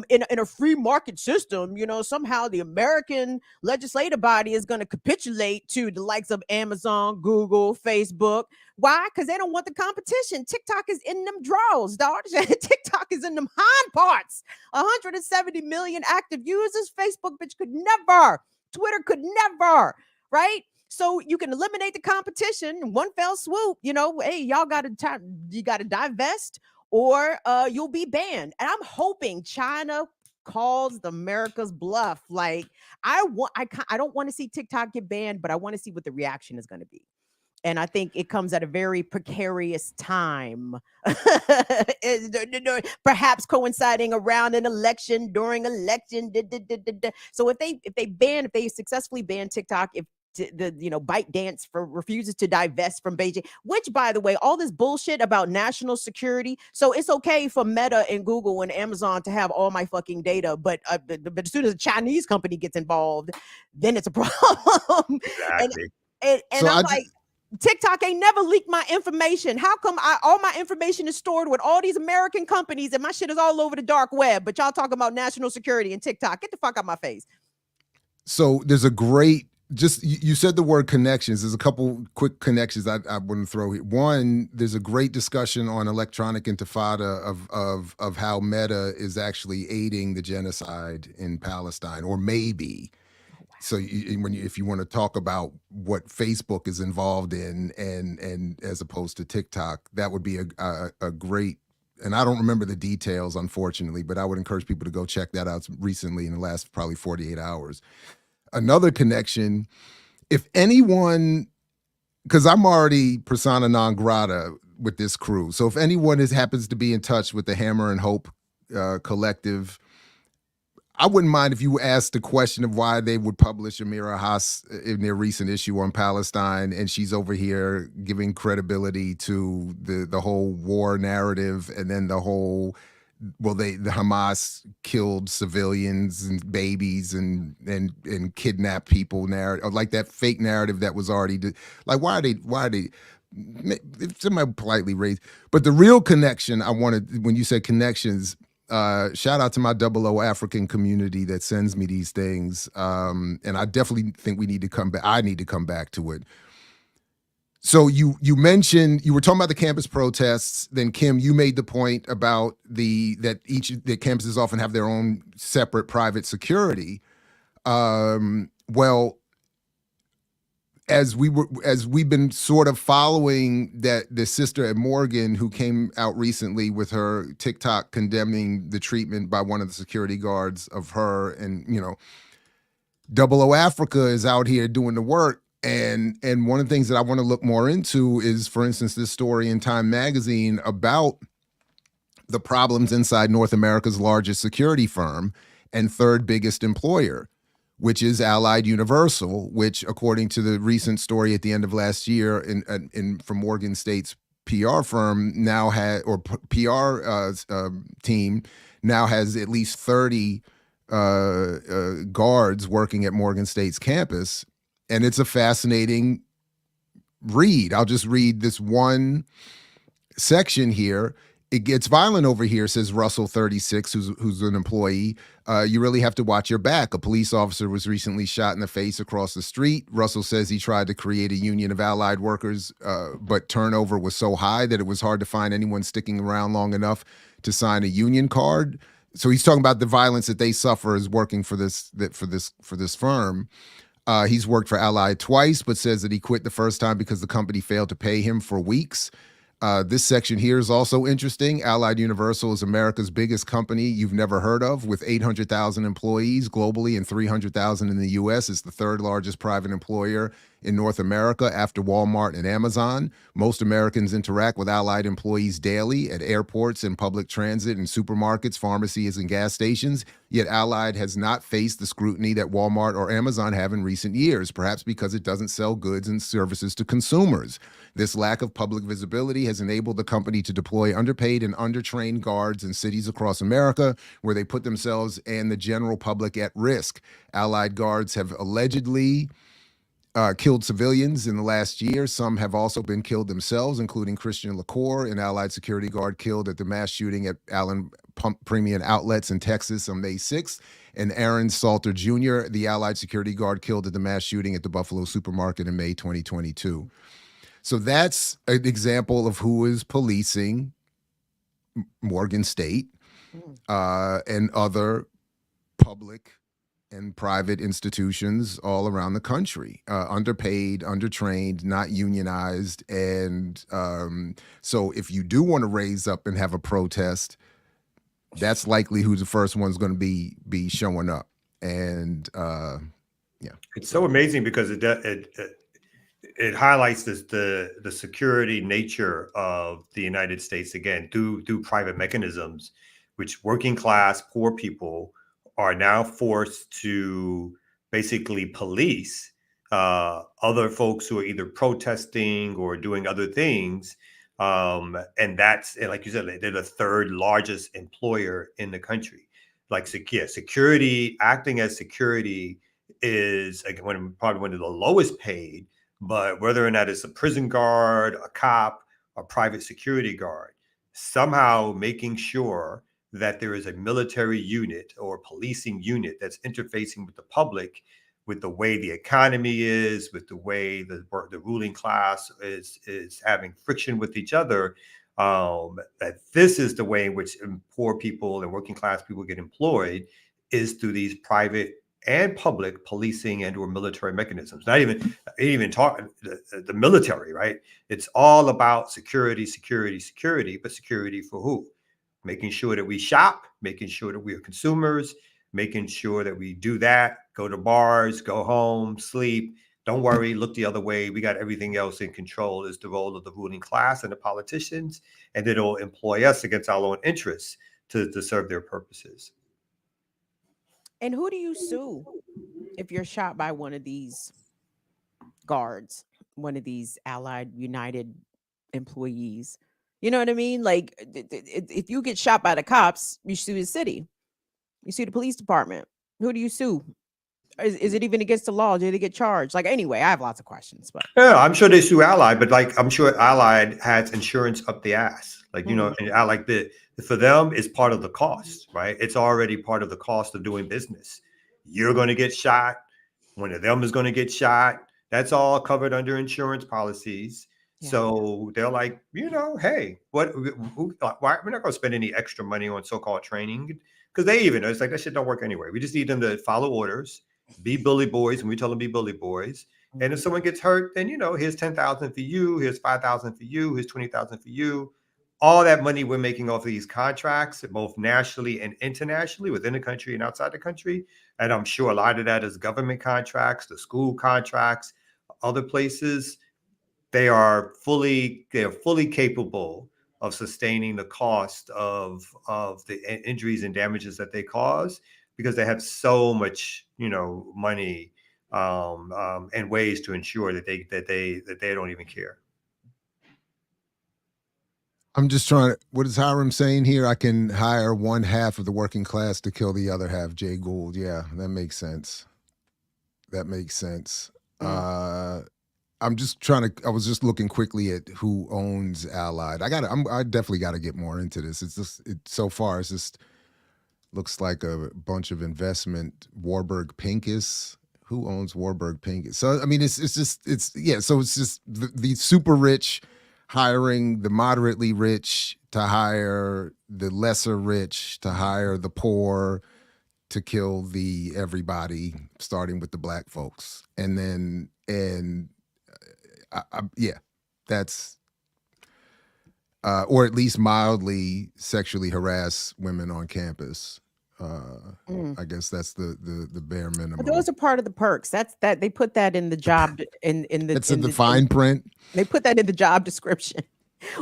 Speaker 4: in a free market system, somehow the American legislative body is going to capitulate to the likes of Amazon, Google, Facebook. Why? Because they don't want the competition. TikTok is in them draws, dog. TikTok is in them hind parts. 170 million active users. Facebook bitch could never. Twitter could never. Right? So you can eliminate the competition in one fell swoop. Hey, y'all got to divest, or you'll be banned. And I'm hoping China calls the America's bluff. Like, I don't want to see TikTok get banned, but I want to see what the reaction is going to be. And I think it comes at a very precarious time, perhaps coinciding around an election, during election. So if they successfully ban TikTok, if ByteDance refuses to divest from Beijing, which, by the way, all this bullshit about national security. So it's okay for Meta and Google and Amazon to have all my fucking data, but as soon as a Chinese company gets involved, then it's a problem.
Speaker 5: Exactly.
Speaker 4: And I'm like, TikTok ain't never leaked my information. How come all my information is stored with all these American companies and my shit is all over the dark web, but y'all talking about national security and TikTok? Get the fuck out my face.
Speaker 3: So there's a great, you said the word connections. There's a couple quick connections I wouldn't throw here. One, there's a great discussion on electronic intifada of how Meta is actually aiding the genocide in Palestine, or maybe. So if you want to talk about what Facebook is involved in, and as opposed to TikTok, that would be a great. And I don't remember the details, unfortunately, but I would encourage people to go check that out recently in the last probably 48 hours. Another connection, if anyone, because I'm already persona non grata with this crew. So if anyone happens to be in touch with the Hammer and Hope collective, I wouldn't mind if you asked the question of why they would publish Amira Haas in their recent issue on Palestine, and she's over here giving credibility to the whole war narrative, and then the whole, the Hamas killed civilians and babies and kidnapped people narrative, or like that fake narrative that was already like, why are they somebody politely raised. But the real connection I wanted, when you said connections, shout out to my 00 African community that sends me these things. And I definitely think we need to come back. I need to come back to it. So you mentioned, you were talking about the campus protests. Then Kim, you made the point about the campuses often have their own separate private security. Well, as we've been sort of following that, the sister at Morgan who came out recently with her TikTok condemning the treatment by one of the security guards of her, and 00 Africa is out here doing the work. And one of the things that I want to look more into is, for instance, this story in Time Magazine about the problems inside North America's largest security firm and third biggest employer, which is Allied Universal, which, according to the recent story at the end of last year from Morgan State's PR firm, now had, or PR team now has at least 30 guards working at Morgan State's campus. And it's a fascinating read. I'll just read this one section here. It gets violent over here, says Russell, 36, who's an employee. You really have to watch your back. A police officer was recently shot in the face across the street. Russell says he tried to create a union of allied workers, but turnover was so high that it was hard to find anyone sticking around long enough to sign a union card. So he's talking about the violence that they suffer as working for this firm. He's worked for Allied twice, but says that he quit the first time because the company failed to pay him for weeks. This section here is also interesting. Allied Universal is America's biggest company you've never heard of, with 800,000 employees globally and 300,000 in the U.S. It's the third largest private employer in North America after Walmart and Amazon. Most Americans interact with Allied employees daily at airports and public transit and supermarkets, pharmacies, and gas stations. Yet Allied has not faced the scrutiny that Walmart or Amazon have in recent years, perhaps because it doesn't sell goods and services to consumers. This lack of public visibility has enabled the company to deploy underpaid and undertrained guards in cities across America, where they put themselves and the general public at risk. Allied guards have allegedly killed civilians in the last year. Some have also been killed themselves, including Christian LaCour, an Allied security guard killed at the mass shooting at Allen Pump Premium Outlets in Texas on May 6th, and Aaron Salter Jr., the Allied security guard killed at the mass shooting at the Buffalo supermarket in May 2022. So that's an example of who is policing Morgan State and other public and private institutions all around the country. Underpaid, undertrained, not unionized. And so if you do want to raise up and have a protest, that's likely who the first one's going to be showing up. And yeah.
Speaker 5: It's so amazing because it highlights the security nature of the United States, again, through private mechanisms, which working class poor people are now forced to basically police other folks who are either protesting or doing other things. And like you said, they're the third largest employer in the country. Like, security, acting as security is, again, probably one of the lowest paid. But whether or not it's a prison guard, a cop, a private security guard, somehow making sure that there is a military unit or policing unit that's interfacing with the public, with the way the economy is, with the way the ruling class is having friction with each other, that this is the way in which poor people and working class people get employed, is through these private and public policing and or military mechanisms. Not even talking the military, right? It's all about security, but security for who? Making sure that we shop, making sure that we are consumers, making sure that we do that, go to bars, go home, sleep. Don't worry, look the other way. We got everything else in control, is the role of the ruling class and the politicians, and it'll employ us against our own interests to serve their purposes.
Speaker 4: And who do you sue if you're shot by one of these guards, one of these Allied United employees? You know what I mean? Like, if you get shot by the cops, you sue the city, you sue the police department. Who do you sue? Is it even against the law? Do they get charged? Like, anyway, I have lots of questions, but
Speaker 5: yeah, I'm sure they sue Allied, but like, I'm sure Allied has insurance up the ass. Like, you know, and I like for them, it's part of the cost, right? It's already part of the cost of doing business. You're going to get shot. One of them is going to get shot. That's all covered under insurance policies. Yeah. So they're like, you know, hey, why we're not going to spend any extra money on so-called training, because they even know it's like that shit don't work anyway. We just need them to follow orders, be bully boys, and we tell them be bully boys. And if someone gets hurt, then, you know, here's 10,000 for you, here's 5,000 for you, here's 20,000 for you. All that money we're making off of these contracts, both nationally and internationally, within the country and outside the country. And I'm sure a lot of that is government contracts, the school contracts, other places. They are fully capable of sustaining the cost of the injuries and damages that they cause, because they have so much, you know, money and ways to ensure that they don't even care.
Speaker 3: I'm just trying to, what is Hiram saying here? I can hire one half of the working class to kill the other half, Jay Gould. Yeah, that makes sense. That makes sense. I'm just trying to, I was just looking quickly at who owns Allied. I definitely got to get more into this. It's just, so far, it's just looks like a bunch of investment. Warburg Pincus. Who owns Warburg Pincus? So, I mean, so it's just the super rich hiring the moderately rich to hire the lesser rich to hire the poor to kill the everybody, starting with the black folks. And yeah, that's, or at least mildly sexually harass women on campus. I guess that's the bare minimum.
Speaker 4: But those are part of the perks. That's that they put that in the job in the
Speaker 3: That's in the fine print.
Speaker 4: They put that in the job description.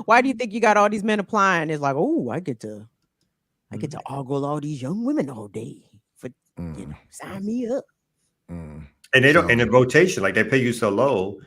Speaker 4: Why do you think you got all these men applying? It's like, oh, I get to ogle all these young women all day for sign me up.
Speaker 5: And they don't in the rotation, like they pay you so low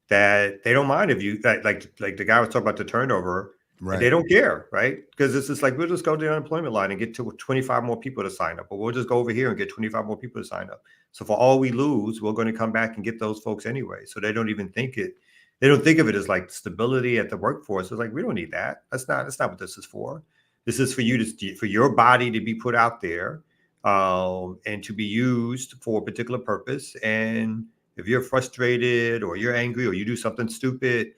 Speaker 5: that they don't mind if you like the guy was talking about the turnover. Right. They don't care, right? Because it's just like we'll just go to the unemployment line and get to 25 more people to sign up, or we'll just go over here and get 25 more people to sign up. So for all we lose, we're going to come back and get those folks anyway. So they don't even think it. They don't think of it as like stability at the workforce. It's like we don't need that. That's not what this is for. This is for you for your body to be put out there and to be used for a particular purpose. And if you're frustrated or you're angry or you do something stupid,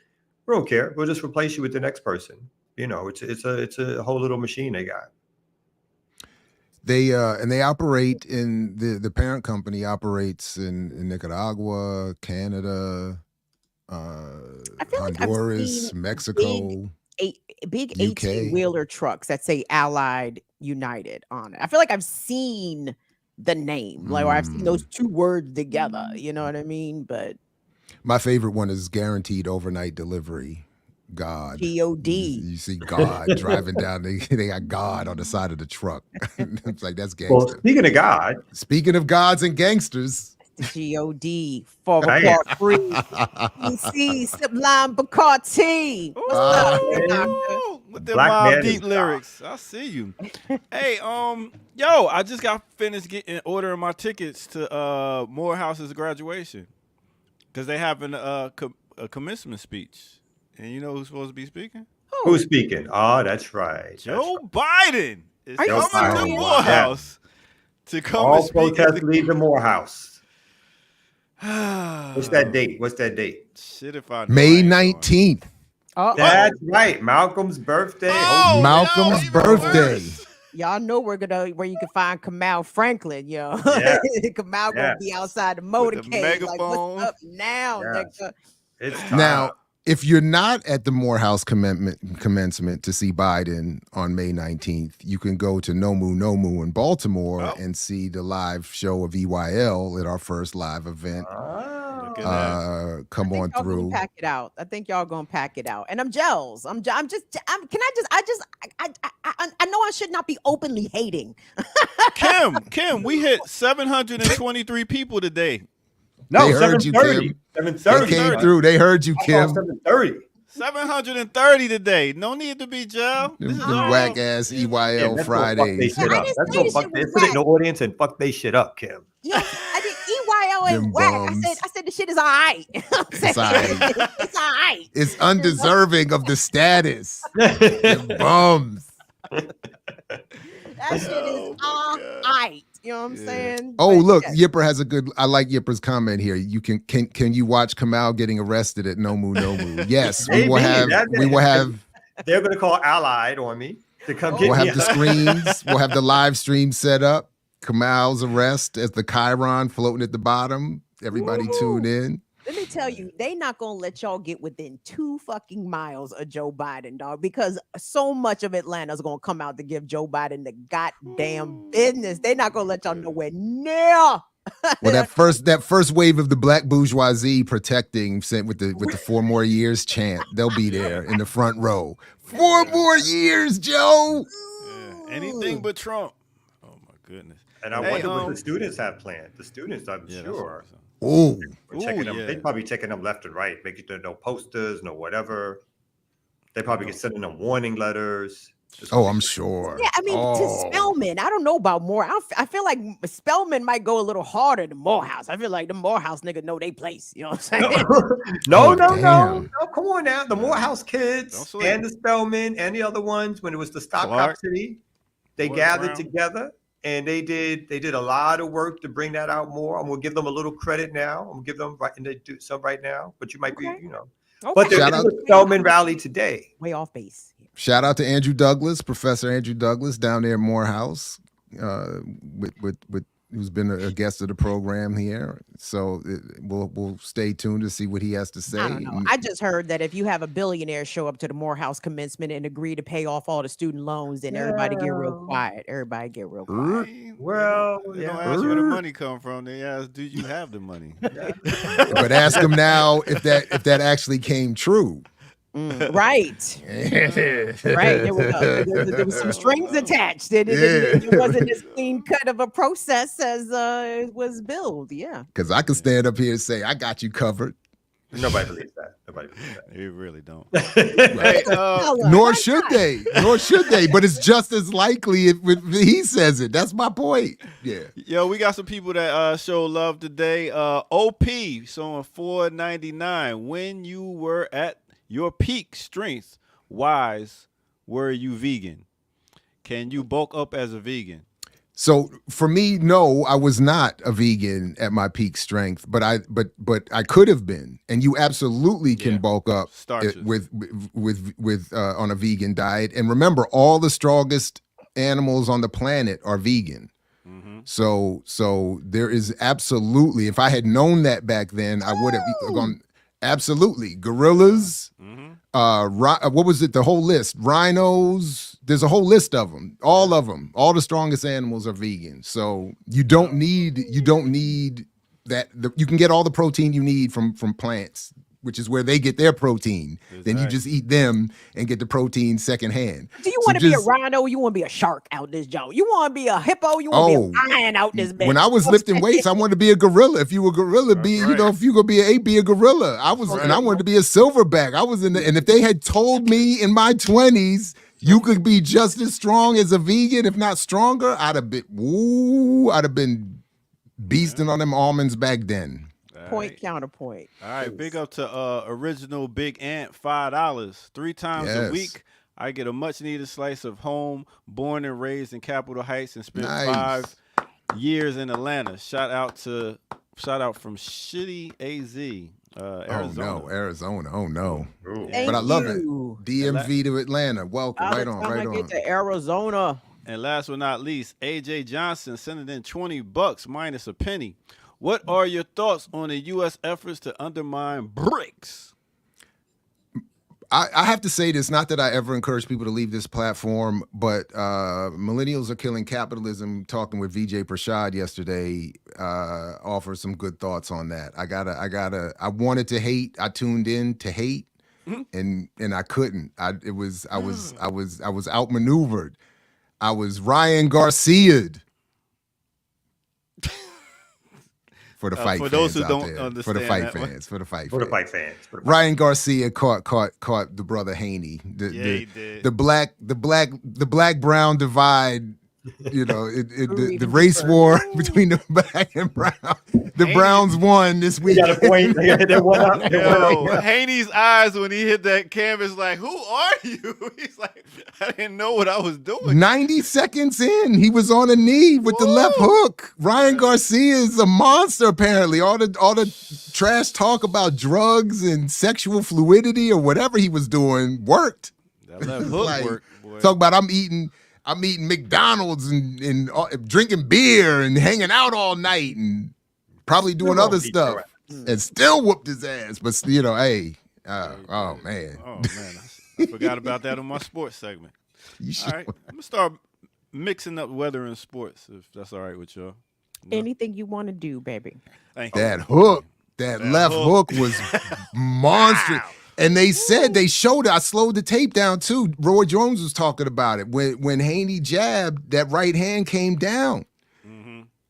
Speaker 5: we don't care. We'll just replace you with the next person. You know, it's a whole little machine they got.
Speaker 3: They operate in the parent company operates in Nicaragua, Canada, Honduras, Mexico,
Speaker 4: big
Speaker 3: UK.
Speaker 4: 18-wheeler trucks that say Allied United on it. I feel like I've seen the name, like or I've seen those two words together. You know what I mean? But
Speaker 3: my favorite one is guaranteed overnight delivery. God.
Speaker 4: G-O-D.
Speaker 3: You see God driving down. They got God on the side of the truck. It's like, that's gangster.
Speaker 5: Well, speaking of God.
Speaker 3: Speaking of gods and gangsters.
Speaker 4: G-O-D. Forward part free. EC, Sublime Bacardi. What's up, doctor?
Speaker 2: With them Mobb Deep lyrics. I see you. Hey, yo, I just got finished ordering my tickets to Morehouse's graduation. Because they having a commencement speech. And you know who's supposed to be speaking?
Speaker 5: Who's speaking? Oh, that's right.
Speaker 2: Joe Biden is coming to Morehouse to come
Speaker 5: all
Speaker 2: and speak.
Speaker 5: protests lead to Morehouse. What's that date?
Speaker 2: Shit, if I know.
Speaker 3: May 19th.
Speaker 5: That's right. Malcolm's birthday.
Speaker 3: Malcolm's birthday.
Speaker 4: Y'all know where you can find Kamal Franklin, yo. Yeah. Kamal gonna be outside the motorcade. Like, what's up now, nigga?
Speaker 5: It's time.
Speaker 3: Now, if you're not at the Morehouse commencement to see Biden on May 19th, you can go to Nomu in Baltimore and see the live show of EYL at our first live event. Come on through.
Speaker 4: Pack it out. I think y'all gonna pack it out. And I'm gels. I know I should not be openly hating.
Speaker 2: Kim, we hit 723 people today.
Speaker 5: No,
Speaker 3: they heard you, Kim. 730. They came through. They heard you, Kim.
Speaker 2: 730 today. No need to be gel.
Speaker 3: The whack ass EYL Fridays.
Speaker 5: That's what they sit in the audience and fuck they shit up, Kim.
Speaker 4: Yeah, I did EYL and whack. I said the shit is all right.
Speaker 3: It's all right.
Speaker 4: It's all right.
Speaker 3: It's undeserving of the status. Them bums.
Speaker 4: That shit is all right. You know what I'm saying?
Speaker 3: Oh, but look, Yipper has I like Yipper's comment here. You can you watch Kamal getting arrested at Nomu? Yes, we will have.
Speaker 5: They're going to call Allied on me to come get me.
Speaker 3: We'll have the screens. We'll have the live stream set up. Kamal's arrest as the Chiron floating at the bottom. Everybody tune in.
Speaker 4: Let me tell you, they not gonna let y'all get within 2 fucking miles of Joe Biden, dog, because so much of Atlanta's gonna come out to give Joe Biden the goddamn business. They not gonna let y'all nowhere near.
Speaker 3: Well, that first wave of the black bourgeoisie protecting with the 4 more years chant, they'll be there in the front row. 4 more years, Joe.
Speaker 2: Yeah, anything but Trump. Oh my goodness.
Speaker 5: And I wonder what the students have planned. The students, I'm sure.
Speaker 3: Oh,
Speaker 5: they're probably checking them left and right, making sure no posters, no whatever. They probably get sending them warning letters.
Speaker 3: I'm sure.
Speaker 4: Yeah, I mean, to Spellman, I don't know about I feel like Spellman might go a little harder than Morehouse. I feel like the Morehouse nigga know they place. You know what I'm saying?
Speaker 5: No. Come on now. The Morehouse kids and the Spellman and the other ones, when it was the Stop Cop City, they gathered together. And they did a lot of work to bring that out more. I'm gonna give them a little credit now. I'm gonna give them and they do some right now, but you might be, But there's a Spellman rally today.
Speaker 4: Way off base.
Speaker 3: Shout out to Andrew Douglas, Professor Andrew Douglas, down there at Morehouse, with who's been a guest of the program here. So we'll stay tuned to see what he has to say.
Speaker 4: I don't know. I just heard that if you have a billionaire show up to the Morehouse commencement and agree to pay off all the student loans, then everybody get real quiet. Everybody get real quiet.
Speaker 5: Well,
Speaker 2: they don't ask where the money come from. They ask, do you have the money?
Speaker 3: But ask him now if that actually came true.
Speaker 4: Right. Right. There was some strings attached. It wasn't as clean cut of a process as it was billed. Yeah.
Speaker 3: Because I could stand up here and say, I got you covered.
Speaker 5: Nobody believes that. Nobody believes that.
Speaker 2: They really don't.
Speaker 3: Right. Nor should they. Nor should they. But it's just as likely if he says it. That's my point. Yeah.
Speaker 2: Yo, we got some people that show love today. OP showing $4.99. When you were at your peak strength, wise, were you vegan? Can you bulk up as a vegan?
Speaker 3: So for me, no, I was not a vegan at my peak strength, but I could have been. And you absolutely can bulk up with on a vegan diet. And remember, all the strongest animals on the planet are vegan. Mm-hmm. So there is absolutely, if I had known that back then, I would have gone. Absolutely. Gorillas, what was it? The whole list. Rhinos. There's a whole list of them. All of them. All the strongest animals are vegan. So you don't need that. You can get all the protein you need from plants, which is where they get their protein. Then you just eat them and get the protein secondhand.
Speaker 4: Do you want to be a rhino? You want to be a shark out this joint? You want to be a hippo? You want to be a lion out this bitch?
Speaker 3: When I was lifting weights, I wanted to be a gorilla. If you were a gorilla, if you gonna be an ape, be a gorilla. I wanted to be a silverback. I was and if they had told me in my 20s you could be just as strong as a vegan, if not stronger, I'd have been beasting on them almonds back then.
Speaker 4: Point counterpoint.
Speaker 2: All right, big up to original Big Ant, $5. 3 times a week, I get a much needed slice of home, born and raised in Capitol Heights and spent 5 years in Atlanta. Shout out from Shitty AZ, Arizona.
Speaker 3: Oh no, Arizona. Oh no.
Speaker 4: But
Speaker 3: I love it. DMV to Atlanta. Welcome. Right on.
Speaker 4: Get to Arizona.
Speaker 2: And last but not least, AJ Johnson sending in $20 minus a penny. What are your thoughts on the U.S. efforts to undermine BRICS?
Speaker 3: I have to say this, not that I ever encourage people to leave this platform, but millennials are killing capitalism. Talking with VJ Prashad yesterday, offers some good thoughts on that. I wanted to hate. I tuned in to hate, and I couldn't. I was outmaneuvered. I was Ryan Garcia'd. For the fight
Speaker 2: for
Speaker 3: fans
Speaker 2: those who
Speaker 3: out
Speaker 2: don't
Speaker 3: there.
Speaker 2: understand
Speaker 3: For the fight
Speaker 2: that one.
Speaker 3: fans. For the fight
Speaker 5: For the
Speaker 3: fans.
Speaker 5: fight fans.
Speaker 3: Ryan Garcia caught the brother Haney.
Speaker 2: He did.
Speaker 3: The black brown divide. You know, the race war between the black and brown. The Browns won this week.
Speaker 5: Got a point. They won up.
Speaker 2: Haney's eyes when he hit that canvas, like, who are you? He's like, I didn't know what I was doing.
Speaker 3: 90 seconds in, he was on a knee with the left hook. Ryan Garcia is a monster, apparently. All the trash talk about drugs and sexual fluidity or whatever he was doing worked.
Speaker 2: That left hook worked, boy.
Speaker 3: Talk about I'm eating McDonald's and drinking beer and hanging out all night and probably doing other stuff and still whooped his ass. But hey, oh man,
Speaker 2: I forgot about that on my sports segment. All right, I'm gonna start mixing up weather and sports if that's all right with y'all. No.
Speaker 4: Anything you want to do, baby.
Speaker 2: Thank you.
Speaker 3: That hook, that left hook was monstrous. Wow. And they showed it. I slowed the tape down too. Roy Jones was talking about it when Haney jabbed, that right hand came down,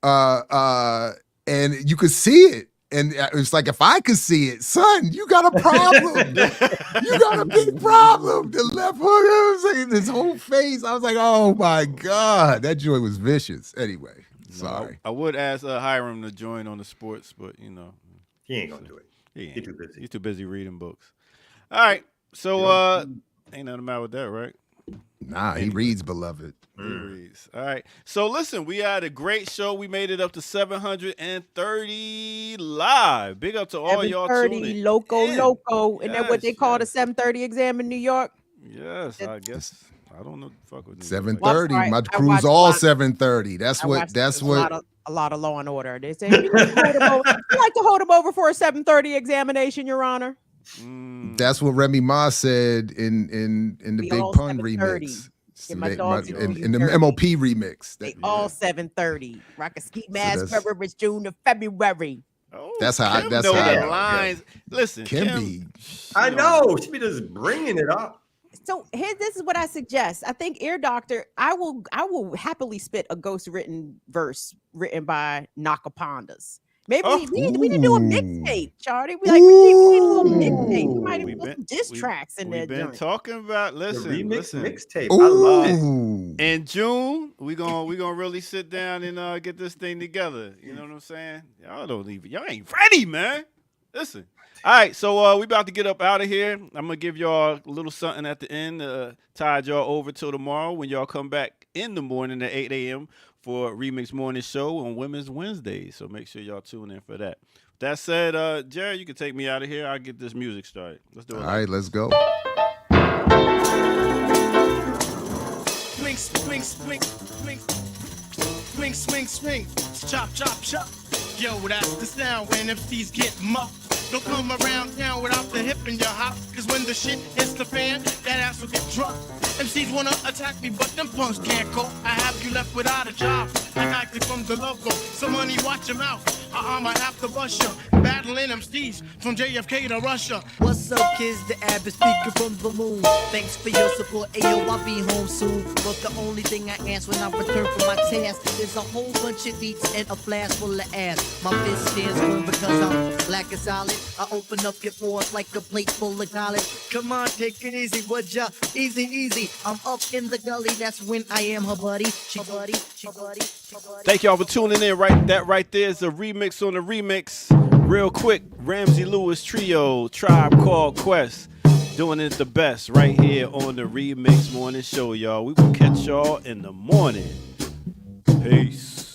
Speaker 3: and you could see it. And it's like, if I could see it, son, you got a problem. You got a big problem. The left hook, I was like, his whole face. I was like, oh my God, that joy was vicious. Anyway, sorry.
Speaker 2: I would ask Hiram to join on the sports, but
Speaker 5: he ain't gonna do it. He's too busy.
Speaker 2: He's too busy reading books. All right, so ain't nothing matter with that, right?
Speaker 3: Nah, he reads, beloved.
Speaker 2: He reads. All right. So listen, we had a great show. We made it up to 730 live. Big up to all y'all tuning in.
Speaker 4: Loco. Isn't that what they call the 730 exam in New York?
Speaker 2: Yes, I guess. I don't know. Fuck with
Speaker 3: 7:30.
Speaker 4: Well, I'm sorry.
Speaker 3: My
Speaker 4: I
Speaker 3: crew's
Speaker 4: watched a
Speaker 3: all
Speaker 4: lot-
Speaker 3: 7:30. That's
Speaker 4: I
Speaker 3: what.
Speaker 4: watched
Speaker 3: That's
Speaker 4: a
Speaker 3: what.
Speaker 4: lot of Law and Order. They say you like to hold him over for a 7:30 examination, Your Honor.
Speaker 3: That's what Remy Ma said in the
Speaker 4: We
Speaker 3: Big
Speaker 4: all
Speaker 3: Pun
Speaker 4: 7:30.
Speaker 3: remix.
Speaker 4: Get my dogs to do you
Speaker 3: in the
Speaker 4: dirty.
Speaker 3: MOP remix.
Speaker 4: They all 7:30. Rock a ski mask,
Speaker 3: that's-
Speaker 4: February, June to February.
Speaker 2: Oh,
Speaker 3: That's how I-
Speaker 2: Kim
Speaker 3: that's
Speaker 2: know
Speaker 3: how
Speaker 2: the
Speaker 3: I-
Speaker 2: lines. Listen,
Speaker 3: Kim
Speaker 2: Kim.
Speaker 3: be-
Speaker 5: I know. She be just bringing it up.
Speaker 4: So this is what I suggest. I think Ear Doctor, I will happily spit a ghost written verse written by Nakapandas. Maybe we need to do a mixtape, Charlie. We need a little mixtape. We might even put some diss tracks in there.
Speaker 2: We've been talking about
Speaker 5: The
Speaker 2: listen.
Speaker 5: mixtape. I love it.
Speaker 2: In June, we gonna really sit down and get this thing together. You know what I'm saying? Y'all ain't ready, man. Listen. All right, so we about to get up out of here. I'm gonna give y'all a little something at the end, tide y'all over till tomorrow when y'all come back in the morning at 8 a.m. for Remix Morning Show on Women's Wednesdays. So make sure y'all tune in for that. That said, Jerry, you can take me out of here. I'll get this music started. Let's do it.
Speaker 3: All right, let's go.
Speaker 10: Swing, swing, swing, swing, swing, swing, swing, chop, chop, chop. Yo, that's the sound when MCs get muffed. Don't come around town without the hip in your hop. Cause when the shit hits the fan, that ass will get dropped. MCs wanna attack me, but them punks can't cope. I have you left without a job, like I did from the logo. So money, watch your mouth, I might have to bust you. Battling MCs from JFK to Russia.
Speaker 11: What's up, kids? The average speaker from the moon. Thanks for your support. Ayo, I'll be home soon. But the only thing I ask when I return from my task is a whole bunch of beats and a flask full of ass. My fist stands firm because I'm black and solid. I open up your pores like a plate full of collard. Come on, take it easy, would ya? Easy, easy. I'm up in the gully. That's when I am her buddy. She buddy, she buddy, she buddy.
Speaker 2: Thank y'all for tuning in. That right there is a remix on the remix. Real quick, Ramsey Lewis Trio, Tribe Called Quest, doing it the best right here on the Remix Morning Show, y'all. We will catch y'all in the morning. Peace.